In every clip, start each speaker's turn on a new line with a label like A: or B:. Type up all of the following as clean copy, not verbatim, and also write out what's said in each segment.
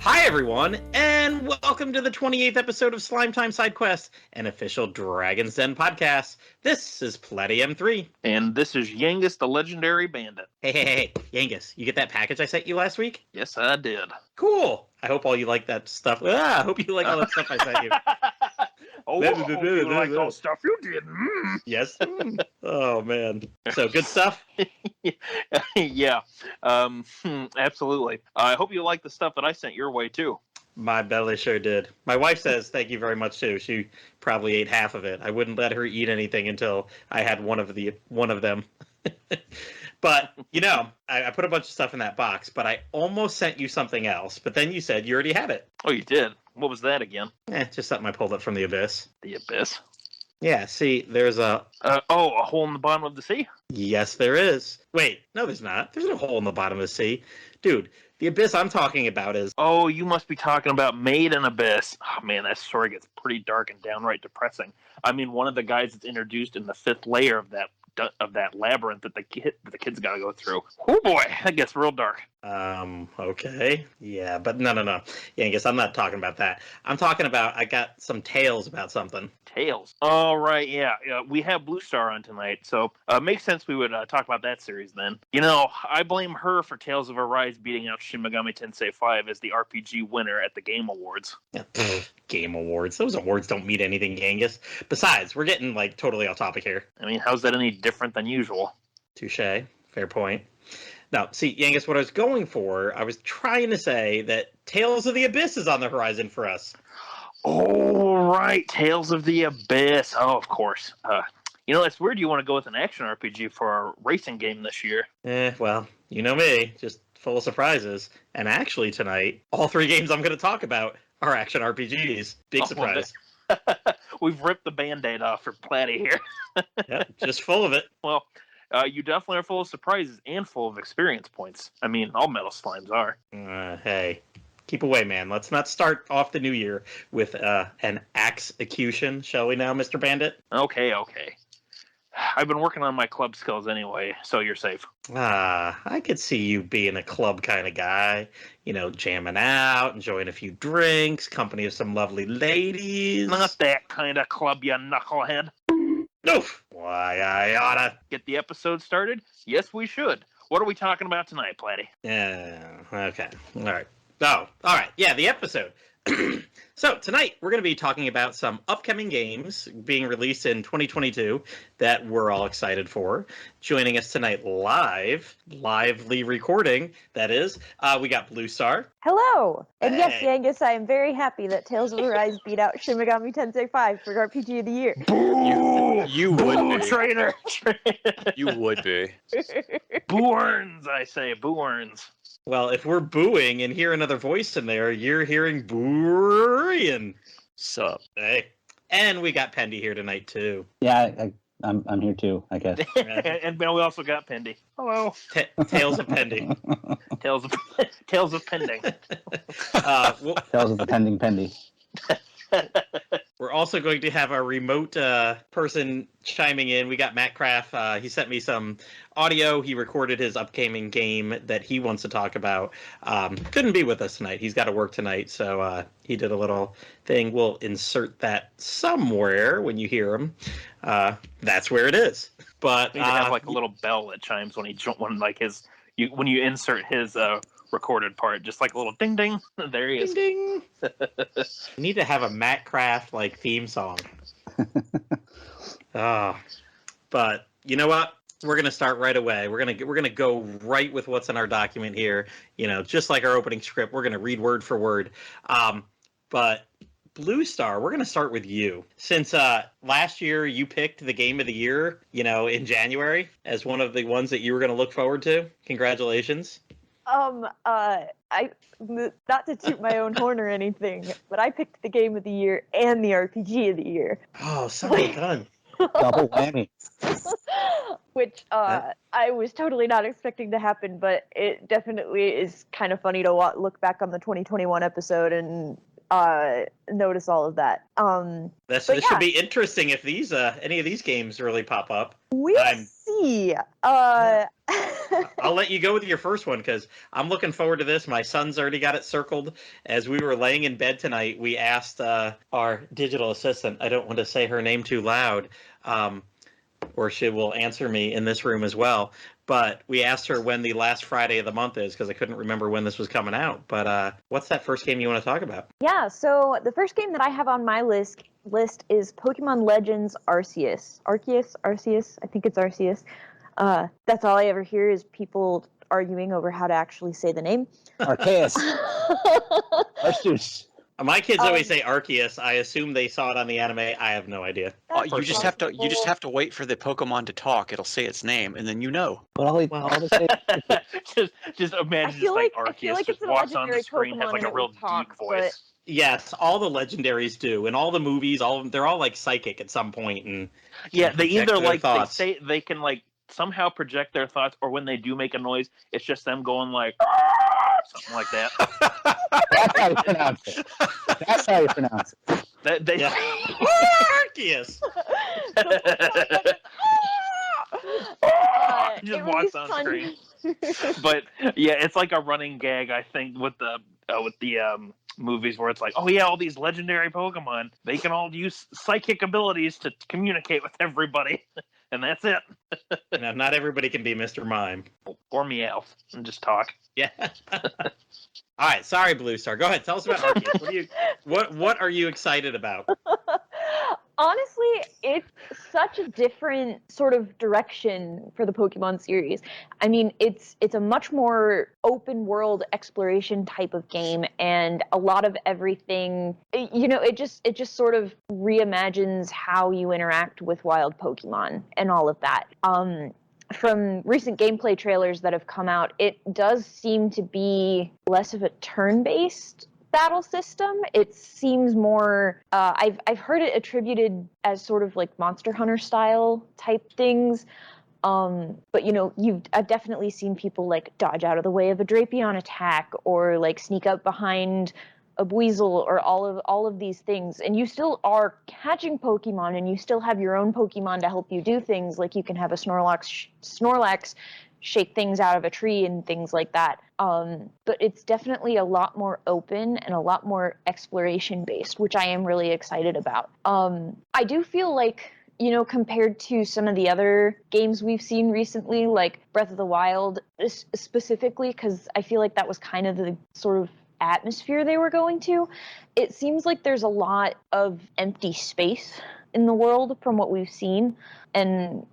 A: Hi, everyone, and welcome to the 28th episode of Slime Time Sidequest, an official Dragon's Den podcast. This is Plattym3.
B: And this is Yangus the Legendary Bandit.
A: Hey, Yangus, you get that package I sent you last week?
B: Yes, I did.
A: Cool. I hope all you like that stuff. I hope you like all that stuff I sent you.
B: You like all the stuff you did.
A: Yes. Oh, man. So, good stuff?
B: Yeah, absolutely. I hope you like the stuff that I sent your way, too.
A: My belly sure did. My wife says thank you very much, too. She probably ate half of it. I wouldn't let her eat anything until I had one of them. But, I put a bunch of stuff in that box, but I almost sent you something else. But then you said you already had it.
B: Oh, you did? What was that again?
A: Just something I pulled up from the abyss.
B: The abyss?
A: Yeah, see, there's a...
B: a hole in the bottom of the sea?
A: Yes, there is. Wait, no, there's not. There's no hole in the bottom of the sea. Dude, the abyss I'm talking about is...
B: Oh, you must be talking about Made in Abyss. Oh, man, that story gets pretty dark and downright depressing. I mean, one of the guys that's introduced in the 5th layer of that labyrinth that the kids got to go through. Oh boy, that gets real dark.
A: Okay. Yeah, but no. Yeah, I guess I'm not talking about that. I'm talking about, I got some tales about something.
B: Tales? All right, yeah. We have Bluestar on tonight, so makes sense we would talk about that series then. I blame her for Tales of Arise beating out Shin Megami Tensei 5 as the RPG winner at the Game Awards.
A: Game Awards. Those awards don't mean anything, Yangus. Besides, we're getting, totally off topic here.
B: I mean, how's that any different than usual?
A: Touche. Fair point. Now, see, Yangus, what I was going for, I was trying to say that Tales of the Abyss is on the horizon for us.
B: Oh, right. Tales of the Abyss. Oh, of course. It's weird you want to go with an action RPG for our racing game this year.
A: Well, you know me, just full of surprises. And actually tonight, all 3 games I'm going to talk about are action RPGs. Big surprise.
B: We've ripped the Band-Aid off for Platty here.
A: Yep, just full of it.
B: Well, you definitely are full of surprises and full of experience points. I mean, all Metal Slimes are.
A: Hey, keep away, man. Let's not start off the new year with an execution, shall we now, Mr. Bandit?
B: Okay. I've been working on my club skills anyway, so you're safe.
A: I could see you being a club kind of guy. Jamming out, enjoying a few drinks, company of some lovely ladies.
B: Not that kind of club, you knucklehead.
A: Oof! Why, I oughta...
B: Get the episode started? Yes, we should. What are we talking about tonight, Platty?
A: Yeah, okay. All right. Oh, all right. Yeah, the episode. So, tonight, we're going to be talking about some upcoming games being released in 2022 that we're all excited for. Joining us tonight lively recording, that is, we got Bluestar.
C: Hello! And yes,
A: Hey.
C: Yangus, I am very happy that Tales of Arise beat out Shin Megami Tensei 5 for RPG of the Year.
D: You would be.
B: Traitor!
D: You would be.
B: Boo-earns, I say. Boo-earns.
A: Well, if we're booing and hear another voice in there, you're hearing Bururian.
D: Sup?
A: Hey. And we got Pendy here tonight, too.
E: Yeah, I'm here too, I guess.
B: And we also got Pendy. Hello.
A: Tales of Pendy.
B: Tales of Pending.
E: Tales of the Pending Pendy.
A: We're also going to have a remote person chiming in. We got MattCraft. He sent me some audio. He recorded his upcoming game that he wants to talk about. Couldn't be with us tonight. He's got to work tonight, so he did a little thing. We'll insert that somewhere when you hear him. That's where it is. But
B: We need to have a little bell that chimes when when you insert his recorded part, just like a little ding ding. There he is.
A: Ding ding. We need to have a MattCraft theme song. But you know what? We're gonna start right away. We're gonna go right with what's in our document here. Just like our opening script, we're gonna read word for word. But Bluestar, we're gonna start with you. Since last year you picked the game of the year, in January as one of the ones that you were gonna look forward to. Congratulations.
C: Not to toot my own horn or anything, but I picked the game of the year and the RPG of the year.
A: Oh, so well done.
E: Double whammy.
C: Which I was totally not expecting to happen, but it definitely is kind of funny to look back on the 2021 episode and notice all of that.
A: This should be interesting if these any of these games really pop up.
C: We'll see.
A: All I'll let you go with your first one because I'm looking forward to this. My son's already got it circled. As we were laying in bed tonight, we asked our digital assistant, I don't want to say her name too loud, or she will answer me in this room as well. But we asked her when the last Friday of the month is because I couldn't remember when this was coming out. But what's that first game you want to talk about?
C: Yeah, so the first game that I have on my list is Pokemon Legends Arceus. Arceus? I think it's Arceus. That's all I ever hear is people arguing over how to actually say the name.
E: Arceus. Arceus.
A: My kids always say Arceus. I assume they saw it on the anime. I have no idea.
D: You just have to wait for the Pokemon to talk. It'll say its name, and then you know.
E: But all they say
B: just imagine Arceus just walks on the screen, has like a real deep voice.
A: Yes, all the legendaries do, and all the movies, they're all like psychic at some point, and
B: yeah, they either like they
A: thoughts.
B: say they can like somehow project their thoughts, or when they do make a noise, it's just them going like something like that.
E: That's how you pronounce it. That's how you pronounce it.
A: Arceus.
B: Just walks on screen. But yeah, it's like a running gag, I think, with the movies where it's like, oh yeah, all these legendary Pokemon, they can all use psychic abilities to communicate with everybody, and that's it.
A: Now, not everybody can be Mr. Mime
B: Or Meowth and just talk.
A: Yeah. All right, sorry, Bluestar. Go ahead. Tell us about Arceus. What are you excited about?
C: Honestly, it's such a different sort of direction for the Pokemon series. I mean, it's a much more open world exploration type of game, and a lot of everything, it just sort of reimagines how you interact with wild Pokemon and all of that. From recent gameplay trailers that have come out, it does seem to be less of a turn-based battle system. It seems more I've heard it attributed as sort of like Monster Hunter style type things, but I've definitely seen people like dodge out of the way of a Drapion attack, or like sneak up behind a Buizel, or all of these things, and you still are catching Pokemon, and you still have your own Pokemon to help you do things, like you can have a Snorlax shake things out of a tree and things like that. But it's definitely a lot more open and a lot more exploration based, which I am really excited about. I do feel like, compared to some of the other games we've seen recently, like Breath of the Wild specifically, because I feel like that was kind of the sort of atmosphere they were going to, it seems like there's a lot of empty space in the world from what we've seen, and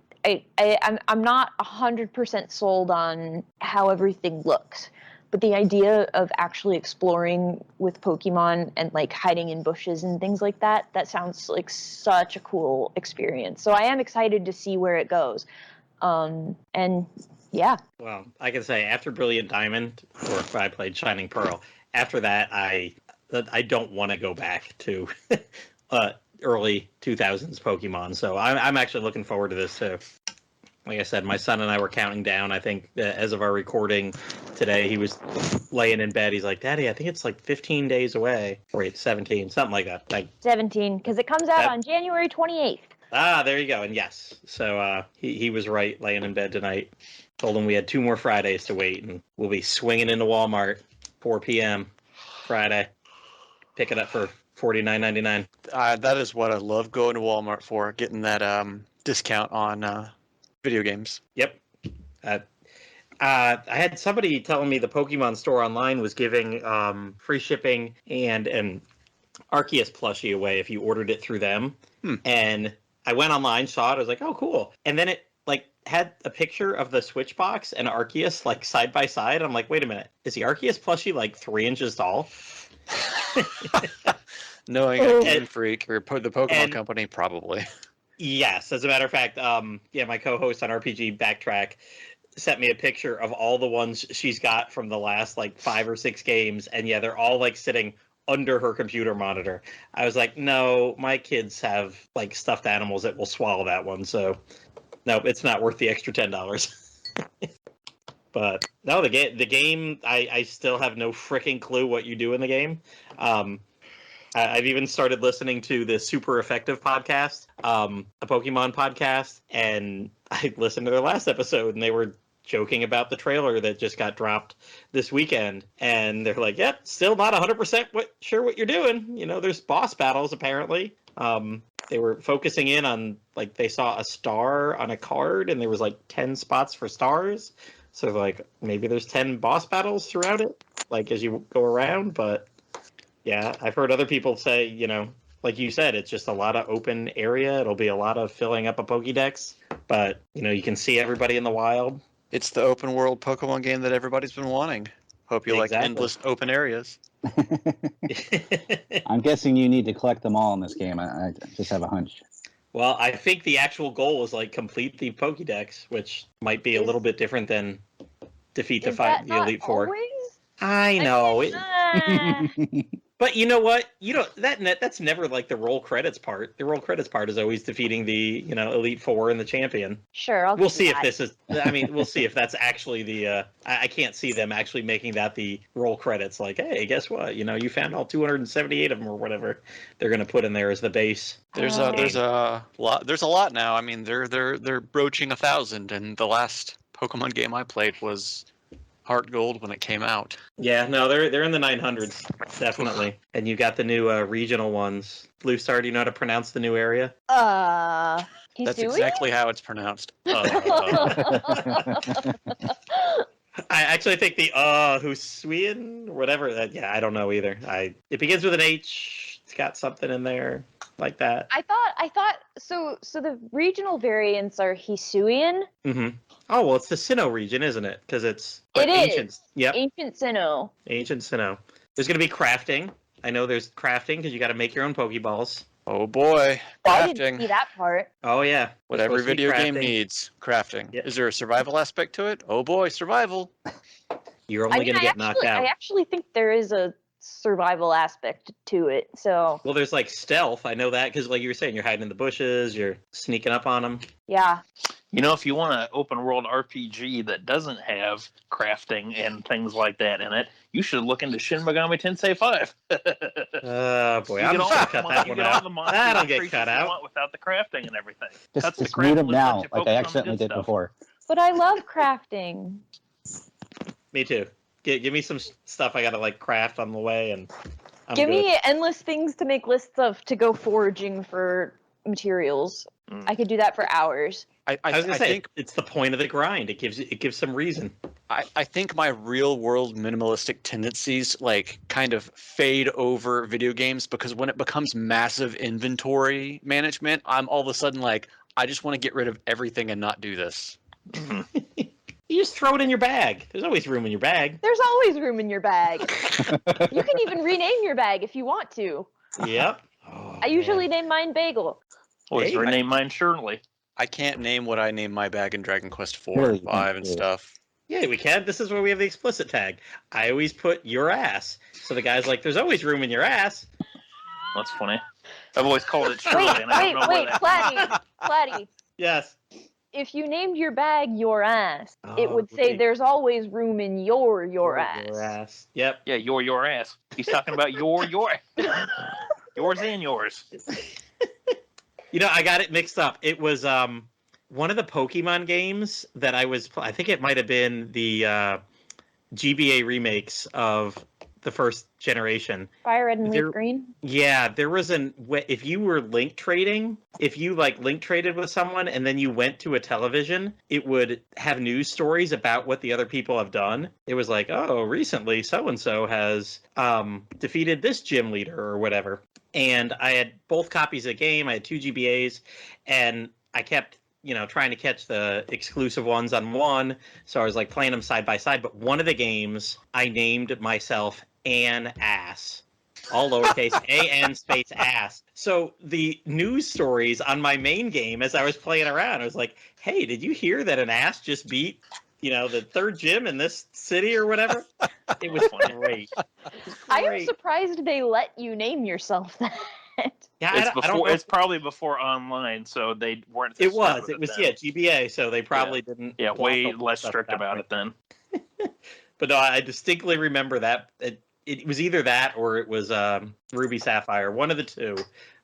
C: I'm not 100% sold on how everything looks, but the idea of actually exploring with Pokemon and like hiding in bushes and things like that sounds like such a cool experience. So I am excited to see where it goes. And yeah.
A: Well, I can say after Brilliant Diamond, or if I played Shining Pearl, after that I don't want to go back to early 2000s Pokemon. So I'm actually looking forward to this too. Like I said, my son and I were counting down. I think as of our recording today, he was laying in bed. He's like, Daddy, I think it's like 15 days away. Wait, 17, something like that. Like
C: 17, because it comes out on January 28th.
A: Ah, there you go. And yes, so he was right, laying in bed tonight. Told him we had 2 more Fridays to wait, and we'll be swinging into Walmart 4 p.m. Friday. Pick it up for $49.99.
D: That is what I love going to Walmart for, getting that discount on video games.
A: Yep. I had somebody telling me the Pokemon store online was giving free shipping and an Arceus plushie away if you ordered it through them. And I went online, saw it, I was like, oh, cool. And then it like had a picture of the Switch box and Arceus like side by side. I'm like, wait a minute, is the Arceus plushie like 3 inches tall?
D: Knowing a Game Freak or the Pokemon Company, probably.
A: Yes, as a matter of fact, my co-host on RPG Backtrack sent me a picture of all the ones she's got from the last like 5 or 6 games, and yeah, they're all like sitting under her computer monitor. I was like, no, my kids have like stuffed animals that will swallow that one, so no, it's not worth the extra $10. But no, the game, I still have no freaking clue what you do in the game. I've even started listening to the Super Effective podcast, a Pokemon podcast, and I listened to their last episode, and they were joking about the trailer that just got dropped this weekend, and they're like, "Yep, still not 100% sure what you're doing." There's boss battles apparently. They were focusing in on, like, they saw a star on a card, and there was like 10 spots for stars. So like maybe there's 10 boss battles throughout it, like as you go around. But yeah, I've heard other people say, like you said, it's just a lot of open area. It'll be a lot of filling up a Pokédex, but you can see everybody in the wild.
D: It's the open world Pokemon game that everybody's been wanting. Hope you like endless open areas.
E: I'm guessing you need to collect them all in this game. I just have a hunch.
A: Well, I think the actual goal is like complete the Pokédex, which might be a little bit different than defeat the Elite Four.
C: Always?
A: I know. But you know what? That's never like the roll credits part. The roll credits part is always defeating the Elite Four and the champion.
C: Sure,
A: we'll see if this is. I mean, we'll see if that's actually the. I can't see them actually making that the roll credits. Like, hey, guess what? You found all 278 of them or whatever. They're going to put in there as the base.
D: There's a lot. There's a lot now. I mean, they're broaching 1,000, and the last Pokemon game I played was Heart Gold when it came out.
A: Yeah, no, they're in the 900s, definitely. And you got the new regional ones. Bluestar, do you know how to pronounce the new area?
C: Hisui?
D: That's exactly how it's pronounced.
A: I actually think the Husuian, whatever. I don't know either. It begins with an H. It's got something in there like that.
C: I thought so the regional variants are Hisuian.
A: Mm-hmm. Oh, well, it's the Sinnoh region, isn't it? Because it's
C: ancient.
A: Yep.
C: Ancient Sinnoh.
A: Ancient Sinnoh. There's going to be crafting. I know there's crafting because you got to make your own Pokeballs.
D: Oh boy,
C: I
D: crafting.
C: didn't see that part.
A: Oh yeah.
D: What every video game needs, crafting.
A: Yeah.
D: Is there a survival aspect to it? Oh boy, survival.
A: You're only going to get knocked out.
C: I actually think there is a survival aspect to it. So.
A: Well, there's like stealth. I know that because, like you were saying, you're hiding in the bushes. You're sneaking up on them.
C: Yeah.
B: If you want an open world RPG that doesn't have crafting and things like that in it, you should look into Shin Megami Tensei 5.
A: Oh boy, I'm just gonna cut that one out. That'll get cut out
B: without the crafting and everything.
E: Just mute them now, like I accidentally did before.
C: But I love crafting.
A: Me too. Give me some stuff I gotta like craft on the way, and
C: give me endless things to make lists of to go foraging for materials. I could do that for hours.
A: I was gonna say, think it's the point of the grind. It gives some reason.
D: I think my real world minimalistic tendencies like kind of fade over video games because when it becomes massive inventory management, I'm all of a sudden like, I just want to get rid of everything and not do this.
A: You just throw it in your bag. There's always room in your bag.
C: There's always room in your bag. You can even rename your bag if you want to.
A: Yep.
C: I usually name mine Bagel.
B: Always rename mine Shirley.
D: I can't name what I named my bag in Dragon Quest 4
E: Really?
D: and 5 and stuff.
A: Yeah, we can. This is where we have the explicit tag. I always put your ass. So the guy's like, there's always room in your ass.
B: That's funny. I've always called it Shirley.
C: Wait, Platy.
A: Yes.
C: If you named your bag your ass, it would say there's always room in your ass.
A: Your ass. Yep.
B: Yeah, your ass. He's talking about your yours and yours.
A: I got it mixed up. It was one of the Pokemon games that I think it might have been the GBA remakes of the first generation.
C: Fire Red and Leaf Green?
A: Yeah, there was if you were link trading, if you link traded with someone and then you went to a television, it would have news stories about what the other people have done. It was like, oh, recently so-and-so has defeated this gym leader or whatever. And I had both copies of the game. I had 2 GBAs, and I kept trying to catch the exclusive ones on one. So I was playing them side by side. But one of the games, I named myself An Ass, all lowercase AN space ass. So the news stories on my main game, as I was playing around, I was like, "Hey, did you hear that an ass just beat the third gym in this city or whatever?" It was great.
C: I am surprised they let you name yourself that.
A: Yeah,
B: it's probably before online, so they weren't.
A: It was GBA, so they probably didn't.
B: Yeah, way less strict about it then.
A: But no, I distinctly remember that it was either that or it was Ruby Sapphire, one of the two.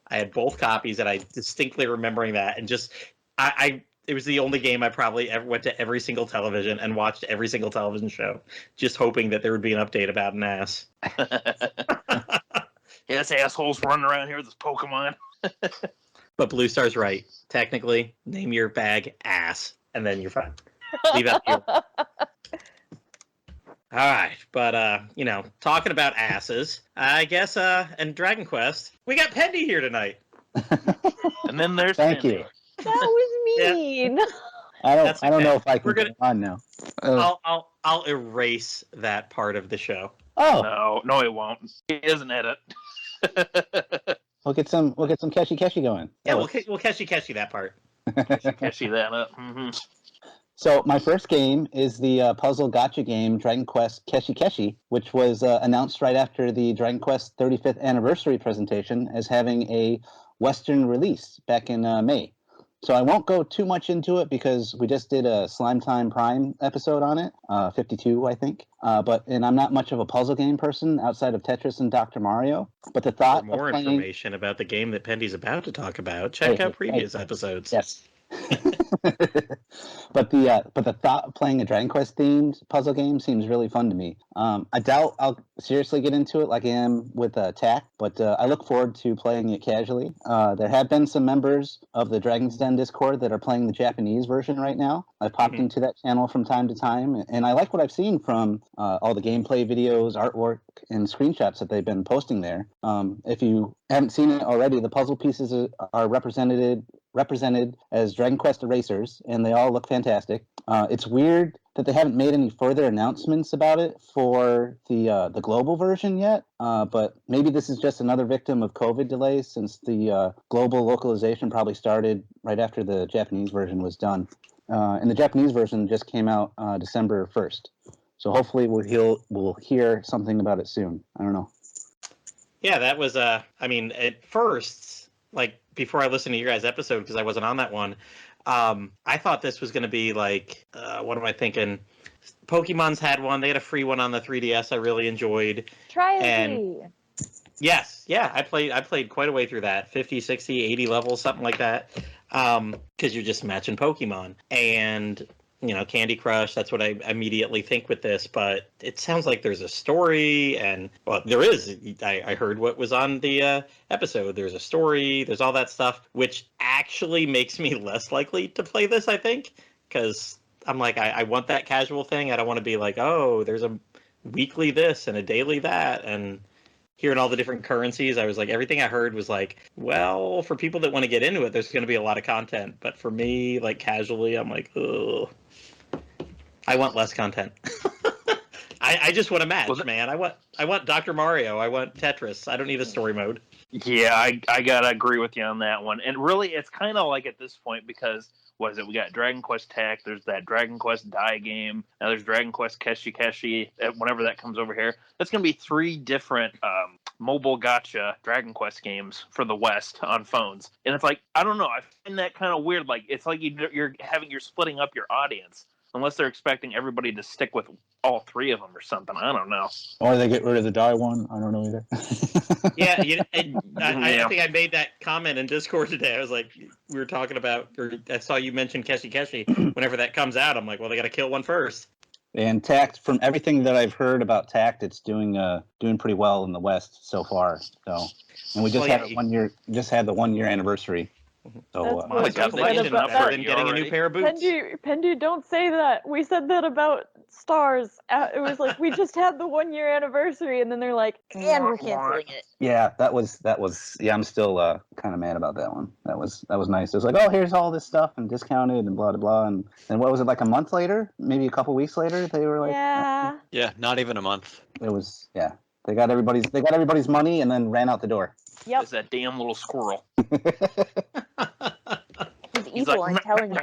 A: I had both copies, and I distinctly remembering that, and just I it was the only game I probably ever went to every single television and watched every single television show, just hoping that there would be an update about an ass.
B: Yeah, this asshole's running around here with this Pokemon.
A: But Bluestar's right. Technically, name your bag ass, and then you're fine. Leave out your... All right, but talking about asses, I guess, and Dragon Quest, we got Pendy here tonight.
B: And then there's
E: Thank
B: Pendy.
E: you.
C: That was mean.
E: I
A: That's
E: don't
A: okay.
E: know if I can
A: We're gonna-
E: go on now.
A: I'll erase that part of the show.
E: Oh,
B: No, he won't. He doesn't edit.
E: we'll get some Keshi going.
A: Yeah, we'll catchy that part.
B: Catchy that up. Mm-hmm.
E: So my first game is the puzzle gacha game Dragon Quest Keshi, which was announced right after the Dragon Quest 35th anniversary presentation as having a Western release back in May. So I won't go too much into it because we just did a Slime Time Prime episode on it, 52, I think. And I'm not much of a puzzle game person outside of Tetris and Dr. Mario. But the thought
A: For more
E: of playing...
A: information about the game that Pendy's about to talk about, check out previous episodes.
E: Yes. But the thought of playing a Dragon Quest themed puzzle game seems really fun to me. I doubt I'll seriously get into it like I am with TAC, but I look forward to playing it casually. There have been some members of the Dragon's Den Discord that are playing the Japanese version right now. I've popped into that channel from time to time, and I like what I've seen from all the gameplay videos, artwork, and screenshots that they've been posting there. If you haven't seen it already, the puzzle pieces are represented as Dragon Quest erasers, and they all look fantastic. It's weird that they haven't made any further announcements about it for the global version yet, but maybe this is just another victim of COVID delays since the global localization probably started right after the Japanese version was done. And the Japanese version just came out December 1st. So hopefully we'll hear something about it soon. I don't know.
A: Yeah, that was, at first, like, before I listened to your guys' episode, because I wasn't on that one, I thought this was going to be like, what am I thinking? Pokemon's had one. They had a free one on the 3DS I really enjoyed.
C: Try
A: Yes, yeah, I played quite a way through that, 50, 60, 80 levels, something like that, because you're just matching Pokemon. And, Candy Crush, that's what I immediately think with this, but it sounds like there's a story, and, well, there is. I heard what was on the episode. There's a story, there's all that stuff, which actually makes me less likely to play this, I think, because I'm like, I want that casual thing. I don't want to be like, oh, there's a weekly this and a daily that, and hearing all the different currencies, I was like, everything I heard was like, well, for people that want to get into it, there's going to be a lot of content. But for me, like casually, I'm like, ugh, I want less content. I just want a match, man. I want Dr. Mario. I want Tetris. I don't need a story mode.
B: Yeah, I gotta agree with you on that one. And really, it's kind of like at this point because what is it? We got Dragon Quest TAC. There's that Dragon Quest Die game. Now there's Dragon Quest Keshi. Whenever that comes over here, that's gonna be 3 different mobile gacha Dragon Quest games for the West on phones. And it's like, I don't know. I find that kind of weird. Like it's like you're splitting up your audience. Unless they're expecting everybody to stick with all 3 of them or something. I don't know.
E: Or they get rid of the die one. I don't know either.
A: Yeah, I think I made that comment in Discord today. I was like, we were talking about, or I saw you mention Keshi. Whenever that comes out, I'm like, well, they got to kill one first.
E: And TACT, from everything that I've heard about TACT, it's doing pretty well in the West so far. So, and we just had the 1 year anniversary. So,
A: Oh my God, getting a new pair of boots.
C: Pendy, don't say that. We said that about Stars. It was like, we just had the 1 year anniversary, and then they're like, and we're canceling it.
E: Yeah, that was. Yeah, I'm still kind of mad about that one. That was nice. It was like, oh, here's all this stuff and discounted and blah blah blah. And what was it, like a month later, maybe a couple weeks later, they were like,
D: yeah, not even a month.
E: It was, yeah. They got everybody's money and then ran out the door.
C: Yep.
B: It's that damn little squirrel.
C: He's evil, I'm telling you.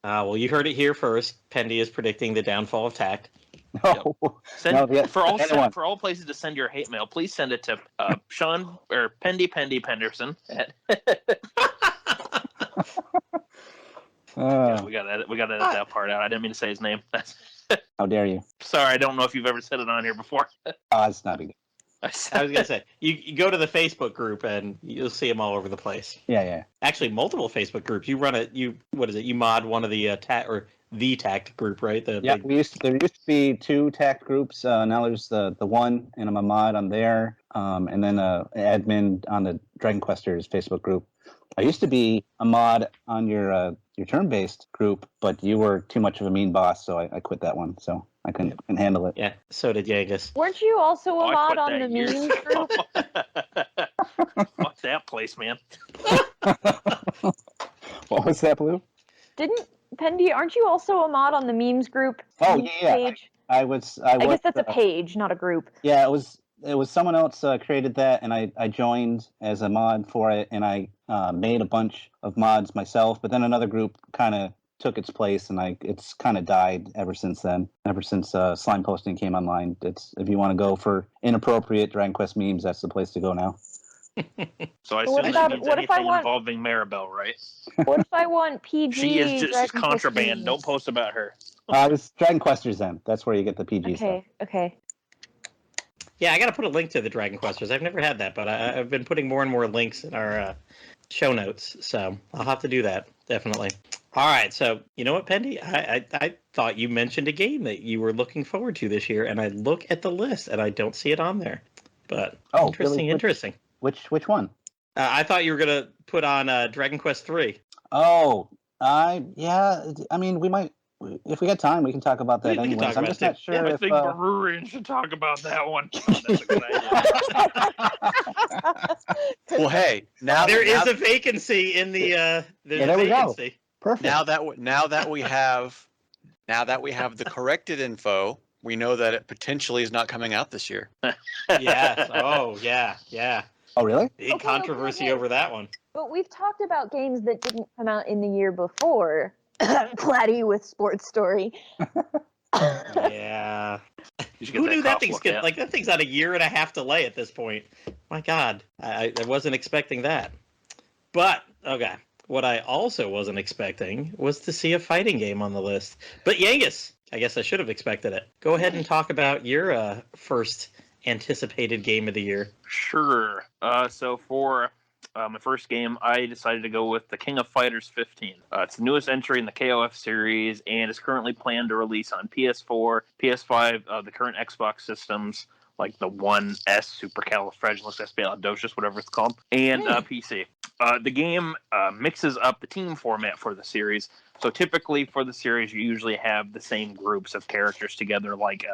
A: Well, you heard it here first. Pendy is predicting the downfall of TAC.
E: No.
B: For all places to send your hate mail, please send it to Sean or Pendy Penderson. Yeah, we got to edit that part out. I didn't mean to say his name.
E: How dare you?
B: Sorry, I don't know if you've ever said it on here before.
E: It's not a good.
A: I was gonna say you go to the Facebook group and you'll see them all over the place.
E: Yeah.
A: Actually, multiple Facebook groups. You run it. What is it? You mod one of the the tact group, right?
E: Yeah,
A: big...
E: there used to be 2 tact groups. Now there's the one, and I'm a mod on there, and then admin on the Dragon Questers Facebook group. I used to be a mod on your turn-based group, but you were too much of a mean boss, so I quit that one. So I couldn't handle it.
A: Yeah, so did Yangus.
C: Weren't you also a
B: I
C: mod
B: quit
C: on
B: that
C: the
B: years
C: memes
B: ago.
C: group?
B: Fuck that place, man.
E: What was that, Blue?
C: Didn't Pendy? Aren't you also a mod on the memes group?
E: Oh,
C: memes
E: yeah.
C: Page?
E: I was.
C: I guess that's a page, not a group.
E: Yeah, it was someone else created that, and I joined as a mod for it, and I made a bunch of mods myself. But then another group kind of took its place, and it's kind of died ever since then. Ever since slime posting came online, it's if you want to go for inappropriate Dragon Quest memes, that's the place to go now.
B: So I
C: What
B: assume
C: about-
B: that means
C: what if I
B: anything
C: want-
B: involving Maribel, right?
C: What if I want PG?
B: She is just
C: Dragon Quest
B: contraband.
C: memes?
B: Don't post about her.
E: It's Dragon Questers then. That's where you get the PG stuff.
C: Okay.
A: Yeah, I got to put a link to the Dragon Questers. I've never had that, but I've been putting more and more links in our show notes, so I'll have to do that, definitely. All right, so you know what, Pendy? I thought you mentioned a game that you were looking forward to this year, and I look at the list, and I don't see it on there. But
E: Really?
A: interesting.
E: Which one?
A: I thought you were going to put on Dragon Quest 3.
E: Oh, yeah. I mean, we might, if we got time, we can talk about that.
A: We can
E: anyways.
A: talk
E: I'm
A: about
E: just
A: it,
E: not
A: too.
E: sure
B: I
E: if.
B: think Bururian should talk about that one. That's a good idea.
D: Well, hey,
A: There is a vacancy in the there's
E: there
A: a
E: we go.
A: vacancy.
E: Perfect.
D: now that we have the corrected info, we know that it potentially is not coming out this year.
A: Yes. Oh, yeah.
E: Oh, really?
A: Big
C: Okay,
A: controversy
C: okay.
A: over that one.
C: But we've talked about games that didn't come out in the year before. Platty with Sports Story.
A: Yeah.
B: You should get
A: Who knew that
B: cough
A: thing's
B: looked
A: good?
B: at.
A: Like that thing's on a 1.5 year delay at this point. My God, I wasn't expecting that. But okay, what I also wasn't expecting was to see a fighting game on the list. But Yangus, I guess I should have expected it. Go ahead and talk about your first anticipated game of the year.
B: Sure. So for my first game, I decided to go with the King of Fighters 15. It's the newest entry in the KOF series and is currently planned to release on PS4, PS5, the current Xbox systems, like the One S, Supercalifragilisticexpialidocious, whatever it's called, and PC. The game mixes up the team format for the series. So typically for the series, you usually have the same groups of characters together. Like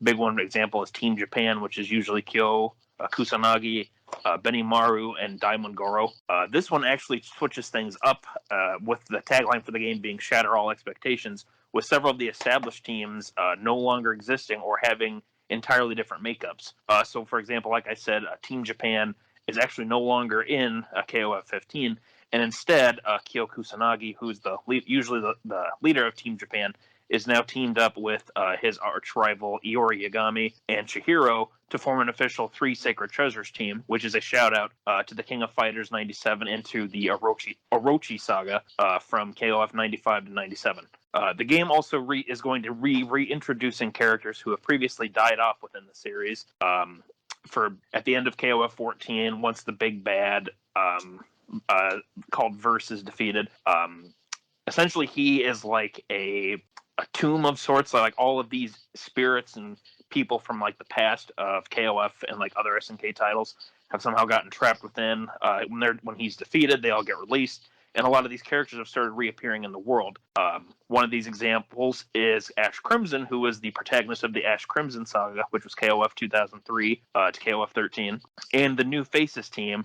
B: big one example is Team Japan, which is usually Kyo, Kusanagi, Benimaru, and Daimon Goro. This one actually switches things up with the tagline for the game being Shatter All Expectations, with several of the established teams no longer existing or having entirely different makeups. So, for example, like I said, Team Japan is actually no longer in KOF 15, and instead, Kyo Kusanagi, who's usually the leader of Team Japan, is now teamed up with his arch rival Iori Yagami and Chihiro to form an official 3 Sacred Treasures team, which is a shout out to the King of Fighters 97 and to the Orochi saga from KOF 95 to 97. The game also is going to reintroducing characters who have previously died off within the series. At the end of KOF 14, once the big bad called Verse is defeated, essentially he is like a tomb of sorts. Like all of these spirits and people from like the past of KOF and like other SNK titles have somehow gotten trapped within. When he's defeated, they all get released, and a lot of these characters have started reappearing in the world. One of these examples is Ash Crimson, who was the protagonist of the Ash Crimson saga, which was KOF 2003 to KOF 13, and the New Faces team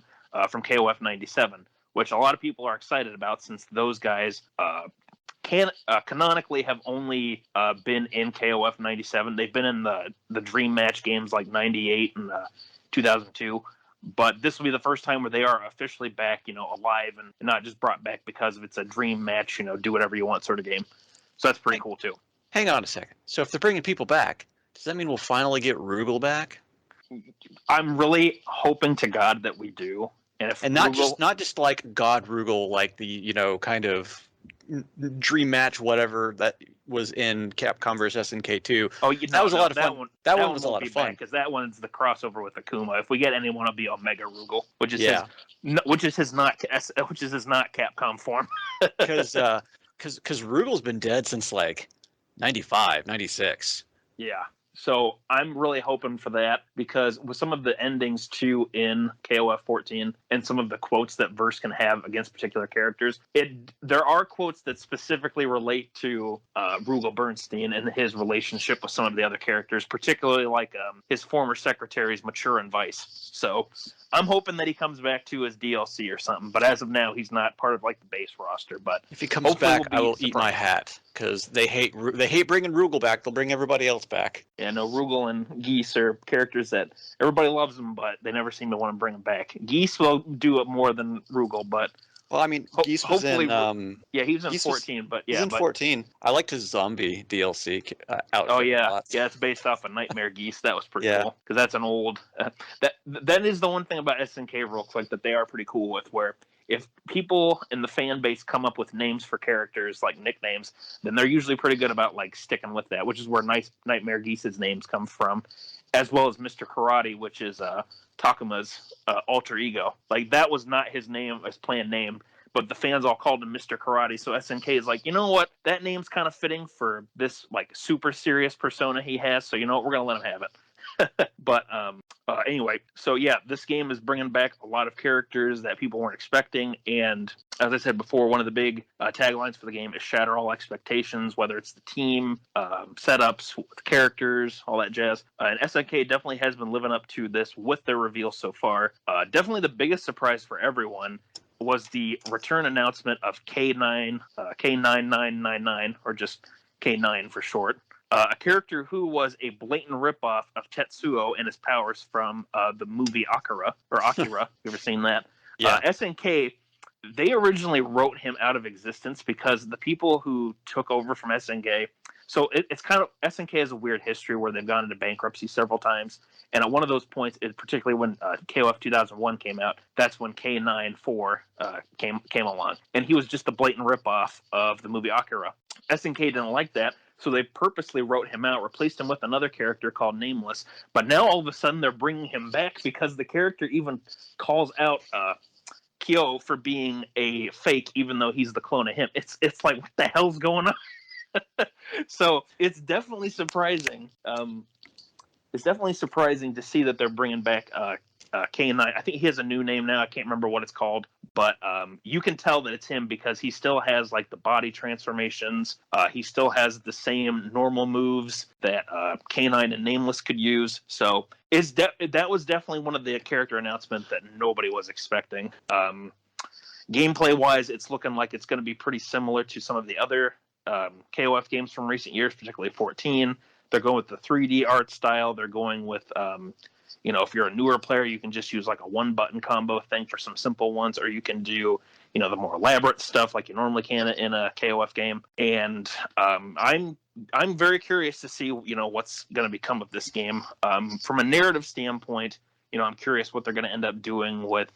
B: from KOF 97, which a lot of people are excited about since those guys canonically have only been in KOF 97. They've been in the Dream Match games like 98 and 2002. But this will be the first time where they are officially back, alive and not just brought back because it's a dream match, do whatever you want sort of game. So that's pretty cool too.
D: Hang on a second. So if they're bringing people back, does that mean we'll finally get Rugal back?
B: I'm really hoping to God that we do. And
D: not just like God Rugal, like the kind of dream match, whatever that was in Capcom vs SNK 2.
B: Oh,
D: that was a lot of fun. That one was a lot of fun
B: because that one's the crossover with Akuma. If we get anyone, it'll be Omega Rugal, which is his not Capcom form.
D: Because Rugal's been dead since like 95, 96.
B: Yeah. So I'm really hoping for that, because with some of the endings too in KOF 14 and some of the quotes that Verse can have against particular characters, there are quotes that specifically relate to Rugal Bernstein and his relationship with some of the other characters, particularly like his former secretaries Mature and Vice. So I'm hoping that he comes back to his DLC or something, but as of now, he's not part of like the base roster. But
D: if he comes back, I will eat my hat, because they hate bringing Rugal back. They'll bring everybody else back.
B: Yeah, no, Rugal and Geese are characters that everybody loves them, but they never seem to want to bring them back. Geese will do it more than Rugal, but
D: well, I mean, Geese was in
B: he was in 14, but yeah,
D: he's in 14. I liked his zombie DLC outfit.
B: Oh yeah, it's based off of Nightmare Geese. That was pretty cool, because that's an old. That is the one thing about SNK real quick that they are pretty cool with, where if people in the fan base come up with names for characters, like nicknames, then they're usually pretty good about like sticking with that, which is where Nightmare Geese's names come from, as well as Mr. Karate, which is Takuma's alter ego. Like, that was not his name, his planned name, but the fans all called him Mr. Karate. So SNK is like, you know what? That name's kind of fitting for this like super serious persona he has. So you know what? We're gonna let him have it. But anyway, so yeah, this game is bringing back a lot of characters that people weren't expecting, and as I said before, one of the big taglines for the game is shatter all expectations, whether it's the team, setups, the characters, all that jazz. And SNK definitely has been living up to this with their reveal so far. Definitely the biggest surprise for everyone was the return announcement of K9, K9999, or just K9 for short. A character who was a blatant ripoff of Tetsuo and his powers from the movie Akira. You ever seen that?
D: Yeah.
B: SNK, they originally wrote him out of existence because the people who took over from SNK, so it's kind of, SNK has a weird history where they've gone into bankruptcy several times. And at one of those points, particularly when KOF 2001 came out, that's when K94 came along. And he was just a blatant ripoff of the movie Akira. SNK didn't like that, so they purposely wrote him out, replaced him with another character called Nameless. But now all of a sudden they're bringing him back because the character even calls out Kyo for being a fake, even though he's the clone of him. It's like, what the hell's going on? So it's definitely surprising. It's definitely surprising to see that they're bringing back K9. I think he has a new name now. I can't remember what it's called, but you can tell that it's him because he still has like the body transformations. He still has the same normal moves that K9 and Nameless could use. So that was definitely one of the character announcements that nobody was expecting. Gameplay wise, it's looking like it's going to be pretty similar to some of the other KOF games from recent years, particularly 14. They're going with the 3D art style. They're going with if you're a newer player, you can just use like a one-button combo thing for some simple ones, or you can do, the more elaborate stuff like you normally can in a KOF game. And I'm very curious to see, what's going to become of this game. From a narrative standpoint, I'm curious what they're going to end up doing with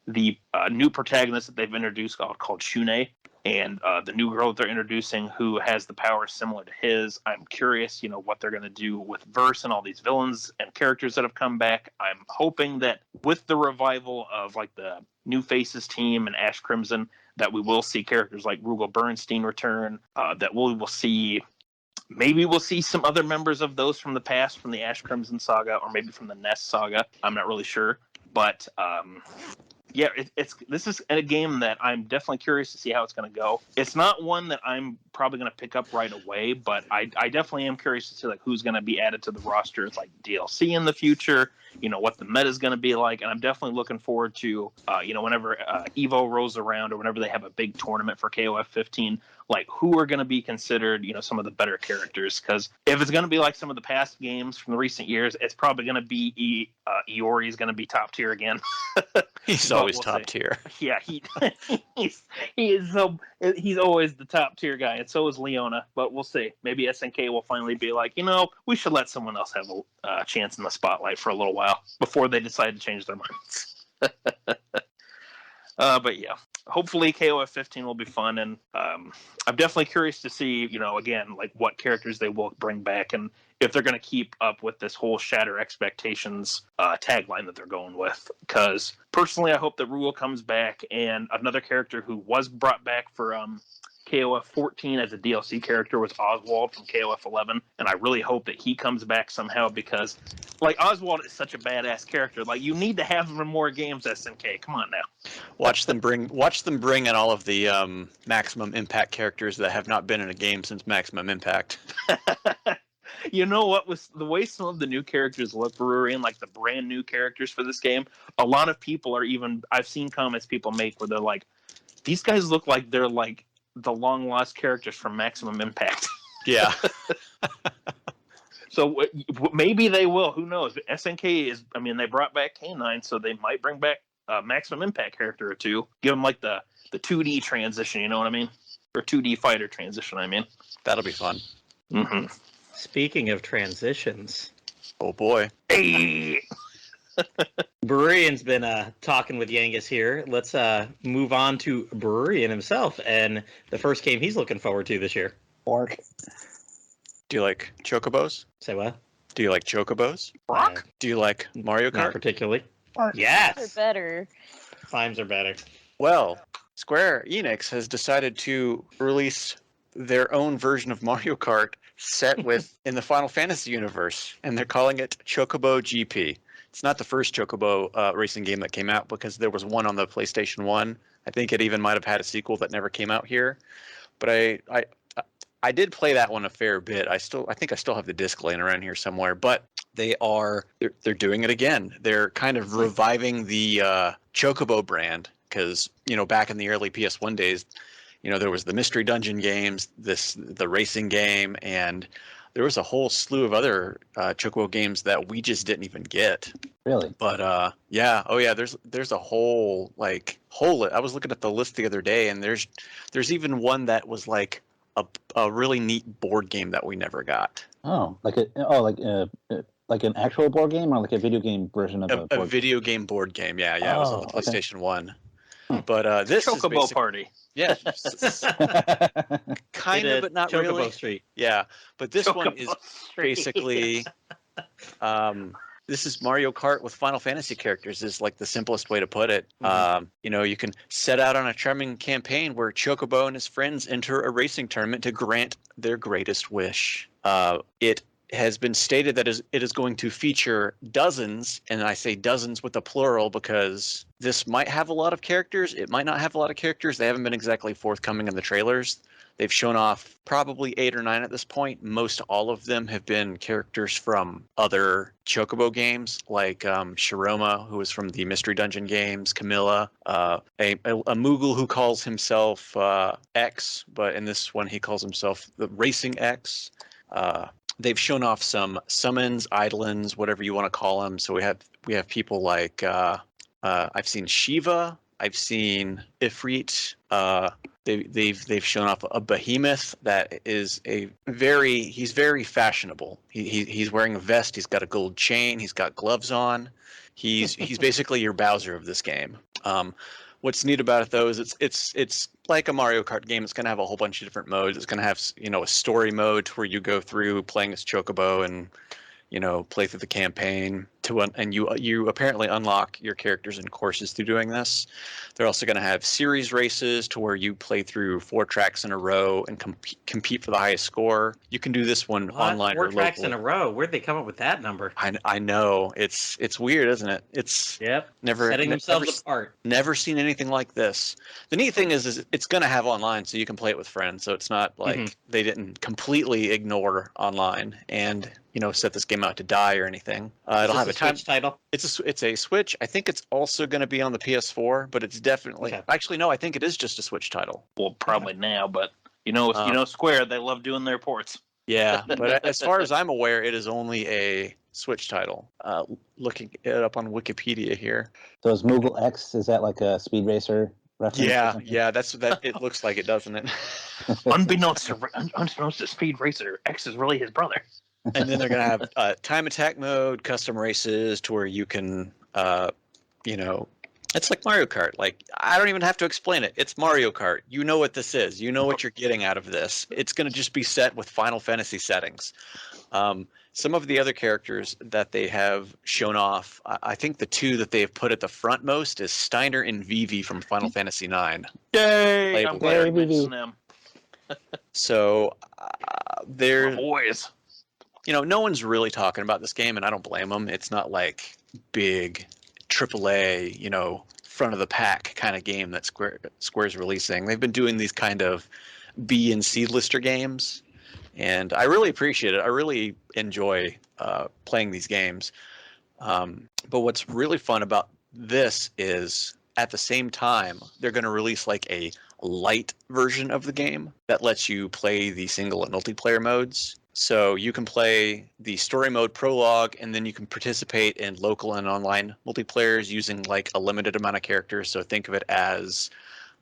B: the new protagonist that they've introduced called Shune. And the new girl that they're introducing who has the powers similar to his. I'm curious, what they're going to do with Verse and all these villains and characters that have come back. I'm hoping that with the revival of like the New Faces team and Ash Crimson, that we will see characters like Rugal Bernstein return, that we will see, maybe we'll see some other members of those from the past, from the Ash Crimson saga, or maybe from the Nest saga. I'm not really sure. But yeah, this is a game that I'm definitely curious to see how it's going to go. It's not one that I'm probably going to pick up right away, but I definitely am curious to see like who's going to be added to the roster as like DLC in the future. What the meta is going to be like, and I'm definitely looking forward to whenever Evo rolls around or whenever they have a big tournament for KOF 15, like who are going to be considered some of the better characters. Because if it's going to be like some of the past games from the recent years, it's probably going to be Iori is going to be top tier again.
D: He's always top tier.
B: Yeah, he's always the top tier guy, and so is Leona. But we'll see. Maybe SNK will finally be like, we should let someone else have a chance in the spotlight for a little while before they decide to change their minds. But yeah, hopefully KOF 15 will be fun, and I'm definitely curious to see, again, like what characters they will bring back, and if they're going to keep up with this whole Shatter Expectations tagline that they're going with. Because personally, I hope that Rule comes back, and another character who was brought back for KOF 14 as a DLC character was Oswald from KOF 11, and I really hope that he comes back somehow, because like Oswald is such a badass character. Like, you need to have him in more games, SNK. Come on now.
D: Watch them bring in all of the Maximum Impact characters that have not been in a game since Maximum Impact.
B: You know what, was the way some of the new characters look, Bururian, like the brand new characters for this game, a lot of people are even, I've seen comments people make where they're like, these guys look like they're like the long lost characters from Maximum Impact.
D: Yeah.
B: So maybe they will, who knows? SNK is, they brought back K9, so they might bring back a Maximum Impact character or two, give them like the 2D transition, you know what I mean? Or 2D fighter transition, I mean.
D: That'll be fun.
B: Mm-hmm.
A: Speaking of transitions,
D: Oh boy.
B: Hey!
A: Bururian's been talking with Yangus here. Let's move on to Bururian himself and the first game he's looking forward to this year.
E: Orc.
D: Do you like chocobos?
A: Say what?
D: Do you like chocobos?
A: Rock?
D: Do you like Mario
A: Not
D: Kart?
A: particularly.
C: They're
A: Yes!
C: better.
A: Times are better.
D: Well, Square Enix has decided to release their own version of Mario Kart set with in the Final Fantasy universe, and they're calling it Chocobo GP. It's not the first Chocobo racing game that came out, because there was one on the PlayStation 1. I think it even might have had a sequel that never came out here. But I did play that one a fair bit. I think I still have the disc laying around here somewhere. But they're doing it again. They're kind of reviving the Chocobo brand, because back in the early PS1 days, there was the Mystery Dungeon games, the racing game, and there was a whole slew of other Chocobo games that we just didn't even get.
E: Really?
D: But yeah, there's a whole I was looking at the list the other day, and there's even one that was like a really neat board game that we never got.
E: Oh, like an actual board game, or like a video game version of
D: a video game board game. Yeah, it was on the PlayStation 1. But this
B: Chocobo
D: is
B: Party.
D: Yeah, kind of, but not
A: Chocobo
D: really.
A: Street.
D: Yeah, but this one is
B: Chocobo Street.
D: basically, this is Mario Kart with Final Fantasy characters. Is like the simplest way to put it. You can set out on a charming campaign where Chocobo and his friends enter a racing tournament to grant their greatest wish. It has been stated that it is going to feature dozens, and I say dozens with a plural because this might have a lot of characters. It might not have a lot of characters. They haven't been exactly forthcoming in the trailers. They've shown off probably 8 or 9 at this point. Most all of them have been characters from other Chocobo games, like Shiroma, who is from the Mystery Dungeon games, Camilla, a Moogle who calls himself X, but in this one he calls himself the Racing X. They've shown off some summons, idolins, whatever you want to call them. So we have people like I've seen Shiva, I've seen Ifrit. They've shown off a behemoth that is he's very fashionable. He's wearing a vest. He's got a gold chain. He's got gloves on. He's basically your Bowser of this game. What's neat about it though is it's like a Mario Kart game. It's going to have a whole bunch of different modes. It's going to have a story mode where you go through playing as Chocobo and play through the campaign and you apparently unlock your characters and courses through doing this. They're also going to have series races to where you play through 4 tracks in a row and compete for the highest score. You can do this one online
A: 4
D: or
A: tracks
D: locally.
A: in a row. Where'd they come up with that number?
D: I know it's weird, isn't it? It's never
A: setting themselves apart.
D: Never seen anything like this. The neat thing is it's going to have online, so you can play it with friends. So it's not like they didn't completely ignore online and set this game out to die or anything. It'll have a
A: Switch title.
D: It's a Switch. I think it's also going to be on the PS4, but it's definitely actually no. I think it is just a Switch title.
B: Well, probably now, but Square, they love doing their ports.
D: Yeah, but as far as I'm aware, it is only a Switch title. Looking it up on Wikipedia here.
E: So is Moogle X, is that like a Speed Racer reference?
D: Yeah, that's that. It looks like it, doesn't it?
B: Unbeknownst to Speed Racer, X is really his brother.
D: And then they're going to have time attack mode, custom races to where you can, It's like Mario Kart. Like, I don't even have to explain it. It's Mario Kart. You know what this is. You know what you're getting out of this. It's going to just be set with Final Fantasy settings. Some of the other characters that they have shown off, I think the two that they have put at the front most is Steiner and Vivi from Final Fantasy IX.
B: Yay! I'm glad you
E: Vivi.
B: mentioned them.
D: So
B: My
D: they're,
B: boys.
D: no one's really talking about this game, and I don't blame them. It's not like big AAA, front of the pack kind of game that Square's releasing. They've been doing these kind of B and C lister games, and I really appreciate it. I really enjoy playing these games. But what's really fun about this is at the same time, they're going to release like a light version of the game that lets you play the single and multiplayer modes. So you can play the story mode prologue, and then you can participate in local and online multiplayers using like a limited amount of characters. So think of it as,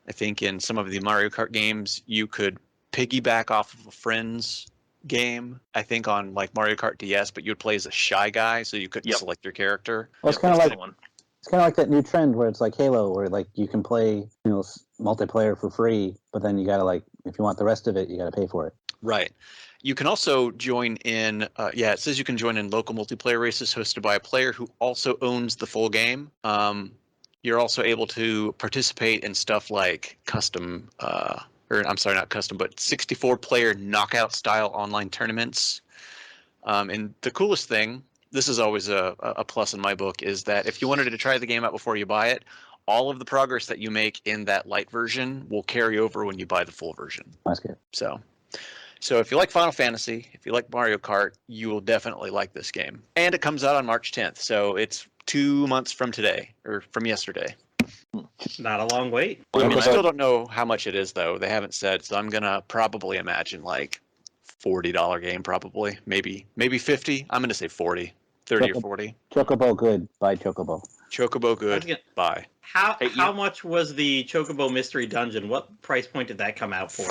D: I think in some of the Mario Kart games, you could piggyback off of a friend's game, I think on like Mario Kart DS, but you would play as a shy guy, so you couldn't select your character.
E: Well, it's
B: Yep,
E: kind of
B: that's
E: like
B: the one.
E: it's kind of like that new trend where it's like Halo, where like you can play multiplayer for free, but then you gotta if you want the rest of it, you gotta pay for it.
D: Right. You can also join in, it says you can join in local multiplayer races hosted by a player who also owns the full game. You're also able to participate in stuff like custom, not custom, but 64-player knockout-style online tournaments. And the coolest thing, this is always a plus in my book, is that if you wanted to try the game out before you buy it, all of the progress that you make in that light version will carry over when you buy the full version.
E: That's good.
D: So if you like Final Fantasy, if you like Mario Kart, you will definitely like this game. And it comes out on March 10th, so it's 2 months from today, or from yesterday.
A: Not a long wait.
D: I mean, I still don't know how much it is, though. They haven't said, so I'm going to probably imagine like $40 game, probably. Maybe 50. I'm going to say 40. 30 or 40.
E: Chocobo good. Buy Chocobo.
D: Chocobo good. Buy.
A: How much was the Chocobo Mystery Dungeon? What price point did that come out for?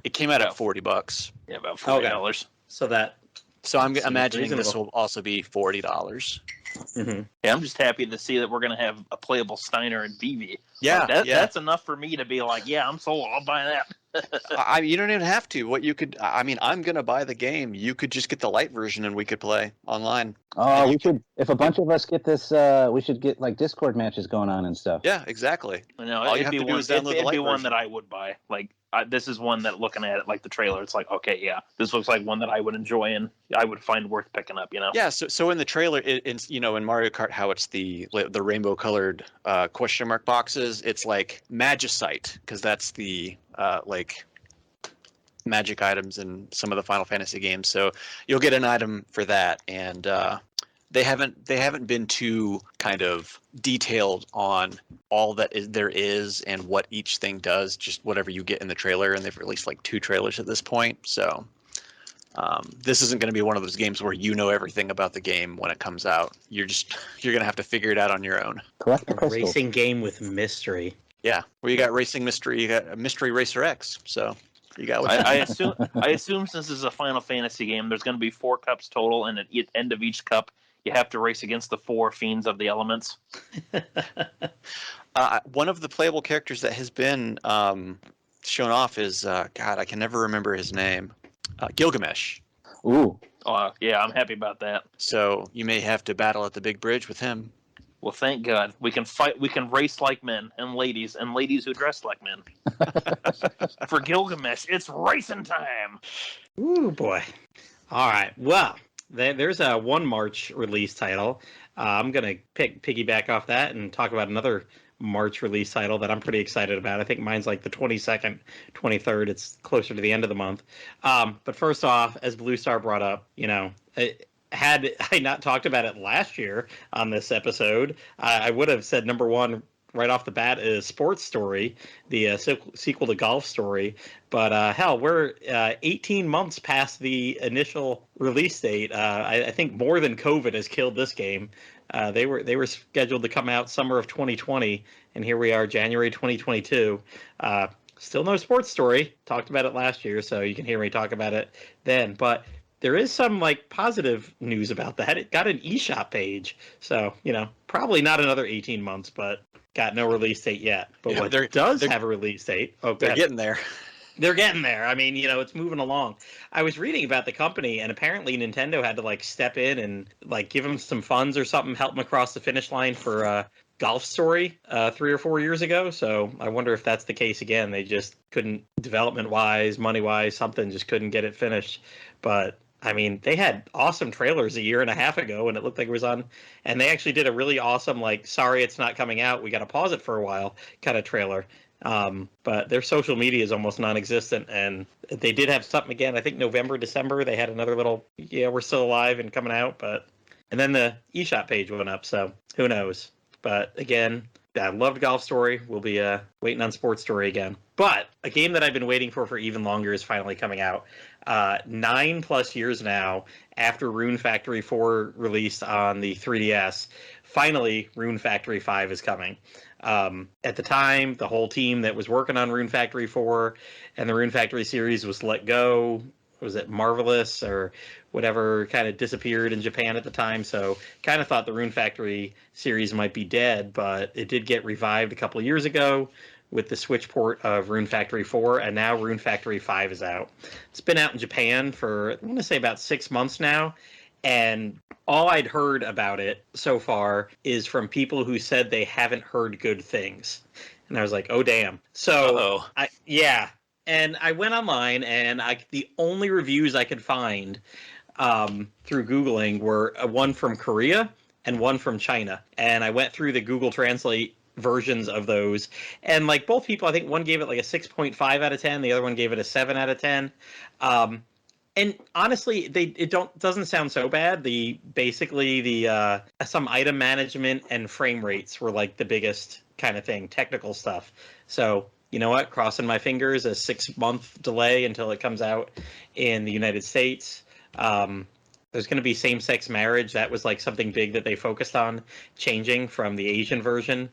D: It came out at $40.
B: Yeah, about $40.
D: So I'm
A: Seems
D: imagining this
A: reasonable.
D: will also be $40.
A: Mm-hmm.
B: Yeah, I'm just happy to see that we're going to have a playable Steiner and Vivi.
D: Yeah,
B: That's enough for me to be like, yeah, I'm sold. I'll buy that.
D: You don't even have to. I'm going to buy the game. You could just get the light version and we could play online.
E: Oh, we should. If a bunch of us get this, we should get like Discord matches going on and stuff.
D: Yeah, exactly.
B: I know,
D: All you
B: it'd
D: have
B: be
D: to do
B: one,
D: is download the
B: it'd
D: light
B: be one
D: version.
B: that I would buy. Like, this is one that, looking at it like the trailer, it's like, okay, yeah, this looks like one that I would enjoy and I would find worth picking up.
D: Yeah. So in the trailer, in Mario Kart, how it's the rainbow colored question mark boxes, it's like Magicite, because that's the like magic items in some of the Final Fantasy games. So you'll get an item for that, and they haven't been too kind of detailed on all that there is and what each thing does. Just whatever you get in the trailer, and they've released like 2 trailers at this point. So this isn't going to be one of those games where you know everything about the game when it comes out. You're going to have to figure it out on your own.
E: Collect the
A: A
E: crystals.
A: racing game with mystery.
D: Yeah, well, you got Racing Mystery, you got Mystery Racer X. So you got.
B: I assume since this is a Final Fantasy game, there's going to be 4 cups total, and at the end of each cup, you have to race against the 4 fiends of the elements.
D: One of the playable characters that has been shown off is God, I can never remember his name. Gilgamesh.
E: Ooh.
B: Yeah, I'm happy about that.
D: So you may have to battle at the big bridge with him.
B: Well, thank God. We can fight. We can race like men and ladies who dress like men. For Gilgamesh, it's racing time.
A: Ooh, boy. All right. Well, there's a 1 March release title. I'm going to piggyback off that and talk about another March release title that I'm pretty excited about. I think mine's like the 22nd, 23rd. It's closer to the end of the month. But first off, as Bluestar brought up, had I not talked about it last year on this episode, I would have said number 1 right off the bat is Sports Story, the sequel to Golf Story. But hell, we're 18 months past the initial release date. I think more than COVID has killed this game. They were scheduled to come out summer of 2020, and here we are, January 2022. Still no Sports Story. Talked about it last year, so you can hear me talk about it then. But there is some like positive news about that. It got an eShop page, so probably not another 18 months, but got no release date yet. But what does have a release date? Oh,
D: they're getting there.
A: They're getting there. I mean, it's moving along. I was reading about the company, and apparently Nintendo had to like step in and like give them some funds or something, help them across the finish line for Golf Story 3 or 4 years ago. So I wonder if that's the case again. They just couldn't, development-wise, money-wise, something just couldn't get it finished. But I mean, they had awesome trailers a year and a half ago, and it looked like it was on. And they actually did a really awesome, like, sorry it's not coming out, we got to pause it for a while kind of trailer. But their social media is almost non-existent, and they did have something again. I think November, December, they had another little, we're still alive and coming out. And then the eShop page went up, so who knows? But again, I loved Golf Story. We'll be waiting on Sports Story again. But a game that I've been waiting for even longer is finally coming out. 9+ years now after Rune Factory 4 released on the 3DS, finally Rune Factory 5 is coming. At the time, the whole team that was working on Rune Factory 4 and the Rune Factory series was let go. Was it Marvelous or whatever, kind of disappeared in Japan at the time, so kind of thought the Rune Factory series might be dead, but it did get revived a couple of years ago with the Switch port of Rune Factory 4, and now Rune Factory 5 is out. It's been out in Japan for, I want to say, about 6 months now, and all I'd heard about it so far is from people who said they haven't heard good things. And I was like, oh, damn. So, and I went online, and the only reviews I could find through Googling were one from Korea and one from China. And I went through the Google Translate versions of those. And like both people, I think one gave it like a 6.5 out of 10. The other one gave it a 7 out of 10. And honestly, it doesn't sound so bad. Basically the some item management and frame rates were like the biggest kind of thing, technical stuff. So you know what? Crossing my fingers, a 6-month delay until it comes out in the United States. There's going to be same-sex marriage. That was like something big that they focused on changing from the Asian version.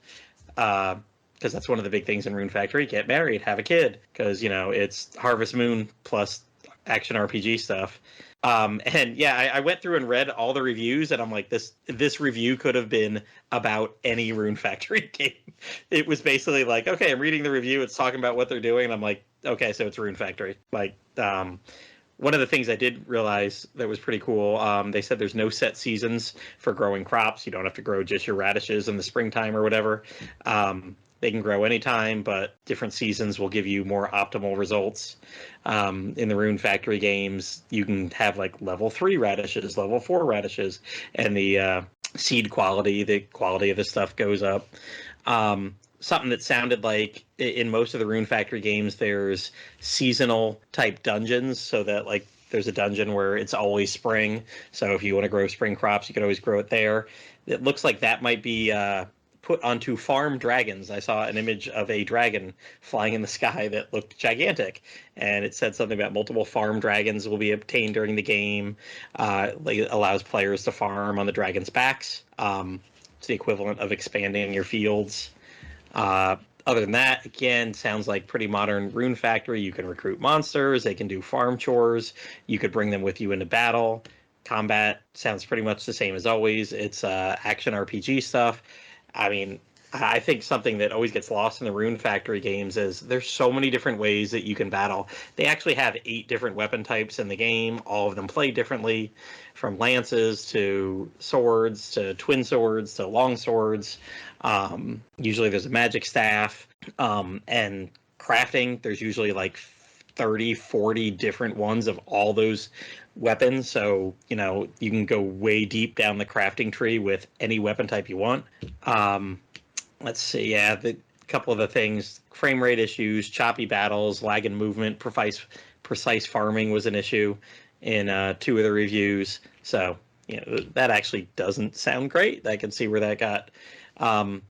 A: Because that's one of the big things in Rune Factory. Get married, have a kid. Because, it's Harvest Moon plus action RPG stuff. And yeah, I went through and read all the reviews, and I'm like, this review could have been about any Rune Factory game. It was basically like, okay, I'm reading the review, it's talking about what they're doing, and I'm like, okay, so it's Rune Factory. Like, one of the things I did realize that was pretty cool, they said there's no set seasons for growing crops. You don't have to grow just your radishes in the springtime or whatever. They can grow anytime, but different seasons will give you more optimal results. In the Rune Factory games, you can have like level 3 radishes, level 4 radishes, and the seed quality, the quality of the stuff goes up. Something that sounded like in most of the Rune Factory games, there's seasonal type dungeons, so that like there's a dungeon where it's always spring. So if you want to grow spring crops, you can always grow it there. It looks like that might be put onto farm dragons. I saw an image of a dragon flying in the sky that looked gigantic, and it said something about multiple farm dragons will be obtained during the game. It allows players to farm on the dragons' backs. It's the equivalent of expanding your fields. Other than that, again, sounds like pretty modern Rune Factory. You can recruit monsters. They can do farm chores. You could bring them with you into battle. Combat sounds pretty much the same as always. It's action RPG stuff. I mean, I think something that always gets lost in the Rune Factory games is there's so many different ways that you can battle. They actually have 8 different weapon types in the game. All of them play differently, from lances to swords to twin swords to long swords. Usually there's a magic staff, and crafting. There's usually like 30, 40 different ones of all those weapons. So, you can go way deep down the crafting tree with any weapon type you want. Let's see. Yeah, the couple of the things: frame rate issues, choppy battles, lag in movement, precise farming was an issue in 2 of the reviews. So, that actually doesn't sound great. I can see where that got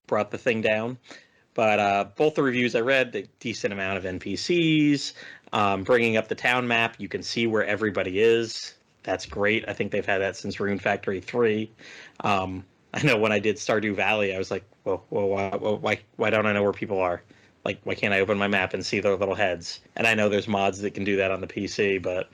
A: brought the thing down. But both the reviews I read, a decent amount of NPCs, bringing up the town map. You can see where everybody is. That's great. I think they've had that since Rune Factory 3. I know when I did Stardew Valley, I was like, well, why don't I know where people are? Like, why can't I open my map and see their little heads? And I know there's mods that can do that on the PC, but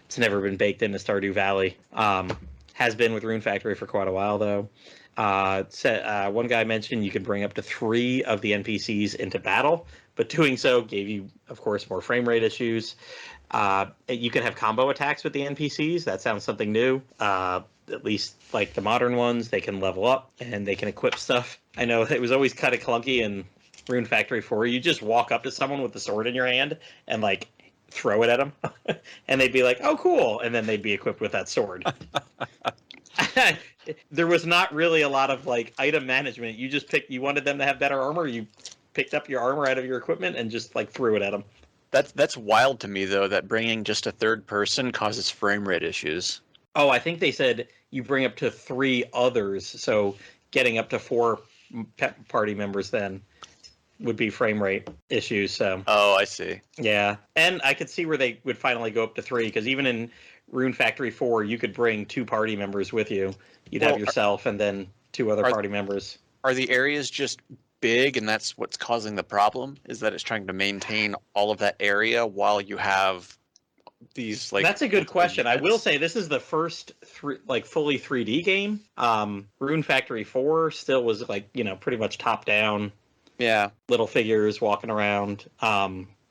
A: It's never been baked into Stardew Valley. Has been with Rune Factory for quite a while, though. One guy mentioned you could bring up to 3 of the NPCs into battle, but doing so gave you, of course, more frame rate issues. You can have combo attacks with the NPCs. That sounds something new. At least like the modern ones, they can level up and they can equip stuff. I know it was always kind of clunky in Rune Factory 4. You just walk up to someone with the sword in your hand and like throw it at them, and they'd be like, "Oh, cool!" and then they'd be equipped with that sword. There was not really a lot of like item management. You just you wanted them to have better armor. You picked up your armor out of your equipment and just like threw it at them.
D: That's wild to me though, that bringing just a third person causes frame rate issues.
A: Oh, I think they said you bring up to 3 others, so getting up to 4 party members then would be frame rate issues. So.
D: Oh, I see.
A: Yeah, and I could see where they would finally go up to 3, because even in Rune Factory 4, you could bring 2 party members with you. You'd have yourself and then 2 other party members.
D: Are the areas just big and that's what's causing the problem? Is that it's trying to maintain all of that area while you have these like...
A: That's a good question. I will say this is the first fully 3D game. Rune Factory 4 still was like, pretty much top down.
D: Yeah.
A: Little figures walking around.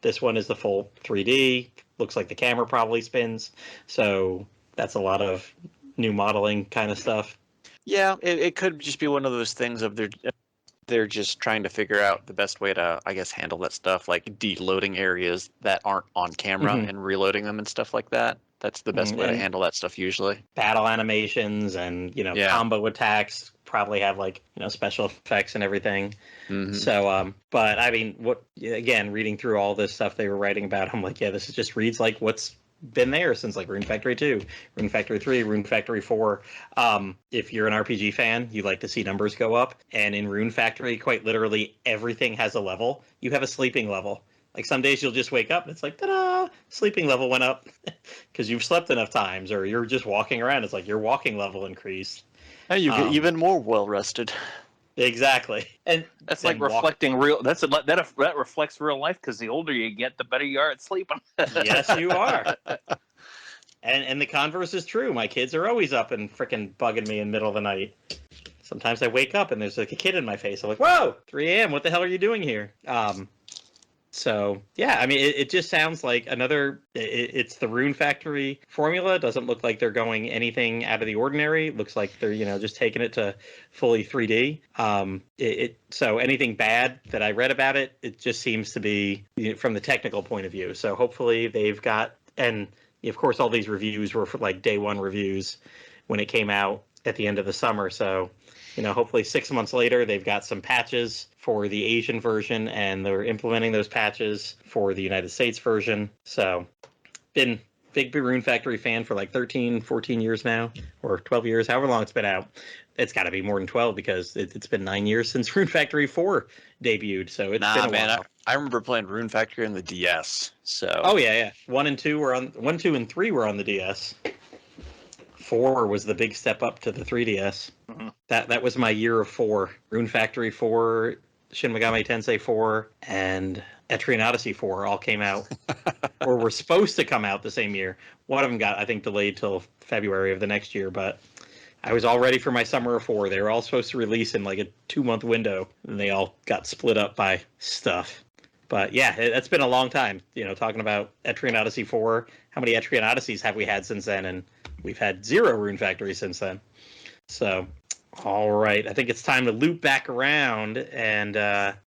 A: This one is the full 3D. Looks like the camera probably spins. So that's a lot of new modeling kind of stuff.
D: Yeah, it could just be one of those things of they're just trying to figure out the best way to, I guess, handle that stuff, like deloading areas that aren't on camera and reloading them and stuff like that. That's the best way to handle that stuff usually.
A: Battle animations and, combo attacks probably have like, special effects and everything. So, but I mean, reading through all this stuff they were writing about, I'm like, yeah, this just reads like what's been there since like Rune Factory 2, Rune Factory 3, Rune Factory 4. If you're an RPG fan, you like to see numbers go up. And in Rune Factory, quite literally everything has a level. You have a sleeping level. Like some days you'll just wake up and it's like, ta-da, sleeping level went up because you've slept enough times, or you're just walking around. It's like your walking level increased.
D: And you get even more well rested.
A: Exactly, and
B: that's like reflecting real. That reflects real life, because the older you get, the better you are at sleeping.
A: Yes, you are. And the converse is true. My kids are always up and freaking bugging me in the middle of the night. Sometimes I wake up and there's like a kid in my face. I'm like, whoa, 3 a.m. What the hell are you doing here? So, yeah, I mean, it just sounds like another, it's the Rune Factory formula. It doesn't look like they're going anything out of the ordinary. It looks like they're, just taking it to fully 3D. So anything bad that I read about it, it just seems to be from the technical point of view. So hopefully they've got, and of course, all these reviews were for like day 1 reviews when it came out at the end of the summer. So, hopefully 6 months later, they've got some patches for the Asian version, and they're implementing those patches for the United States version. So, been big Rune Factory fan for like 13, 14 years now, or 12 years, however long it's been out. It's got to be more than 12, because it's been 9 years since Rune Factory 4 debuted. So it's been a while.
D: I remember playing Rune Factory on the DS. So.
A: Oh yeah. 1, 2, and 3 were on the DS. 4 was the big step up to the 3DS. That was my year of 4. Rune Factory 4, Shin Megami Tensei 4, and Etrian Odyssey 4 all came out, or were supposed to come out the same year. One of them got, I think, delayed till February of the next year, but I was all ready for my summer of 4. They were all supposed to release in like a 2-month window, and they all got split up by stuff. But yeah, it's been a long time, talking about Etrian Odyssey 4. How many Etrian Odysseys have we had since then? And we've had 0 Rune Factory since then. So, all right. I think it's time to loop back around and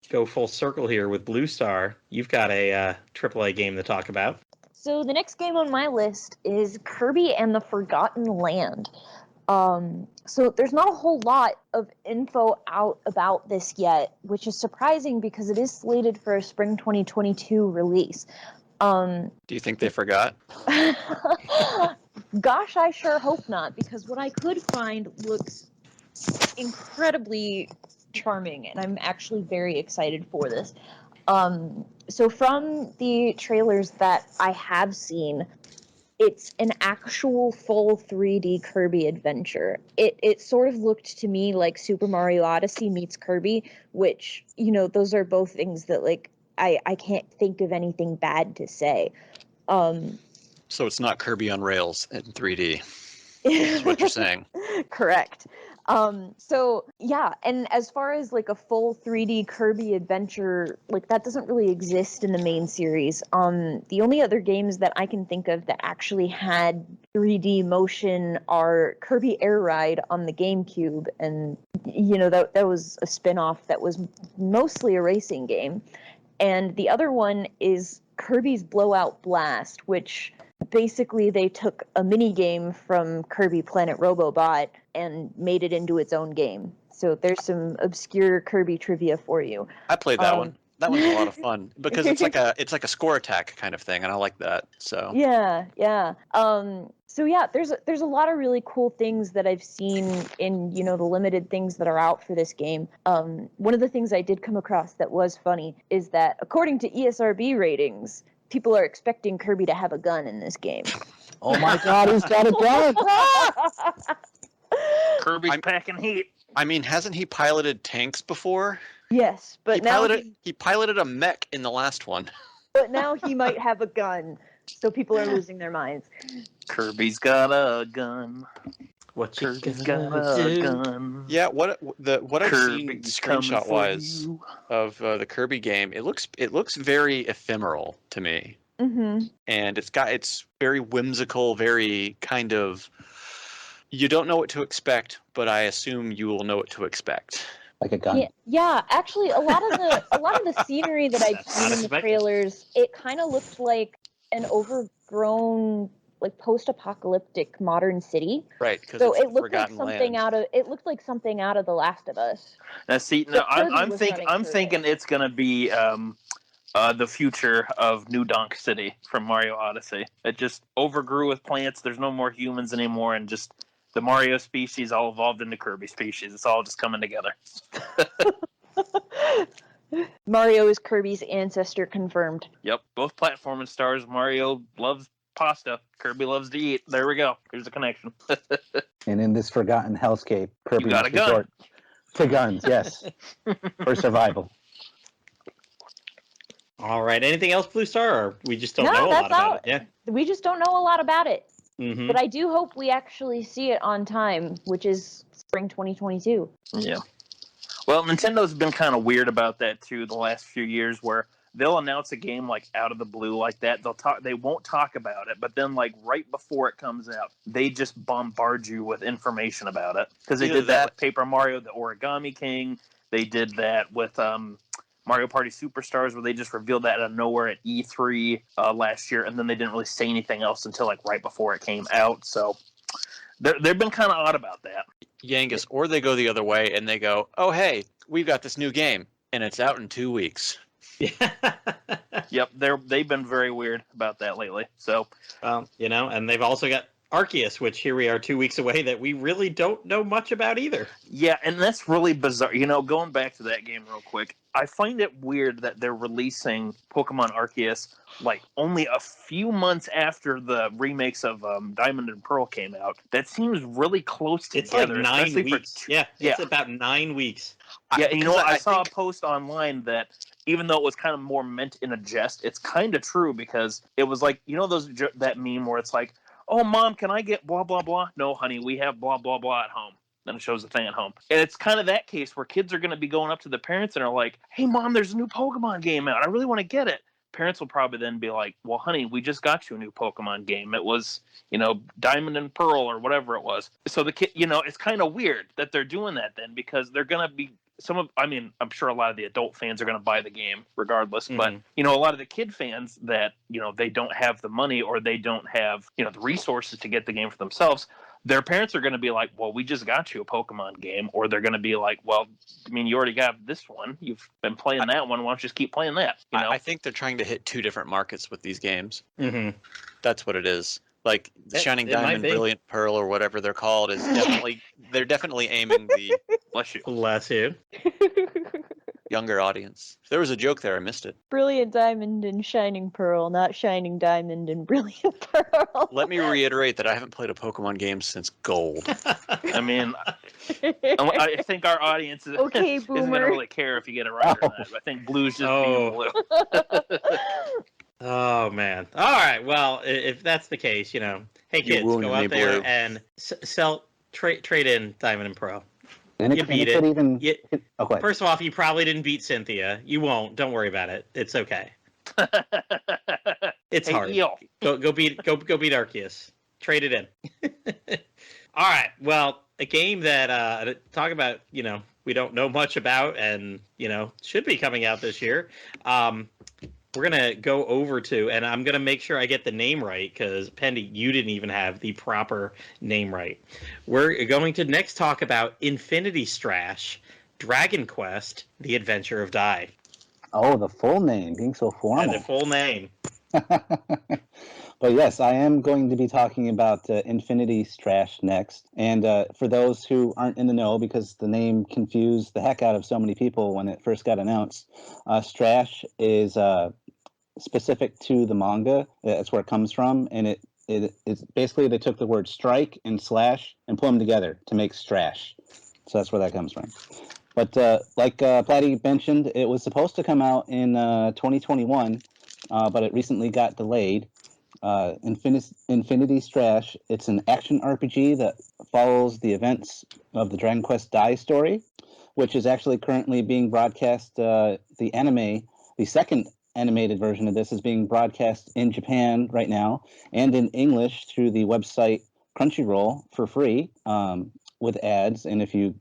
A: go full circle here with Bluestar. You've got a AAA game to talk about.
C: So the next game on my list is Kirby and the Forgotten Land. So there's not a whole lot of info out about this yet, which is surprising because it is slated for a spring 2022 release.
D: Do you think they forgot?
C: Gosh, I sure hope not, because what I could find looks incredibly charming, and I'm actually very excited for this. So from the trailers that I have seen, it's an actual full 3D Kirby adventure. It sort of looked to me like Super Mario Odyssey meets Kirby, which, those are both things that, like, I can't think of anything bad to say.
D: So it's not Kirby on rails in 3D. Is what you're saying.
C: Correct. So yeah, and as far as like a full 3D Kirby adventure, like that doesn't really exist in the main series. The only other games that I can think of that actually had 3D motion are Kirby Air Ride on the GameCube, and that was a spin-off that was mostly a racing game. And the other one is Kirby's Blowout Blast, which basically they took a mini game from Kirby Planet Robobot and made it into its own game. So there's some obscure Kirby trivia for you.
D: I played that one. That one's a lot of fun because it's like a score attack kind of thing, and I like that. So
C: yeah. So yeah, there's a lot of really cool things that I've seen in the limited things that are out for this game. One of the things I did come across that was funny is that according to ESRB ratings, people are expecting Kirby to have a gun in this game.
E: Oh my God, he's got a gun!
B: Kirby's packing heat.
D: I mean, hasn't he piloted tanks before?
C: Yes, but
D: he piloted a mech in the last one.
C: But now he might have a gun, so people are losing their minds.
B: Kirby's got a gun.
A: Kirby's
B: got a gun.
D: Yeah, what I've seen
B: Kirby's
D: screenshot wise of the Kirby game, it looks very ephemeral to me.
C: Mm-hmm.
D: And it's very whimsical, very kind of, you don't know what to expect, but I assume you will know what to expect.
E: Like a gun.
C: Yeah, actually, a lot of the scenery that I've seen in the trailers, it kind of looked like an overgrown, like post-apocalyptic modern city.
D: Right.
C: So it looked like
D: something
C: out of The Last of Us.
B: Now, see, I'm thinking it's gonna be the future of New Donk City from Mario Odyssey. It just overgrew with plants. There's no more humans anymore, and just the Mario species all evolved into Kirby species. It's all just coming together.
C: Mario is Kirby's ancestor confirmed.
B: Yep, both platforming stars. Mario loves pasta. Kirby loves to eat. There we go. Here's a connection.
E: And in this forgotten hellscape, Kirby
B: You got
E: must
B: a gun.
E: resort to guns, yes, for survival.
A: All right. Anything else, Bluestar? Or we just don't know a
C: that's
A: lot about
C: all.
A: it? Yeah.
C: We just don't know a lot about it.
A: Mm-hmm.
C: But I do hope we actually see it on time, which is spring 2022.
B: Yeah. Well, Nintendo's been kind of weird about that too the last few years, where they'll announce a game like out of the blue like that. They won't talk about it, but then like right before it comes out, they just bombard you with information about it. Because they did that with Paper Mario, the Origami King. They did that with Mario Party Superstars, where they just revealed that out of nowhere at E3 last year, and then they didn't really say anything else until like right before it came out. So they've been kind of odd about that.
D: Yangus, or they go the other way and they go, oh hey, we've got this new game and it's out in 2 weeks.
B: Yep, they've been very weird about that lately. So,
A: and they've also got Arceus, which here we are 2 weeks away, that we really don't know much about either.
B: Yeah, and that's really bizarre. Going back to that game real quick, I find it weird that they're releasing Pokemon Arceus like only a few months after the remakes of Diamond and Pearl came out. That seems really close together.
A: It's like 9 weeks. It's about 9 weeks.
B: Yeah, I saw a post online that even though it was kind of more meant in a jest, it's kind of true, because it was like, that meme where it's like, oh, Mom, can I get blah, blah, blah? No, honey, we have blah, blah, blah at home. Then it shows the thing at home. And it's kind of that case where kids are going to be going up to the parents and are like, hey, Mom, there's a new Pokemon game out. I really want to get it. Parents will probably then be like, well, honey, we just got you a new Pokemon game. It was, Diamond and Pearl or whatever it was. So the kid, it's kind of weird that they're doing that then, because they're going to be I'm sure a lot of the adult fans are going to buy the game regardless, but a lot of the kid fans that, they don't have the money or they don't have, the resources to get the game for themselves, their parents are going to be like, well, we just got you a Pokemon game. Or they're going to be like, well, you already got this one. You've been playing that one. Why don't you just keep playing that?
D: I think they're trying to hit two different markets with these games.
A: Mm-hmm.
D: That's what it is. Like Shining Diamond, Brilliant Pearl, or whatever they're called, they're definitely aiming the
A: bless you
D: younger audience. If there was a joke there, I missed it.
C: Brilliant Diamond and Shining Pearl, not Shining Diamond and Brilliant Pearl.
D: Let me reiterate that I haven't played a Pokemon game since Gold.
B: I think our audience isn't going to really care if you get it right or not. I think Blue's just being blue.
A: Oh man. All right. Well, if that's the case, hey
D: You
A: kids,
D: wounded
A: go
D: me,
A: out there
D: Blue.
A: and trade in Diamond and Pro.
E: And
A: You
E: it
A: beat
E: could
A: it.
E: even. Oh, go ahead.
A: First of all, you probably didn't beat Cynthia. You won't. Don't worry about it. It's okay. It's
B: Hey,
A: hard.
B: Eel.
A: Go beat Arceus. Trade it in. All right. Well, a game that talk about we don't know much about and should be coming out this year. We're gonna go over to, and I'm gonna make sure I get the name right because Pendy, you didn't even have the proper name right. We're going to next talk about Infinity Strash, Dragon Quest: The Adventure of Dai.
E: Oh, the full name, being so formal.
A: The full name.
E: But yes, I am going to be talking about Infinity Strash next. And for those who aren't in the know, because the name confused the heck out of so many people when it first got announced, Strash is specific to the manga. That's where it comes from. And it's basically they took the word strike and slash and put them together to make Strash. So that's where that comes from. But like Platy mentioned, it was supposed to come out in 2021, but it recently got delayed. Infinity Strash, it's an action RPG that follows the events of the Dragon Quest Dai story, which is actually currently being broadcast. The second animated version of this is being broadcast in Japan right now and in English through the website Crunchyroll for free with ads. And if you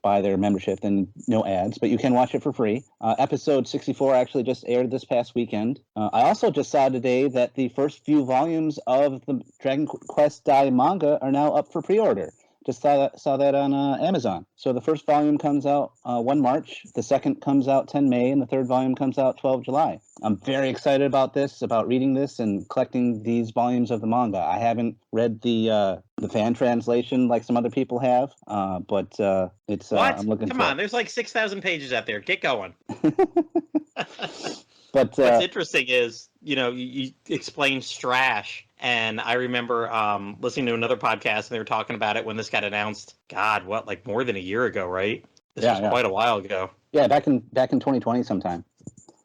E: buy their membership, then no ads, but you can watch it for free. Episode 64 actually just aired this past weekend. I also just saw today that the first few volumes of the Dragon Quest Dai manga are now up for pre-order. Just saw that on Amazon. So the first volume comes out 1 March, the second comes out 10 May, and the third volume comes out 12 July. I'm very excited about this, about reading this and collecting these volumes of the manga. I haven't read the fan translation like some other people have, but it's
A: What?
E: I'm looking.
A: Come on, there's like 6,000 pages out there. Get going.
E: But
A: what's interesting is, you explained Strash, and I remember listening to another podcast, and they were talking about it when this got announced. God, what, like more than a year ago, right? This was quite a while ago.
E: Yeah, back in 2020 sometime.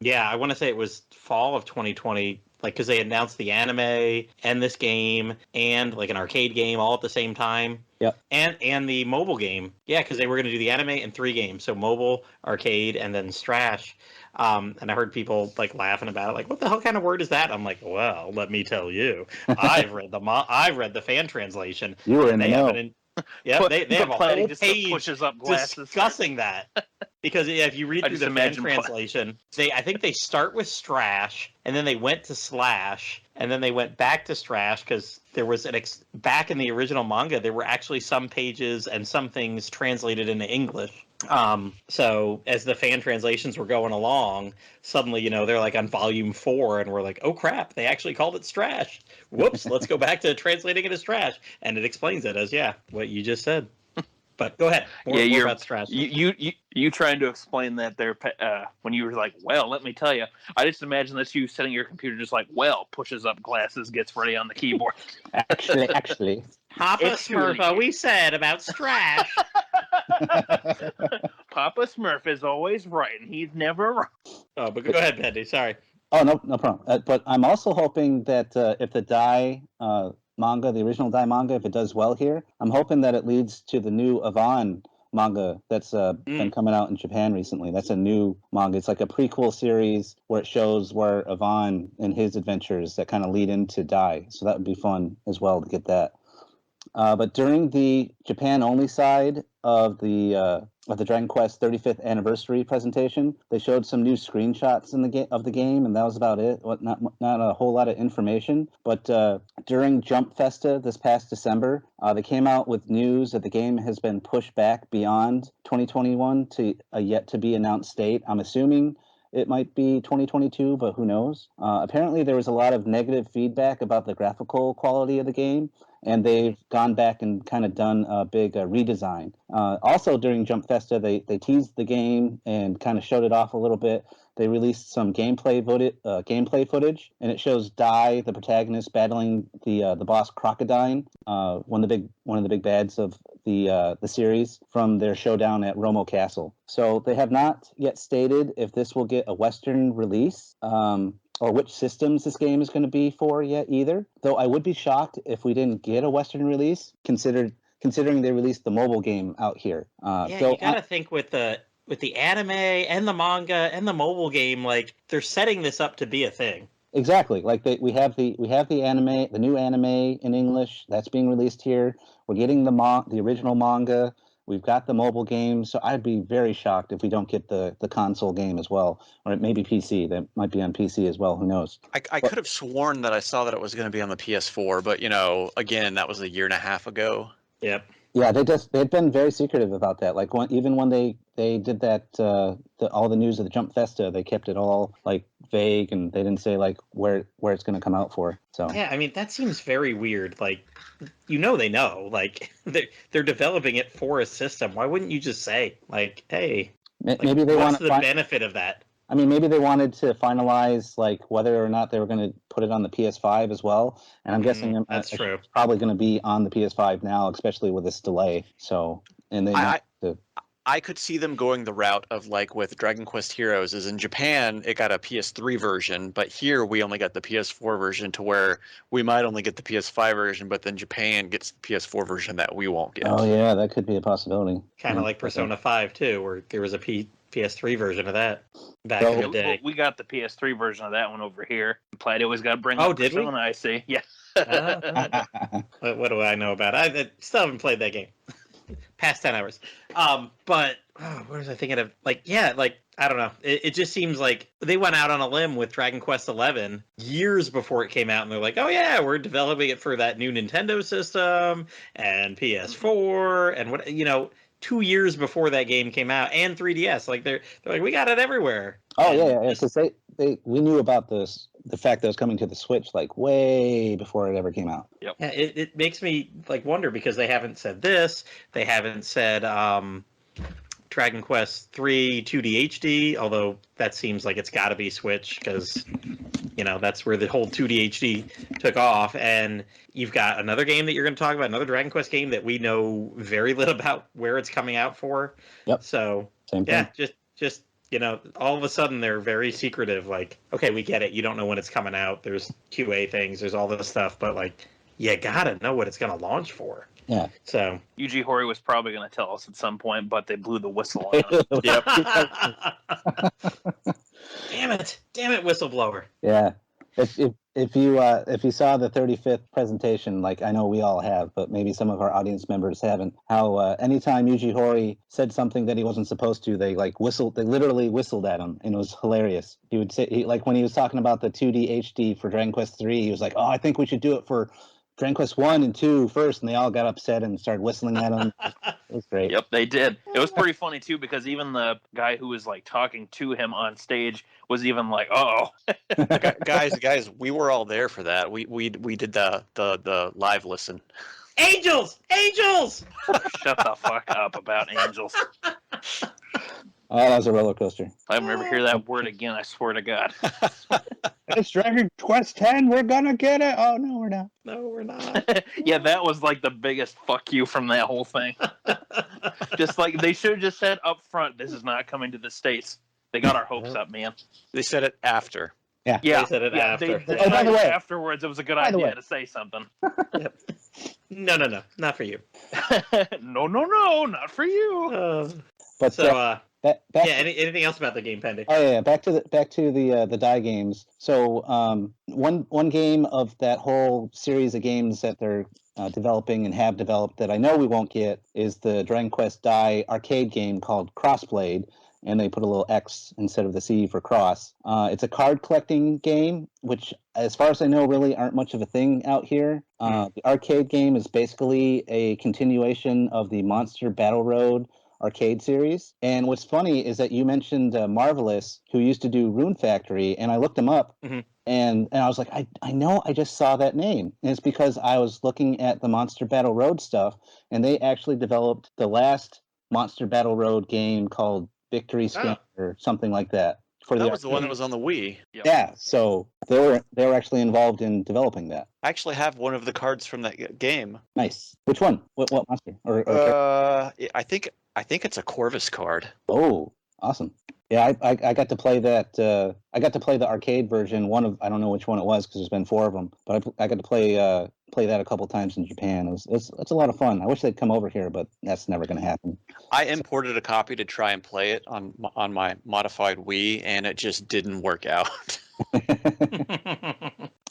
A: Yeah, I want to say it was fall of 2020, like because they announced the anime and this game and like an arcade game all at the same time.
E: Yep.
A: And the mobile game. Yeah, because they were going to do the anime and 3 games, so mobile, arcade, and then Strash. And I heard people like laughing about it, like, "What the hell kind of word is that?" I'm like, "Well, let me tell you, I've read the fan translation.
E: You were in the know.
A: Yeah, they have a whole
B: just
A: page
B: pushes up glasses
A: discussing that. Because if you read through the fan translation, I think they start with Strash, and then they went to Slash, and then they went back to Strash because there was back in the original manga, there were actually some pages and some things translated into English. So as the fan translations were going along, suddenly, they're like on volume 4, and we're like, oh crap, they actually called it Strash. Whoops, let's go back to translating it as Strash. And it explains it as, what you just said. But go ahead. More about Strash.
B: You trying to explain that there when you were like, well, let me tell you. I just imagine that's you setting your computer just like, well, pushes up glasses, gets ready on the keyboard.
E: Actually.
A: Papa Smurf, we said about Strash.
B: Papa Smurf is always right, and he's never wrong.
A: Oh, but go ahead, Pendy. Sorry.
E: Oh, no problem. But I'm also hoping that if the Dai manga, the original Dai manga, if it does well here, I'm hoping that it leads to the new Avon manga that's been coming out in Japan recently. That's a new manga. It's like a prequel series where it shows where Avon and his adventures that kind of lead into Dai. So that would be fun as well to get that. But during the Japan-only side of the Dragon Quest 35th anniversary presentation, they showed some new screenshots of the game, and that was about it. Not a whole lot of information. But during Jump Festa this past December, they came out with news that the game has been pushed back beyond 2021 to a yet-to-be-announced date. I'm assuming it might be 2022, but who knows? Apparently, there was a lot of negative feedback about the graphical quality of the game, and they've gone back and kind of done a big redesign. Also, during Jump Festa, they teased the game and kind of showed it off a little bit. They released some gameplay footage, and it shows Dai, the protagonist, battling the boss Crocodile, one of the big bads of the series from their showdown at Romo Castle. So they have not yet stated if this will get a Western release. Or which systems this game is going to be for yet either. Though I would be shocked if we didn't get a Western release, considering they released the mobile game out here.
A: You gotta think with the anime and the manga and the mobile game, like they're setting this up to be a thing.
E: Exactly. Like we have the anime, the new anime in English that's being released here. We're getting the original manga. We've got the mobile game, so I'd be very shocked if we don't get the console game as well, or maybe PC. That might be on PC as well. Who knows?
D: I could have sworn that I saw that it was going to be on the PS4, but again, that was a year and a half ago.
A: Yep.
E: Yeah, they've been very secretive about that. Like even when they did that, all the news of the Jump Festa, they kept it all like vague, and they didn't say like where it's going to come out for. So
A: yeah, I mean that seems very weird. Like they know, like they're developing it for a system. Why wouldn't you just say like, hey,
E: maybe they want
A: the benefit of that?
E: I mean, maybe they wanted to finalize like whether or not they were going to put it on the PS5 as well. And I'm guessing
A: that's true.
E: It's probably going to be on the PS5 now, especially with this delay. So, and they
D: I could see them going the route of like with Dragon Quest Heroes is in Japan, it got a PS3 version, but here we only got the PS4 version to where we might only get the PS5 version, but then Japan gets the PS4 version that we won't get.
E: Oh yeah, that could be a possibility.
A: Kind of like Persona 5 too, where there was a PS3 version of that back in the day.
B: We got the PS3 version of that one over here. Plattym was got to bring.
A: Oh, did
B: Persona,
A: we?
B: I see. Yeah.
A: What do I know about it? I still haven't played that game. Past 10 hours. But what was I thinking of? Like, yeah, like, I don't know. It just seems like they went out on a limb with Dragon Quest XI years before it came out, and they're like, oh yeah, we're developing it for that new Nintendo system and PS4 and 2 years before that game came out, and 3DS. Like they're like, we got it everywhere.
E: Oh yeah, because we knew about the fact that it was coming to the Switch like way before it ever came out.
B: Yep.
A: Yeah, it makes me like wonder because they haven't said this. They haven't said Dragon Quest 3 2D HD, although that seems like it's got to be Switch because that's where the whole 2D HD took off. And you've got another game that you're going to talk about, another Dragon Quest game that we know very little about where it's coming out for.
E: Yep.
A: So
E: Same thing.
A: yeah, just all of a sudden they're very secretive. Like, okay, we get it. You don't know when it's coming out. There's QA things. There's all this stuff, but like, you gotta know what it's going to launch for.
E: Yeah.
A: So
B: Yuji Horii was probably going to tell us at some point, but they blew the whistle on him.
A: Yep. Damn it, whistleblower.
E: Yeah. If you saw the 35th presentation, like I know we all have, but maybe some of our audience members haven't, how anytime Yuji Horii said something that he wasn't supposed to, they literally whistled at him, and it was hilarious. He would say, like when he was talking about the 2D HD for Dragon Quest 3, he was like, oh, I think we should do it for Dragon Quest 1 and 2 first, and they all got upset and started whistling at him. It was great.
B: Yep, they did. It was pretty funny too because even the guy who was like talking to him on stage was even like, "Oh,
D: guys, we were all there for that. We did the live listen.
A: Angels.
B: Shut the fuck up about angels."
E: Oh, that was a roller coaster.
B: If I ever hear that word again, I swear to God.
E: It's Dragon Quest 10. We're gonna get it. Oh no, we're not.
A: No, we're not.
B: Yeah, that was like the biggest fuck you from that whole thing. Just like they should have just said up front, this is not coming to the States. They got our hopes up, man.
D: They said it after.
B: Yeah,
A: they said it after.
B: They
E: by the way,
B: afterwards, it was a good idea to say something.
A: Yep. No, not for you.
B: No, not for you.
E: But
A: so,
E: back
A: anything else about the game, Pendy?
E: Oh yeah, back to the die games. So one game of that whole series of games that they're developing and have developed that I know we won't get is the Dragon Quest die arcade game called Crossblade, and they put a little X instead of the C for cross. It's a card collecting game, which, as far as I know, really aren't much of a thing out here. The arcade game is basically a continuation of the Monster Battle Road arcade series. And what's funny is that you mentioned Marvelous, who used to do Rune Factory, and I looked him up, and I was like, I know I just saw that name. And it's because I was looking at the Monster Battle Road stuff, and they actually developed the last Monster Battle Road game called Victory Scan or something like that. for
D: That
E: the
D: was the one that
E: arcade.
D: was on the Wii.
E: Yeah, so they were actually involved in developing that.
D: I actually have one of the cards from that game.
E: Nice. Which one? What monster? Or
D: I think it's a Corvus card.
E: Oh, awesome. Yeah, I got to play that. I got to play the arcade version. I don't know which one it was because there's been 4 of them. But I got to play that a couple times in Japan. It's a lot of fun. I wish they'd come over here, but that's never going to happen.
D: I imported a copy to try and play it on my modified Wii, and it just didn't work out.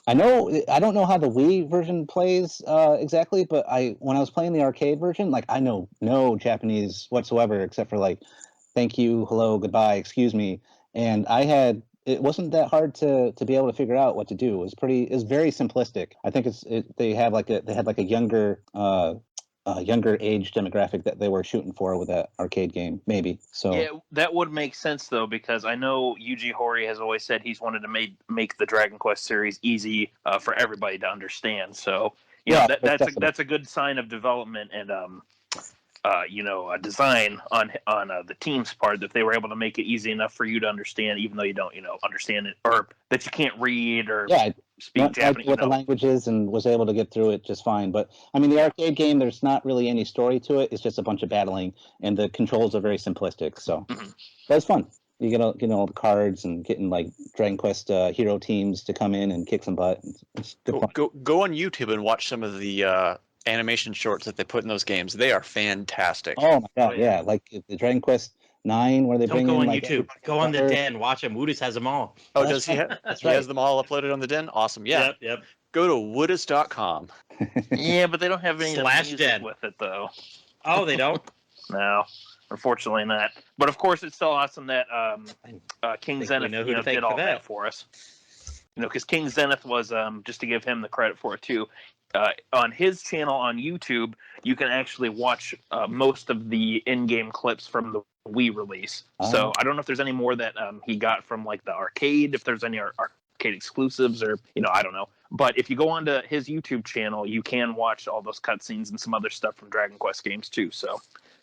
D: I don't know how the Wii version plays exactly, but when I was playing the arcade version, like I know no Japanese whatsoever except for like thank you, hello, goodbye, excuse me, and it wasn't that hard to be able to figure out what to do. It was very simplistic. I think they had like a younger age demographic that they were shooting for with that arcade game, maybe. So
B: yeah, that would make sense though, because I know Yuji Horii has always said he's wanted to make the Dragon Quest series easy for everybody to understand. So that's a good sign of development and a design on the team's part, that they were able to make it easy enough for you to understand, even though you don't understand it, or that you can't read or speak Japanese.
E: What the language is, and was able to get through it just fine. But I mean, the arcade game, there's not really any story to it. It's just a bunch of battling, and the controls are very simplistic. So that's fun. You get all the cards and getting like Dragon Quest hero teams to come in and kick some butt. It's good fun.
D: Go on YouTube and watch some of the animation shorts that they put in those games. They are fantastic.
E: Oh my god, yeah! Like the Dragon Quest 9, where they
A: Don't
E: bring
A: go
E: in
A: on
E: like
A: YouTube. Go on the Den. Watch him. Woodus has them all.
D: Oh, does he? He has them all uploaded on the Den. Awesome. Yeah.
A: Yep.
D: Go to woodus.com.
B: Yeah, but they don't have any
A: /den
B: music with it though.
A: Oh, they don't.
B: No, unfortunately not. But of course, it's still awesome that King Zenith did all that for us. Because King Zenith was just to give him the credit for it too. On his channel on YouTube, you can actually watch most of the in-game clips from the Wii release. So I don't know if there's any more that he got from like the arcade, if there's any arcade exclusives, or I don't know. But if you go onto his YouTube channel, you can watch all those cutscenes and some other stuff from Dragon Quest games too. So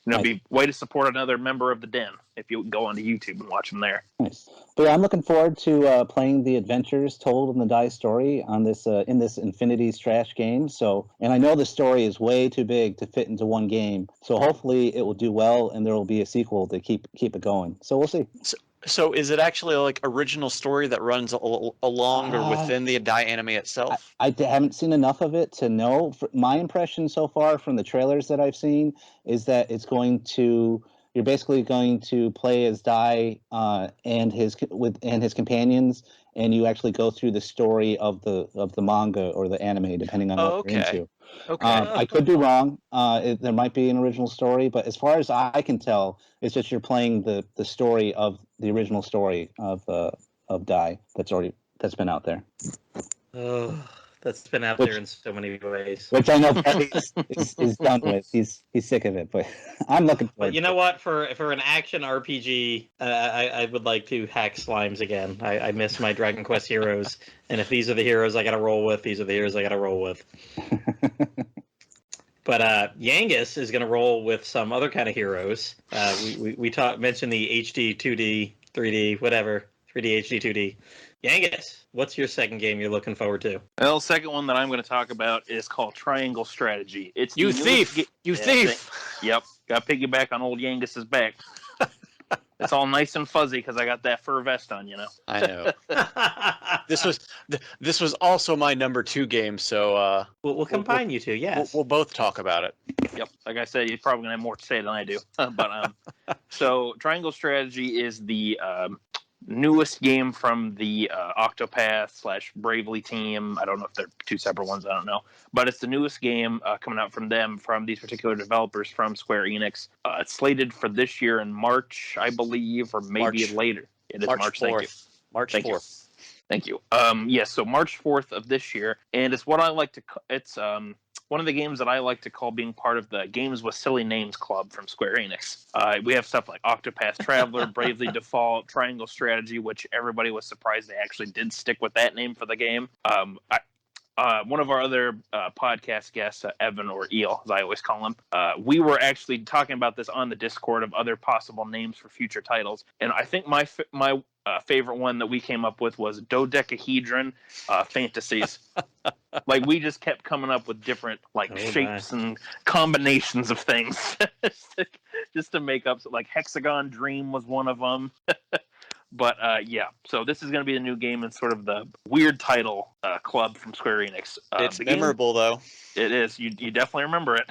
B: it'd be a way to support another member of the Den if you go onto YouTube and watch them there.
E: Nice. But yeah, I'm looking forward to playing the adventures told in the Die story on this in this Infinity's Trash game. So, and I know the story is way too big to fit into one game. So hopefully it will do well, and there will be a sequel to keep it going. So we'll see.
D: So is it actually like original story that runs along or within the Die anime itself?
E: I haven't seen enough of it to know. My impression so far from the trailers that I've seen is that you're basically going to play as Dai and his companions, and you actually go through the story of the manga or the anime, depending on what you're into.
D: Okay.
E: I could be wrong. There might be an original story, but as far as I can tell, it's just you're playing the story of the original story of Dai that's been out there.
A: Oh, that's been out there in so many ways.
E: Which I know Pendy is done with. He's sick of it, but I'm looking forward.
A: But you know what? For an action RPG, I would like to hack slimes again. I miss my Dragon Quest heroes, and if these are the heroes I got to roll with, these are the heroes I got to roll with. But Yangus is going to roll with some other kind of heroes. We mentioned the HD, 2D, 3D, whatever, 3D, HD, 2D. Yangus, what's your second game you're looking forward to?
B: Well, the second one that I'm going to talk about is called Triangle Strategy. It's
D: You thief! You thief!
B: Yep, got to piggyback on old Yangus's back. It's all nice and fuzzy because I got that fur vest on,
D: I know. This was also my number 2 game, so
A: we'll combine you two. Yes,
D: we'll both talk about it.
B: Yep, like I said, you're probably gonna have more to say than I do. But so Triangle Strategy is the newest game from the Octopath / Bravely team. I don't know if they're 2 separate ones. I don't know. But it's the newest game coming out from these particular developers from Square Enix. It's slated for this year in March, I believe, or maybe later. It is March
D: 4th. March 4th.
B: Thank you. Yes, so March 4th of this year. And it's what I like to it's one of the games that I like to call being part of the Games with Silly Names Club from Square Enix. We have stuff like Octopath Traveler, Bravely Default, Triangle Strategy, which everybody was surprised they actually did stick with that name for the game. One of our other podcast guests, Evan, or Eel, as I always call him, we were actually talking about this on the Discord of other possible names for future titles. And I think my favorite one that we came up with was dodecahedron fantasies. Like we just kept coming up with different shapes and combinations of things just to make up. So, like Hexagon Dream was one of them. But yeah, so this is going to be the new game in sort of the weird title club from Square Enix.
D: It's memorable though.
B: It is. You definitely remember it.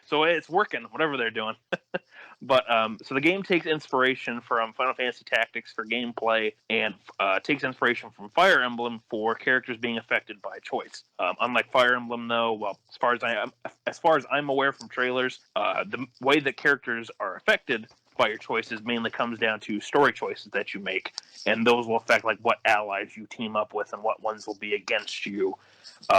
B: So it's working, whatever they're doing. But so the game takes inspiration from Final Fantasy Tactics for gameplay, and takes inspiration from Fire Emblem for characters being affected by choice. Unlike Fire Emblem, though, well, as far as I'm aware from trailers, the way that characters are affected by your choices mainly comes down to story choices that you make, and those will affect like what allies you team up with and what ones will be against you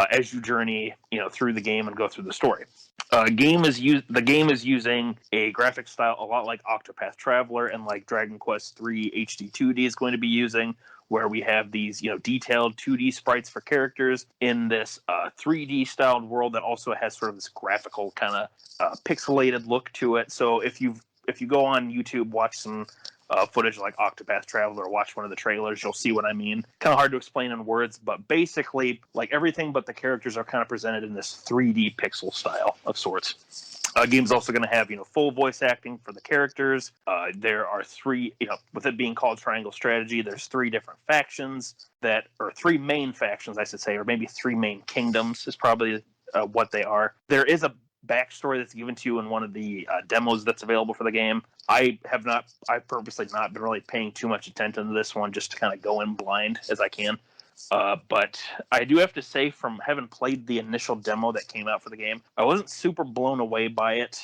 B: as you journey, through the game and go through the story. The game is using a graphic style a lot like Octopath Traveler and like Dragon Quest III HD 2D is going to be using, where we have these detailed 2D sprites for characters in this 3D styled world that also has sort of this graphical kind of pixelated look to it. So if you go on YouTube, watch some footage like Octopath Traveler, or watch one of the trailers, you'll see what I mean. Kind of hard to explain in words, but basically, like everything but the characters are kind of presented in this 3D pixel style of sorts. Game's also going to have, full voice acting for the characters. There are three, with it being called Triangle Strategy, there's three different factions or three main factions, I should say, or maybe three main kingdoms is probably what they are. There is a backstory that's given to you in one of the demos that's available for the game. I purposely not been really paying too much attention to this one, just to kind of go in blind as I can. But I do have to say, from having played the initial demo that came out for the game, I wasn't super blown away by it.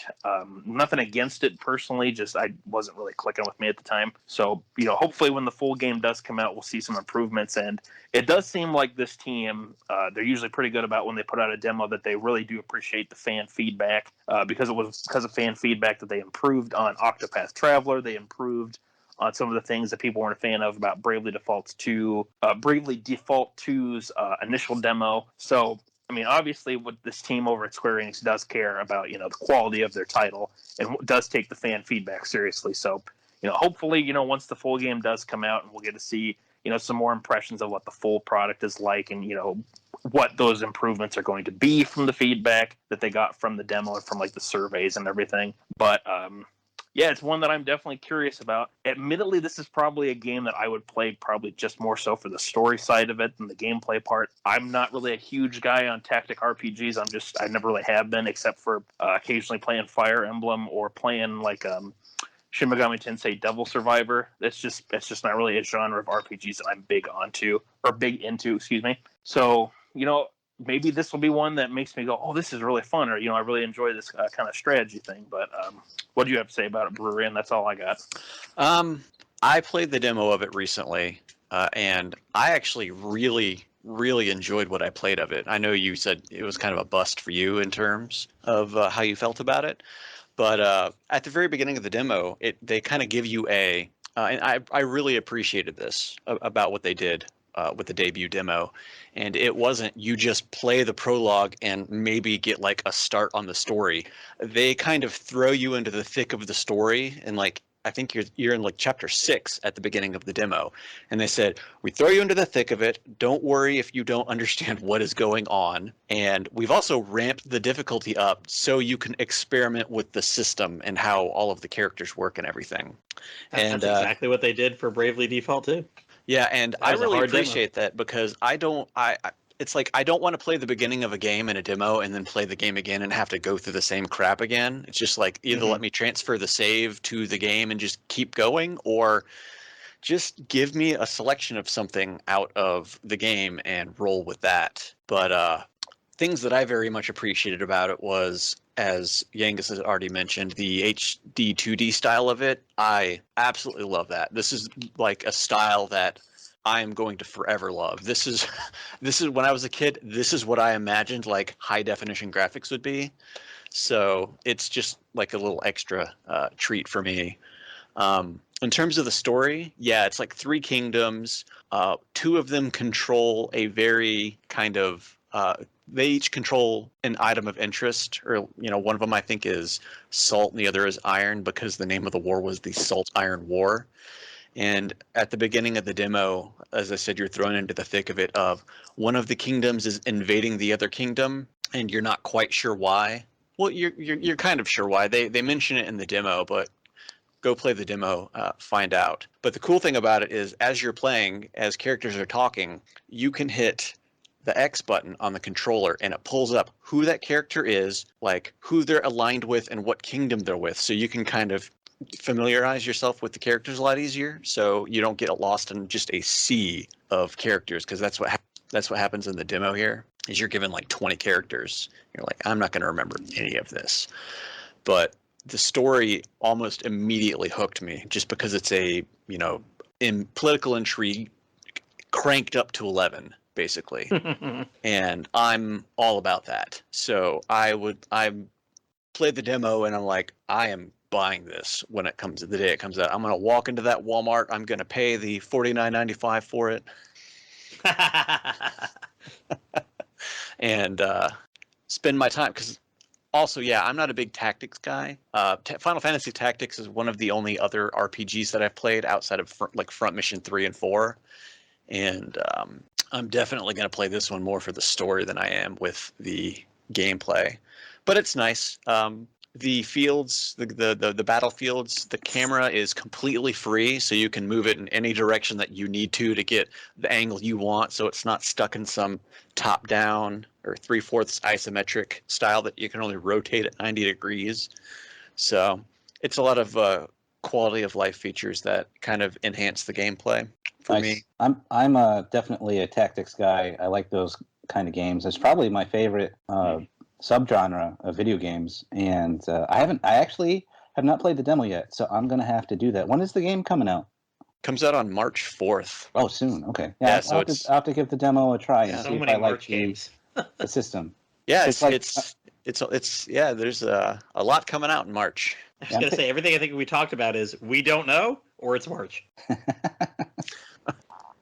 B: Nothing against it personally, just I wasn't really clicking with me at the time. So, hopefully when the full game does come out, we'll see some improvements. And it does seem like this team, they're usually pretty good about when they put out a demo that they really do appreciate the fan feedback, because it was because of fan feedback that they improved on Octopath Traveler. They improved on some of the things that people weren't a fan of about Bravely Default 2's initial demo. So, I mean, obviously, with this team over at Square Enix does care about, the quality of their title and does take the fan feedback seriously. So, hopefully, once the full game does come out and we'll get to see, some more impressions of what the full product is like and, what those improvements are going to be from the feedback that they got from the demo and from like the surveys and everything. But, yeah, it's one that I'm definitely curious about. Admittedly, this is probably a game that I would play probably just more so for the story side of it than the gameplay part. I'm not really a huge guy on tactic RPGs. I never really have been, except for occasionally playing Fire Emblem or playing like Shin Megami Tensei Devil Survivor. It's just not really a genre of RPGs that I'm big into, excuse me. So, maybe this will be one that makes me go, oh, this is really fun, or, I really enjoy this kind of strategy thing. But what do you have to say about it, Bururian? That's all I got.
D: I played the demo of it recently, and I actually really, really enjoyed what I played of it. I know you said it was kind of a bust for you in terms of how you felt about it, but at the very beginning of the demo, they kind of give you and I really appreciated this about what they did with the debut demo. And it wasn't you just play the prologue and maybe get like a start on the story. They kind of throw you into the thick of the story, and like I think you're in like chapter 6 at the beginning of the demo, and they said, we throw you into the thick of it. Don't worry if you don't understand what is going on. And we've also ramped the difficulty up so you can experiment with the system and how all of the characters work and everything.
A: That's exactly what they did for Bravely Default 2.
D: Yeah, and I really appreciate that, because it's like I don't want to play the beginning of a game in a demo and then play the game again and have to go through the same crap again. It's just like either let me transfer the save to the game and just keep going, or just give me a selection of something out of the game and roll with that. But things that I very much appreciated about it was, as Yangus has already mentioned, the HD 2D style of it. I absolutely love that. This is like a style that I am going to forever love. This is when I was a kid, this is what I imagined like high definition graphics would be. So it's just like a little extra treat for me. In terms of the story, yeah, it's like 3 kingdoms. 2 of them control a very kind of they each control an item of interest, or one of them I think is salt and the other is iron, because the name of the war was the Salt Iron War. And at the beginning of the demo, as I said, you're thrown into the thick of it of one of the kingdoms is invading the other kingdom, and you're not quite sure why. Well, you're kind of sure why. They mention it in the demo, but go play the demo, find out. But the cool thing about it is, as you're playing, as characters are talking, you can hit the X button on the controller, and it pulls up who that character is, like who they're aligned with and what kingdom they're with. So you can kind of familiarize yourself with the characters a lot easier, so you don't get lost in just a sea of characters, because that's what happens in the demo here. Is you're given like 20 characters. You're like, I'm not going to remember any of this. But the story almost immediately hooked me, just because it's a, in political intrigue cranked up to 11, basically. And I'm all about that. So I played the demo, and I'm like, I am buying this when it comes, the day it comes out. I'm going to walk into that Walmart. I'm going to pay the $49.95 for it. And spend my time, because also, yeah, I'm not a big tactics guy. Final Fantasy Tactics is one of the only other RPGs that I've played outside of Front Mission 3 and 4. And I'm definitely going to play this one more for the story than I am with the gameplay. But it's nice. The fields, the battlefields, the camera is completely free, so you can move it in any direction that you need to get the angle you want, so it's not stuck in some top-down or 3/4 isometric style that you can only rotate at 90 degrees. So it's a lot of quality of life features that kind of enhance the gameplay for me.
E: I'm definitely a tactics guy. I like those kind of games. It's probably my favorite subgenre of video games, and I actually have not played the demo yet, so I'm gonna have to do that. When is the game coming out?
D: Comes out on March 4th.
E: Oh, soon. Okay. Yeah,
D: so
E: I'll have to give the demo a try and
A: So
E: see if
A: many
E: I like
A: March games.
E: the system.
D: Yeah,
E: It's
D: it's yeah. There's a lot coming out in March.
A: I was going to say, everything I think we talked about is we don't know, or it's March.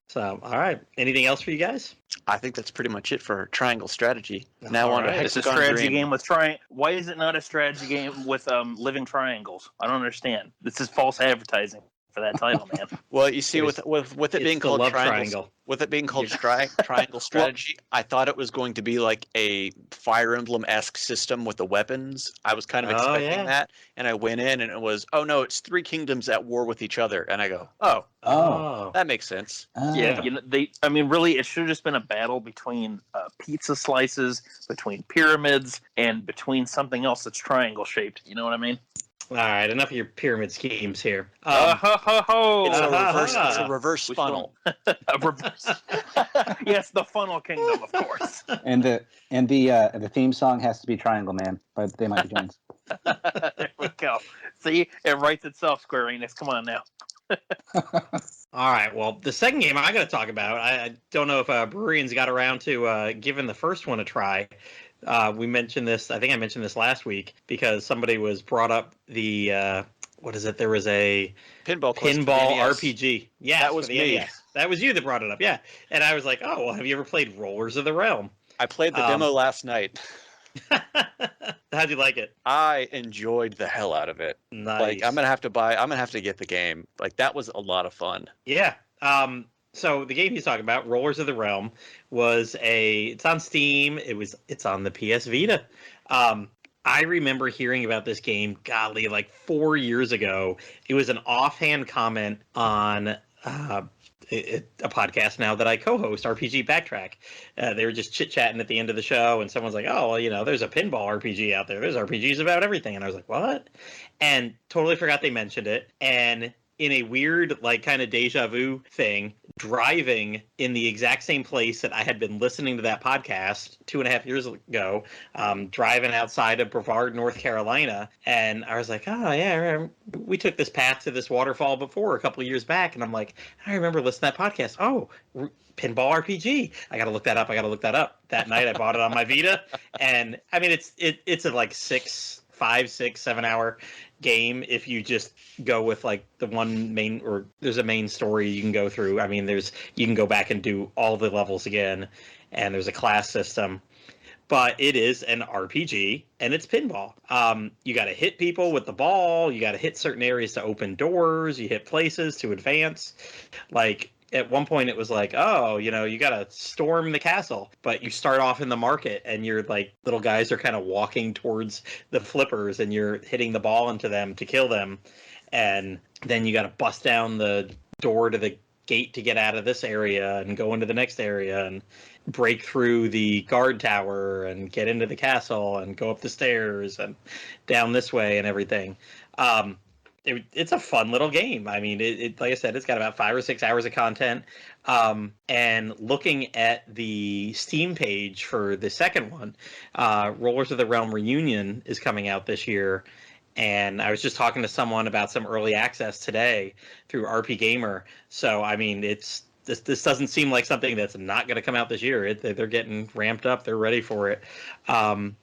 A: So, all right. Anything else for you guys?
D: I think that's pretty much it for Triangle Strategy. Now on to
B: It's a
D: Hexagon
B: strategy
D: Dream.
B: game with Why is it not a strategy game with living triangles? I don't understand. This is false advertising for that title, man.
D: Well, you see, with it being called
A: love
D: Triangle, with it being called Triangle Strategy, I thought it was going to be like a Fire Emblem-esque system with the weapons. I was kind of expecting that, and I went in, and it was, oh no, it's 3 kingdoms at war with each other, and I go, oh, that makes sense.
B: Yeah, really, it should have just been a battle between pizza slices, between pyramids, and between something else that's triangle shaped. You know what I mean?
A: All right, enough of your pyramid schemes here.
D: It's a reverse funnel.
B: A reverse. Yes, the Funnel Kingdom, of course.
E: And the theme song has to be Triangle Man by the Mighty Jones.
B: There we go. See, it writes itself, Square Enix. Come on now.
A: All right, well, the second game I got to talk about, I don't know if Bururian's got around to giving the first one a try. We mentioned this, I think I mentioned this last week, because somebody was brought up the, what is it? There was a
D: pinball
A: RPG. Yeah,
D: that was me.
A: NES. That was you that brought it up, yeah. And I was like, oh, well, have you ever played Rollers of the Realm?
D: I played the demo last night.
A: How'd you like it?
D: I enjoyed the hell out of it.
A: Nice.
D: Like, I'm gonna have to get the game. Like, that was a lot of fun.
A: Yeah. So the game he's talking about, Rollers of the Realm, it's on Steam. It's on the PS Vita. I remember hearing about this game, golly, like 4 years ago. It was an offhand comment on a podcast now that I co-host, RPG Backtrack. They were just chit-chatting at the end of the show, and someone's like, oh, well, there's a pinball RPG out there. There's RPGs about everything. And I was like, what? And totally forgot they mentioned it. And in a weird, like, kind of deja vu thing, driving in the exact same place that I had been listening to that podcast 2.5 years ago, driving outside of Brevard, North Carolina, and I was like, oh, yeah, we took this path to this waterfall before a couple of years back, and I'm like, I remember listening to that podcast. Oh, pinball RPG. I got to look that up. That night I bought it on my Vita, and, I mean, it's a, like, 5, 6, 7 hour game if you just go with like the one main, or there's a main story you can go through. I mean, you can go back and do all the levels again, and there's a class system. but it is an RPG and it's pinball. You got to hit people with the ball. You got to hit certain areas to open doors. You hit places to advance. Like at one point, it was like, oh, you know, you got to storm the castle, but you start off in the market and you're like little guys are kind of walking towards the flippers and you're hitting the ball into them to kill them. And then you got to bust down the door to the gate to get out of this area and go into the next area and break through the guard tower and get into the castle and go up the stairs and down this way and everything. It's a fun little game. I mean, it like I said, it's got about 5 or 6 hours of content. And looking at the Steam page for the second one, Rollers of the Realm Reunion is coming out this year. And I was just talking to someone about some early access today through RP Gamer. So, I mean, this doesn't seem like something that's not going to come out this year. They're getting ramped up. They're ready for it.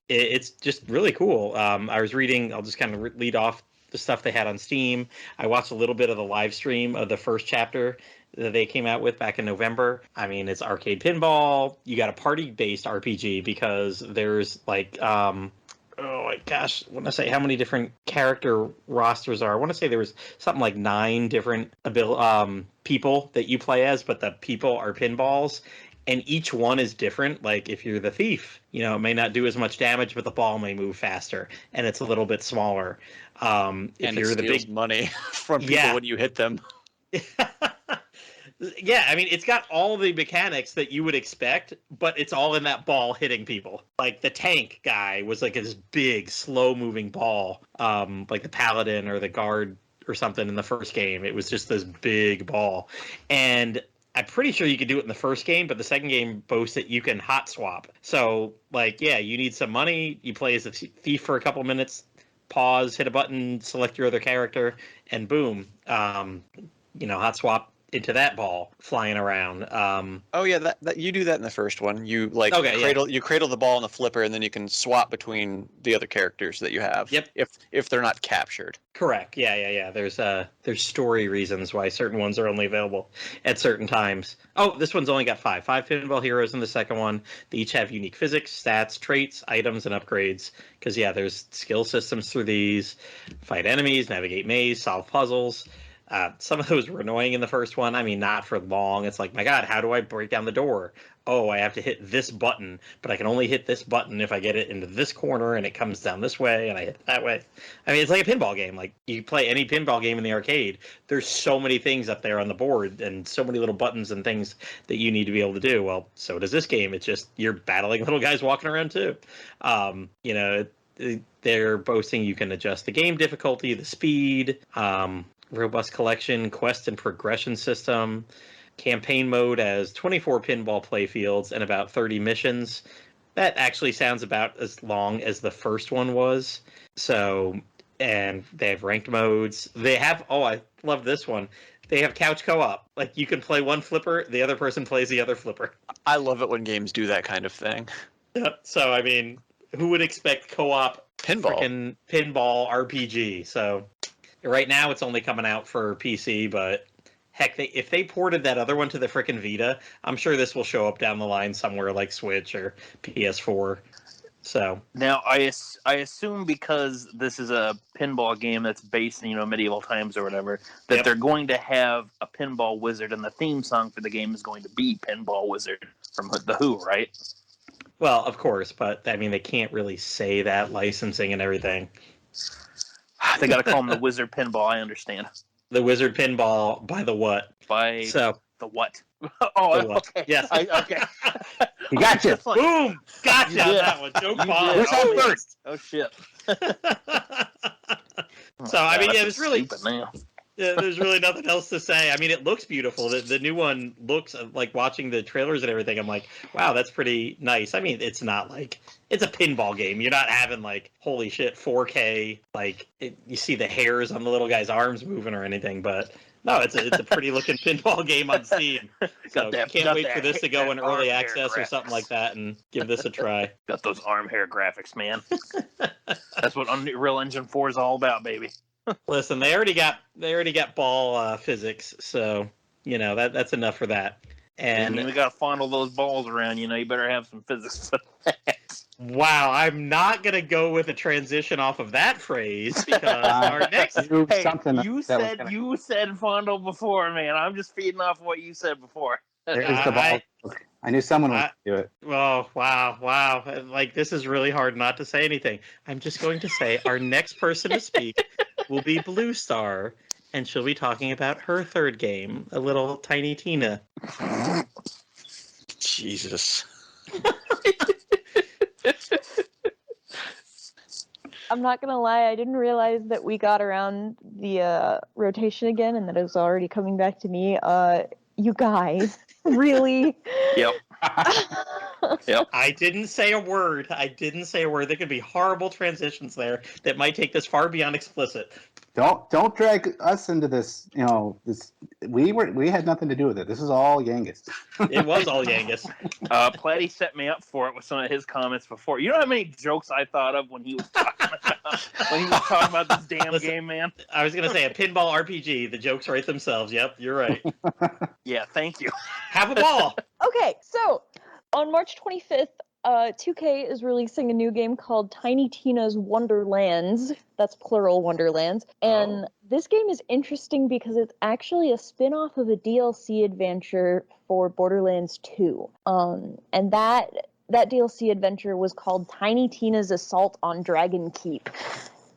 A: It's just really cool. I was reading, I'll just kind of lead off the stuff they had on Steam. I watched a little bit of the live stream of the first chapter that they came out with back in November. I mean, it's arcade pinball. You got a party-based RPG because there's like... oh my gosh, I want to say how many different character rosters are. I want to say there was something like 9 different people that you play as, but the people are pinballs, and each one is different. Like if you're the thief, you know, it may not do as much damage, but the ball may move faster, and it's a little bit smaller. If
D: and
A: you're
D: it
A: the
D: steals
A: big
D: money from people when you hit them.
A: Yeah, I mean, it's got all the mechanics that you would expect, but it's all in that ball hitting people. Like the tank guy was like this big, slow-moving ball, like the paladin or the guard or something in the first game. It was just this big ball. And I'm pretty sure you could do it in the first game, but the second game boasts that you can hot swap. So, like, yeah, you need some money. You play as a thief for a couple minutes, pause, hit a button, select your other character, and boom, hot swap into that ball flying around.
D: Oh yeah, that you do that in the first one. You you cradle the ball in the flipper, and then you can swap between the other characters that you have.
A: Yep.
D: If they're not captured.
A: Correct. Yeah. There's story reasons why certain ones are only available at certain times. Oh, this one's only got 5 pinball heroes in the second one. They each have unique physics, stats, traits, items, and upgrades. Because there's skill systems through these. Fight enemies, navigate maze, solve puzzles. Some of those were annoying in the first one. I mean, not for long. It's like, my God, how do I break down the door? Oh, I have to hit this button, but I can only hit this button if I get it into this corner and it comes down this way and I hit that way. I mean, it's like a pinball game. Like you play any pinball game in the arcade, there's so many things up there on the board and so many little buttons and things that you need to be able to do. Well, so does this game. It's just you're battling little guys walking around too. They're boasting you can adjust the game difficulty, the speed, robust collection, quest and progression system, campaign mode as 24 pinball playfields and about 30 missions. That actually sounds about as long as the first one was. So, and they have ranked modes. They have, I love this one. They have couch co-op. Like you can play one flipper, the other person plays the other flipper.
D: I love it when games do that kind of thing.
A: Yep. So, I mean, who would expect co-op
D: pinball
A: RPG? So, right now, it's only coming out for PC, but heck, if they ported that other one to the frickin' Vita, I'm sure this will show up down the line somewhere like Switch or PS4. So
B: now, I assume because this is a pinball game that's based in medieval times or whatever, that they're going to have a pinball wizard, and the theme song for the game is going to be Pinball Wizard from The Who, right?
A: Well, of course, but I mean they can't really say that, licensing and everything.
B: They got to call him the Wizard Pinball. I understand.
A: The Wizard Pinball by the what?
B: The what? Oh,
A: the what?
B: Okay.
A: Yes.
B: Okay.
E: You gotcha.
A: Boom! Gotcha on that one. Joke bomb.
E: Who's on first?
B: Oh shit.
A: So I mean, there's really
B: now.
A: there's really nothing else to say. I mean, it looks beautiful. The new one looks like, watching the trailers and everything, I'm like, wow, that's pretty nice. I mean, it's not like it's a pinball game. You're not having like, holy shit, 4K, like you see the hairs on the little guy's arms moving or anything, but no, it's a pretty looking pinball game on Steam. So can't wait for this to go in early access or something like that and give this a try.
B: Got those arm hair graphics, man. That's what Unreal Engine 4 is all about, baby.
A: Listen, they already got ball physics, so that's enough for that. And
B: we got to fondle those balls around. You better have some physics for that.
A: Wow, I'm not gonna go with a transition off of that phrase because our next.
B: Hey,
E: something
B: you
E: that was
B: said
E: gonna-
B: you said fondle before, man. I'm just feeding off what you said before.
E: There's the ball. I knew someone would do it.
A: Oh, wow. Like, this is really hard not to say anything. I'm just going to say our next person to speak will be Bluestar, and she'll be talking about her third game, a little Tiny Tina.
D: Jesus.
C: I'm not gonna lie, I didn't realize that we got around the rotation again and that it was already coming back to me. You guys, really?
B: Yep. Yep.
A: I didn't say a word. There could be horrible transitions there that might take this far beyond explicit.
E: Don't drag us into this. This we had nothing to do with it. This is all Yangus.
A: It was all Yangus.
B: Platty set me up for it with some of his comments before. You know how many jokes I thought of when he was talking about this damn game, man?
A: I was going to say a pinball RPG. The jokes write themselves. Yep, you're right.
B: Yeah, thank you.
A: Have a ball.
C: Okay, so on March 25th, 2K is releasing a new game called Tiny Tina's Wonderlands. That's plural Wonderlands. And this game is interesting because it's actually a spin-off of a DLC adventure for Borderlands 2. And that DLC adventure was called Tiny Tina's Assault on Dragon Keep.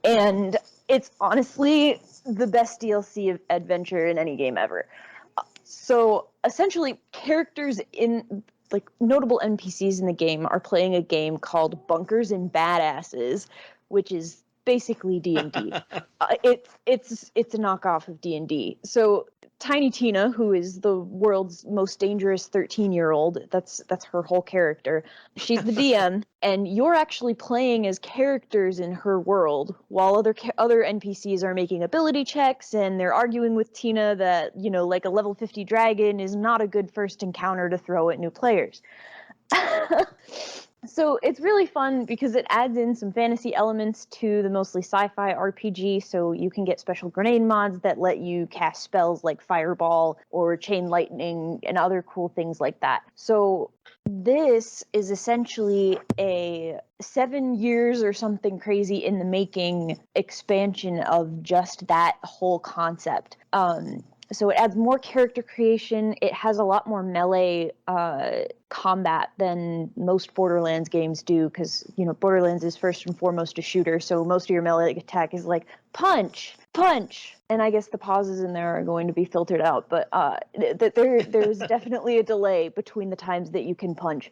C: And it's honestly the best DLC adventure in any game ever. So essentially, characters in notable NPCs in the game are playing a game called Bunkers and Badasses, which is basically D&D. It's a knockoff of D&D. So Tiny Tina, who is the world's most dangerous 13-year-old, that's her whole character. She's the DM, and you're actually playing as characters in her world, while other NPCs are making ability checks, and they're arguing with Tina that, like a level 50 dragon is not a good first encounter to throw at new players. So it's really fun because it adds in some fantasy elements to the mostly sci-fi RPG, so you can get special grenade mods that let you cast spells like Fireball or Chain Lightning and other cool things like that. So this is essentially a 7 years or something crazy in the making expansion of just that whole concept. So it adds more character creation. It has a lot more melee combat than most Borderlands games do, because Borderlands is first and foremost a shooter. So most of your melee attack is like punch, and I guess the pauses in there are going to be filtered out. But there's definitely a delay between the times that you can punch.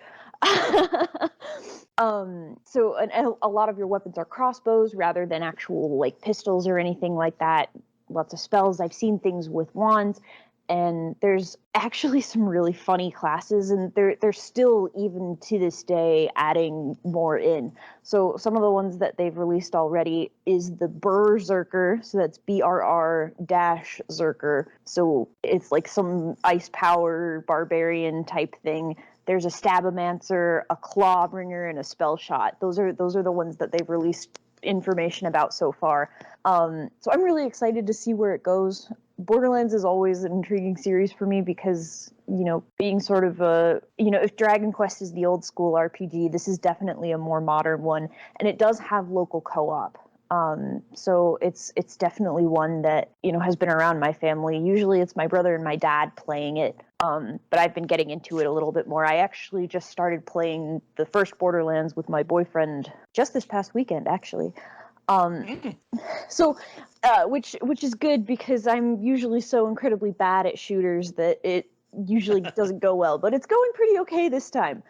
C: So a lot of your weapons are crossbows rather than actual pistols or anything like that. Lots of spells. I've seen things with wands, and there's actually some really funny classes, and they're still, even to this day, adding more in. So some of the ones that they've released already is the Berserker, so that's BRR-Zerker. So it's like some ice power barbarian type thing. There's a Stabomancer, a Clawbringer, and a Spell Shot. Those are the ones that they've released information about so far. So I'm really excited to see where it goes. Borderlands is always an intriguing series for me because, being sort of if Dragon Quest is the old school RPG, this is definitely a more modern one, and it does have local co-op. So it's definitely one that, has been around my family. Usually it's my brother and my dad playing it. But I've been getting into it a little bit more. I actually just started playing the first Borderlands with my boyfriend just this past weekend, actually. So, which is good because I'm usually so incredibly bad at shooters that it usually doesn't go well, but it's going pretty okay this time.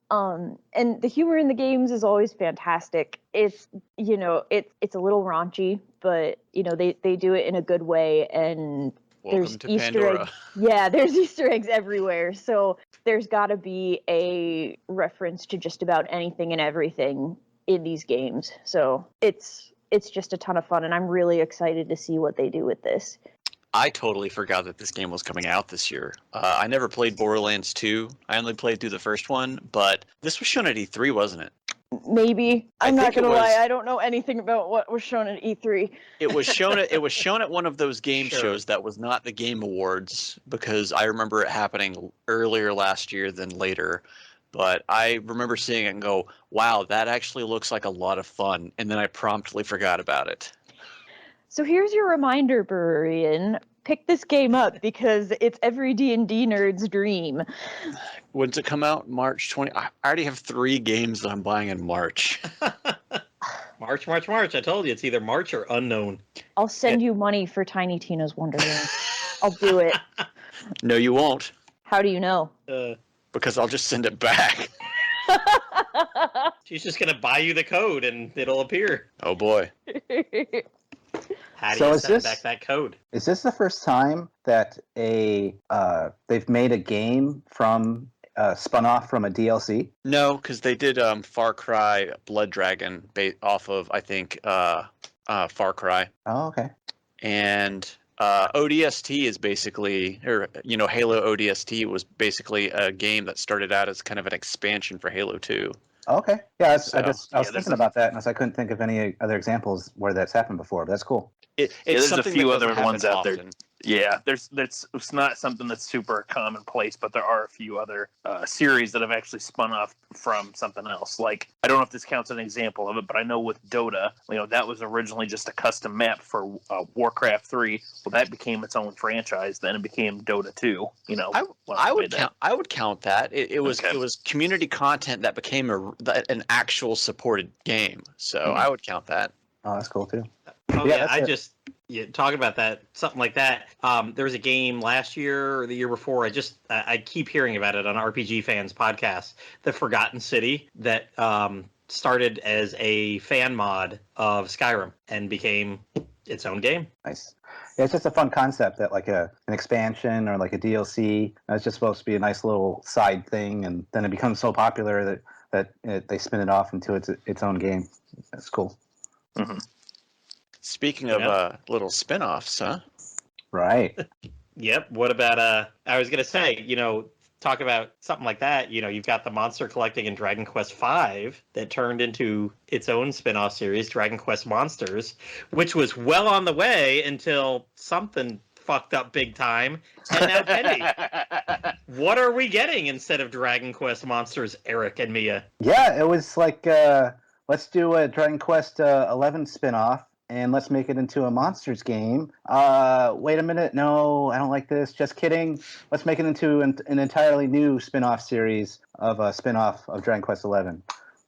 C: And the humor in the games is always fantastic. It's, it's a little raunchy, but they do it in a good way, and there's Easter eggs. Yeah, there's Easter eggs everywhere. So there's got to be a reference to just about anything and everything in these games. So it's just a ton of fun, and I'm really excited to see what they do with this.
D: I totally forgot that this game was coming out this year. I never played Borderlands 2. I only played through the first one, but this was shown at E3, wasn't it?
C: Maybe. I'm not gonna lie, I don't know anything about what was shown at E3.
D: It was shown at one of those game shows that was not the Game Awards, because I remember it happening earlier last year than later. but I remember seeing it and go, wow, that actually looks like a lot of fun. And then I promptly forgot about it.
C: So here's your reminder, Bururian. Pick this game up because it's every D&D nerd's dream.
D: When's it come out? March 20. I already have 3 games that I'm buying in March.
A: March. I told you it's either March or unknown.
C: I'll send you money for Tiny Tina's Wonderland. I'll do it.
D: No, you won't.
C: How do you know?
D: Because I'll just send it back.
A: She's just going to buy you the code and it'll appear.
D: Oh, boy.
A: How do
E: So
A: you
E: is
A: send
E: this-
A: back that code?
E: Is this the first time that they've made a game from spun off from a DLC?
D: No, because they did Far Cry Blood Dragon off of, I think, Far Cry.
E: Oh, okay.
D: And ODST is basically, or Halo ODST was basically a game that started out as kind of an expansion for Halo 2.
E: Okay. Yeah, I was
B: there's
E: thinking about that, and I couldn't think of any other examples where that's happened before. But that's cool.
D: It's
B: there's a
D: something
B: few
D: that
B: other
D: doesn't
B: ones
D: happen
B: out there.
D: often.
B: Yeah, it's not something that's super commonplace, but there are a few other series that have actually spun off from something else. Like, I don't know if this counts as an example of it, but I know with Dota, that was originally just a custom map for Warcraft 3. Well, that became its own franchise. Then it became Dota 2.
D: I would count that. It was community content that became an actual supported game. So I would count that.
E: Oh, that's cool too.
A: Oh,
E: Yeah,
A: yeah,
E: that's
A: talking about that, something like that. There was a game last year or the year before. I keep hearing about it on RPG Fans podcast, The Forgotten City, that started as a fan mod of Skyrim and became its own game.
E: Nice. Yeah, it's just a fun concept that like an expansion or like a DLC. It's just supposed to be a nice little side thing, and then it becomes so popular that they spin it off into its own game. That's cool.
B: Mm-hmm.
D: Speaking of little spin-offs, huh?
E: Right.
A: Yep. What about I was gonna say, talk about something like that. You've got the monster collecting in Dragon Quest V that turned into its own spin-off series, Dragon Quest Monsters, which was well on the way until something fucked up big time. And now Pendy. What are we getting instead of Dragon Quest Monsters, Eric and Mia?
E: Yeah, it was like let's do a Dragon Quest 11 spin-off. And let's make it into a Monsters game. Wait a minute. No, I don't like this. Just kidding. Let's make it into an entirely new spin-off series of a spin-off of Dragon Quest XI.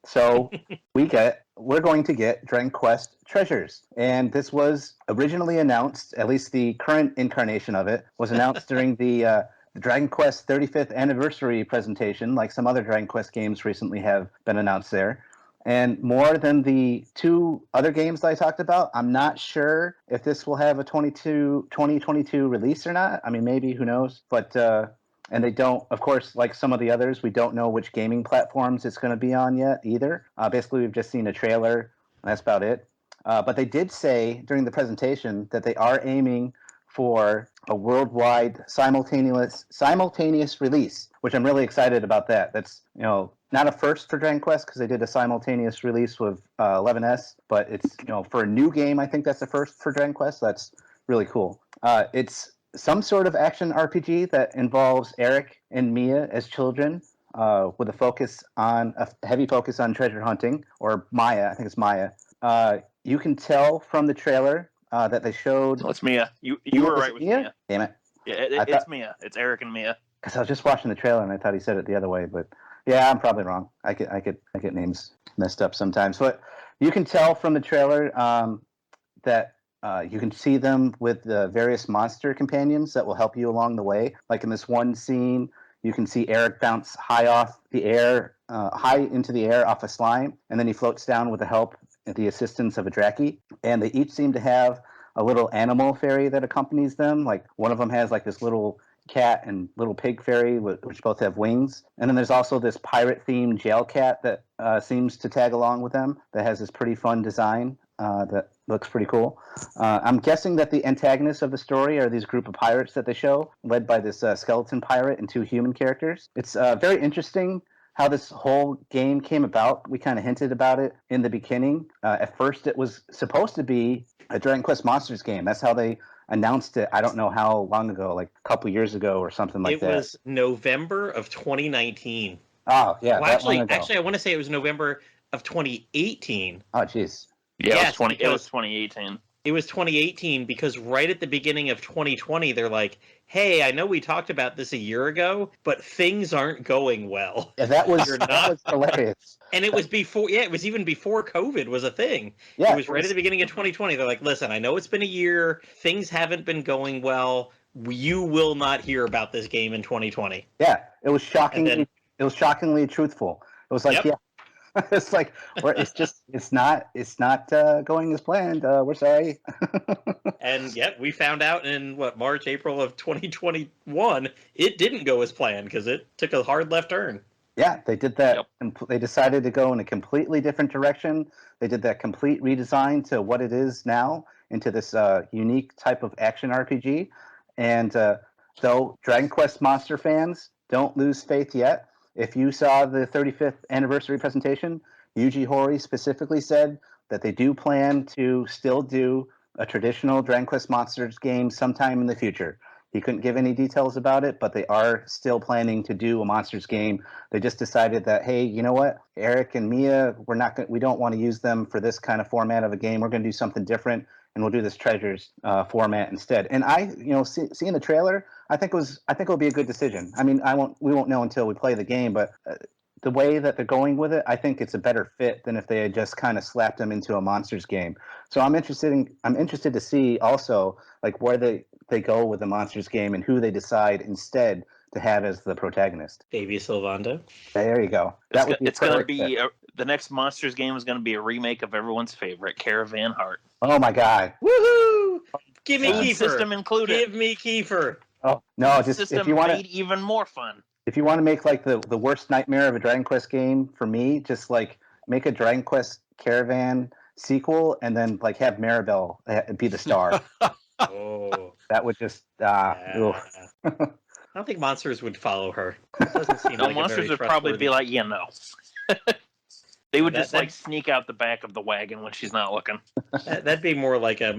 E: So we're going to get Dragon Quest Treasures. And this was originally announced, at least the current incarnation of it, was announced during the Dragon Quest 35th anniversary presentation, like some other Dragon Quest games recently have been announced there. And more than the 2 other games that I talked about, I'm not sure if this will have a 2022 release or not. I mean, maybe, who knows? But and they don't, of course, like some of the others, we don't know which gaming platforms it's going to be on yet either. Basically, we've just seen a trailer, and that's about it. But they did say during the presentation that they are aiming for a worldwide simultaneous release, which I'm really excited about that. That's, not a first for Dragon Quest because they did a simultaneous release with 11S, but it's, for a new game, I think that's the first for Dragon Quest. That's really cool. It's some sort of action RPG that involves Eric and Mia as children, with a heavy focus on treasure hunting, or Maya. I think it's Maya. You can tell from the trailer that they showed.
B: No, it's Mia. You were right with Mia.
E: Damn it.
B: Yeah, it's Mia. It's Eric and Mia.
E: Because I was just watching the trailer and I thought he said it the other way, but yeah, I'm probably wrong. I get names messed up sometimes. But you can tell from the trailer that you can see them with the various monster companions that will help you along the way. Like in this one scene, you can see Eric bounce high into the air off a slime, and then he floats down with the help and the assistance of a Draki. And they each seem to have a little animal fairy that accompanies them. Like one of them has like this little cat and little pig fairy, which both have wings. And then there's also this pirate-themed jail cat that seems to tag along with them that has this pretty fun design that looks pretty cool. I'm guessing that the antagonists of the story are these group of pirates that they show, led by this skeleton pirate and 2 human characters. It's very interesting how this whole game came about. We kind of hinted about it in the beginning. At first, it was supposed to be a Dragon Quest Monsters game. That's how they announced it. I don't know how long ago, like a couple years ago or something like that.
A: It was November of 2019.
E: Oh yeah,
A: Well,
E: that long
A: actually,
E: ago.
A: I want to say it was November of 2018.
E: Oh jeez.
B: Yeah,
A: Yes,
B: it was
A: because
B: 2018.
A: It was 2018 because right at the beginning of 2020, they're like, "Hey, I know we talked about this a year ago, but things aren't going well."
E: Yeah, that was
A: You're
E: that
A: not.
E: was hilarious.
A: And it was before, yeah, it was even before COVID was a thing.
E: Yeah,
A: It was right at the beginning of 2020. They're like, "Listen, I know it's been a year. Things haven't been going well. You will not hear about this game in 2020."
E: Yeah, it was
A: And
E: shockingly.
A: then,
E: It was shockingly truthful. It was like,
A: yep.
E: yeah, it's like, it's not going as planned. We're sorry.
A: And yet we found out in March, April of 2021, it didn't go as planned because it took a hard left turn.
E: Yeah, they did that.
B: Yep.
E: They decided to go in a completely different direction. They did that complete redesign to what it is now, into this unique type of action RPG. And though Dragon Quest Monster fans, don't lose faith yet. If you saw the 35th anniversary presentation, Yuji Horii specifically said that they do plan to still do a traditional Dragon Quest Monsters game sometime in the future. He couldn't give any details about it, but they are still planning to do a Monsters game. They just decided that, hey, you know what, Eric and Mia, we don't want to use them for this kind of format of a game. We're going to do something different, and we'll do this Treasures format instead. And seeing the trailer, I think it'll be a good decision. I mean, we won't know until we play the game, but the way that they're going with it, I think it's a better fit than if they had just kind of slapped them into a Monsters game. So I'm interested to see also like where they go with the Monsters game and who they decide instead to have as the protagonist.
A: Baby Sylvando.
E: There you go.
B: It's going to be the next Monsters game is going to be a remake of everyone's favorite Caravan Heart.
E: Oh my God!
A: Woohoo! Give me
B: Food
A: Kiefer.
B: system included.
A: Give me Kiefer.
E: Oh no! Just
B: system
E: if you want
B: made even more fun.
E: If you want to make like the worst nightmare of a Dragon Quest game for me, just like make a Dragon Quest Caravan sequel and then like have Maribel be the star.
A: Oh,
E: That would just
A: yeah. I don't think Monsters would follow her. It doesn't seem like
B: Monsters would probably be like, They would just sneak out the back of the wagon when she's not looking.
A: That'd be more like a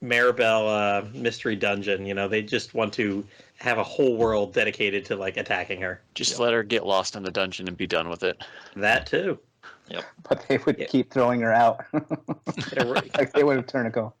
A: Maribel mystery dungeon. They just want to have a whole world dedicated to like attacking her.
D: Just let her get lost in the dungeon and be done with it.
A: That too.
B: Yep.
E: But they would keep throwing her out. Like they would have turned to go.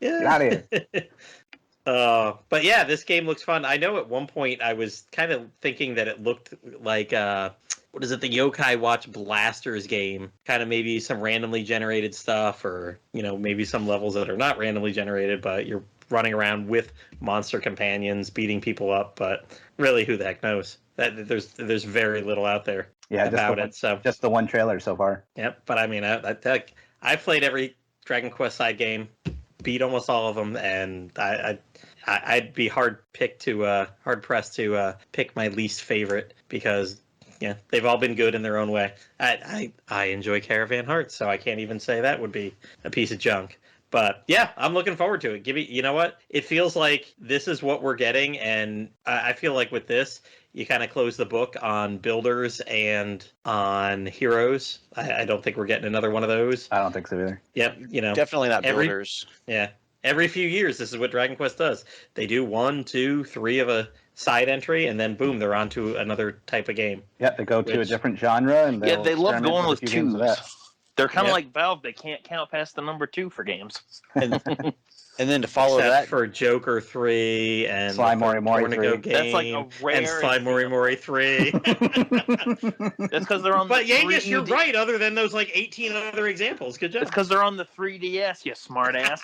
A: Yeah.
E: Get out of here.
A: But yeah, this game looks fun. I know at one point I was kind of thinking that it looked like what is it, the Yokai Watch Blasters game? Kind of maybe some randomly generated stuff, or maybe some levels that are not randomly generated, but you're running around with monster companions beating people up. But really, who the heck knows? That there's very little out there about it. So
E: just the one trailer so far.
A: Yep. But I mean, I played every Dragon Quest side game, beat almost all of them, and I'd be hard pressed to pick my least favorite because they've all been good in their own way. I enjoy Caravan Hearts, so I can't even say that would be a piece of junk. But yeah, I'm looking forward to it. You know what? It feels like this is what we're getting, and I feel like with this, you kind of close the book on builders and on heroes. I don't think we're getting another one of those.
E: I don't think so either.
A: Yep,
D: Definitely not builders.
A: Yeah. Every few years, this is what Dragon Quest does. They do 1, 2, 3 of a side entry, and then boom, they're on to another type of game.
E: Yeah, they go to a different genre, and
B: they love going with twos. They're kind of
A: Yep.
B: like Valve. They can't count past the number 2 for games.
D: And then to follow
A: Except
D: that
A: for Joker 3 and
E: Sly Mori Mori 3.
B: That's like a rare
A: and Sly Mori Mori 3.
B: That's because they're on.
A: But
B: the
A: Yangus,
B: 3D.
A: you're right. Other than those like 18 other examples, good job.
B: It's because they're on the 3DS. You smartass.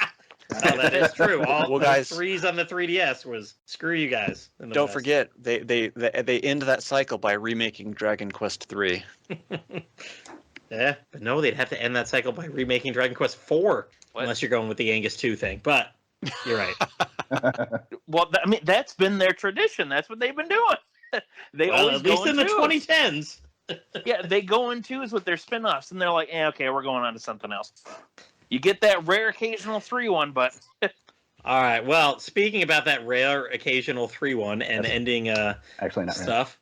A: Oh, that is true. All
D: Well,
A: those
D: guys,
A: 3s on the 3DS was screw you guys.
D: Don't forget, they end that cycle by remaking Dragon Quest 3.
A: Yeah, but no, they'd have to end that cycle by remaking Dragon Quest 4, unless you're going with the Yangus 2 thing. But you're right.
B: Well, I mean, that's been their tradition. That's what they've been doing. They always
A: at least
B: go
A: in the
B: twos.
A: 2010s.
B: Yeah, they go in twos with their spin-offs, and they're like, okay, we're going on to something else. You get that rare occasional 3-1, but...
A: All right. Well, speaking about that rare occasional 3-1 and ending
E: actually not
A: stuff.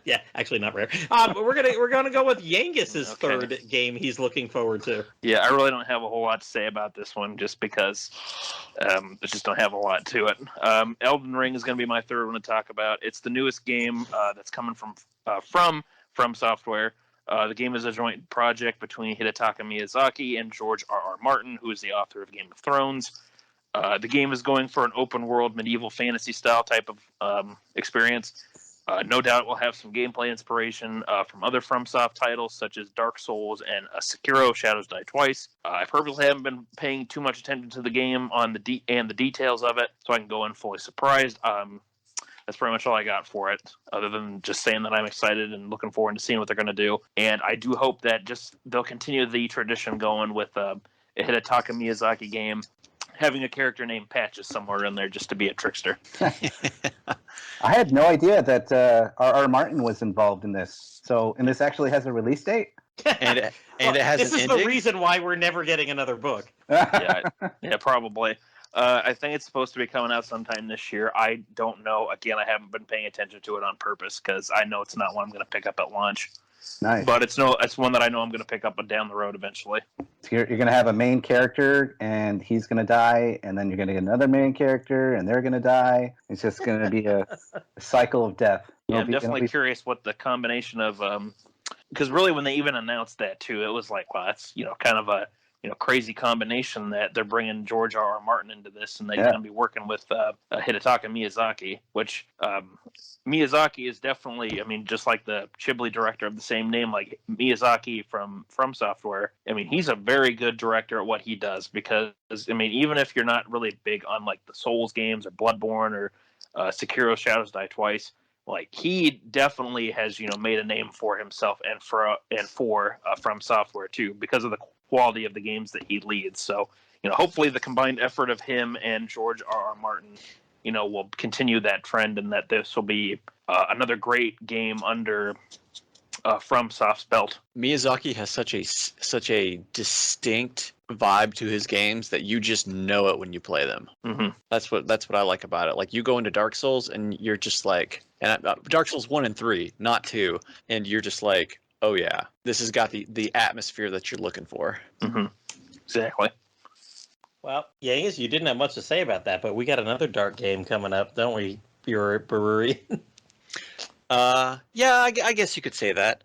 A: Yeah, actually not rare. We're gonna go with Yangus's third game he's looking forward to.
B: Yeah, I really don't have a whole lot to say about this one, just because I just don't have a lot to it. Elden Ring is going to be my third one to talk about. It's the newest game that's coming from from Software. The game is a joint project between Hidetaka Miyazaki and George R.R. Martin, who is the author of Game of Thrones. The game is going for an open-world medieval fantasy style type of experience. No doubt we'll have some gameplay inspiration from other FromSoft titles such as Dark Souls and Sekiro: Shadows Die Twice. I purposely haven't been paying too much attention to the game on the details of it, so I can go in fully surprised. That's pretty much all I got for it, other than just saying that I'm excited and looking forward to seeing what they're going to do. And I do hope that they'll continue the tradition going with a Hidetaka Miyazaki game, having a character named Patches somewhere in there just to be a trickster.
E: I had no idea that R.R. Martin was involved in this. So, and this actually has a release date?
D: And it has
A: this
D: an
A: is
D: ending?
A: the reason why we're never getting another book.
B: Yeah, probably. I think it's supposed to be coming out sometime this year. I don't know. Again, I haven't been paying attention to it on purpose because I know it's not one I'm going to pick up at launch.
E: Nice.
B: But it's one that I know I'm going to pick up down the road eventually.
E: So you're going to have a main character, and he's going to die, and then you're going to get another main character, and they're going to die. It's just going to be a cycle of death.
B: Yeah, I'm definitely curious what the combination of because really when they even announced that too, it was like, wow, that's kind of a crazy combination that they're bringing George R.R. Martin into this, and they're going to be working with Hidetaka Miyazaki, which Miyazaki is definitely, just like the Ghibli director of the same name, like Miyazaki from Software. He's a very good director at what he does because, even if you're not really big on like the Souls games or Bloodborne or Sekiro: Shadows Die Twice, like he definitely has made a name for himself and for From Software too because of the quality of the games that he leads. So hopefully the combined effort of him and George R.R. Martin will continue that trend, and that this will be another great game under FromSoft's belt.
D: Miyazaki has such a distinct vibe to his games that you just know it when you play them.
B: Mm-hmm.
D: That's what I like about it. Like you go into Dark Souls and you're just like, and Dark Souls 1 and 3, not 2, and you're just like, oh yeah, this has got the atmosphere that you're looking for.
B: Mm-hmm. Exactly.
A: Well, Yangus, you didn't have much to say about that, but we got another dark game coming up, don't we? Your Bururian.
D: Yeah, I guess you could say that.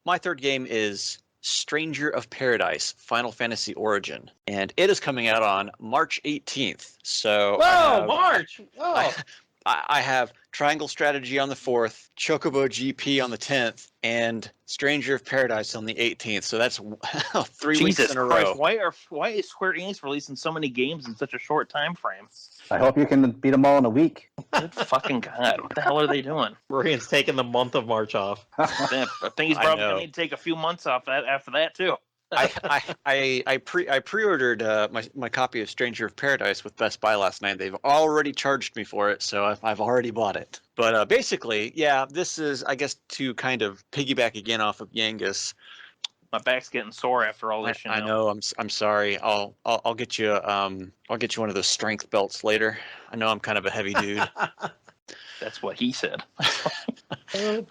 D: My third game is Stranger of Paradise: Final Fantasy Origin, and it is coming out on March 18th. So
A: March! Oh.
D: I have Triangle Strategy on the 4th, Chocobo GP on the 10th, and Stranger of Paradise on the 18th. So that's 3 weeks in a row.
B: Why is Square Enix releasing so many games in such a short time frame?
E: I hope you can beat them all in a week.
B: Good fucking God. What the hell are they doing?
A: Bururian's taking the month of March off.
B: I think he's probably going to need to take a few months off after that, too.
D: I pre-ordered my copy of Stranger of Paradise with Best Buy last night. They've already charged me for it, so I've already bought it. But basically, yeah, this is, I guess, to kind of piggyback again off of Yangus.
B: My back's getting sore after all this.
D: I know. I'm sorry. I'll get you one of those strength belts later. I know I'm kind of a heavy dude.
B: That's what he said.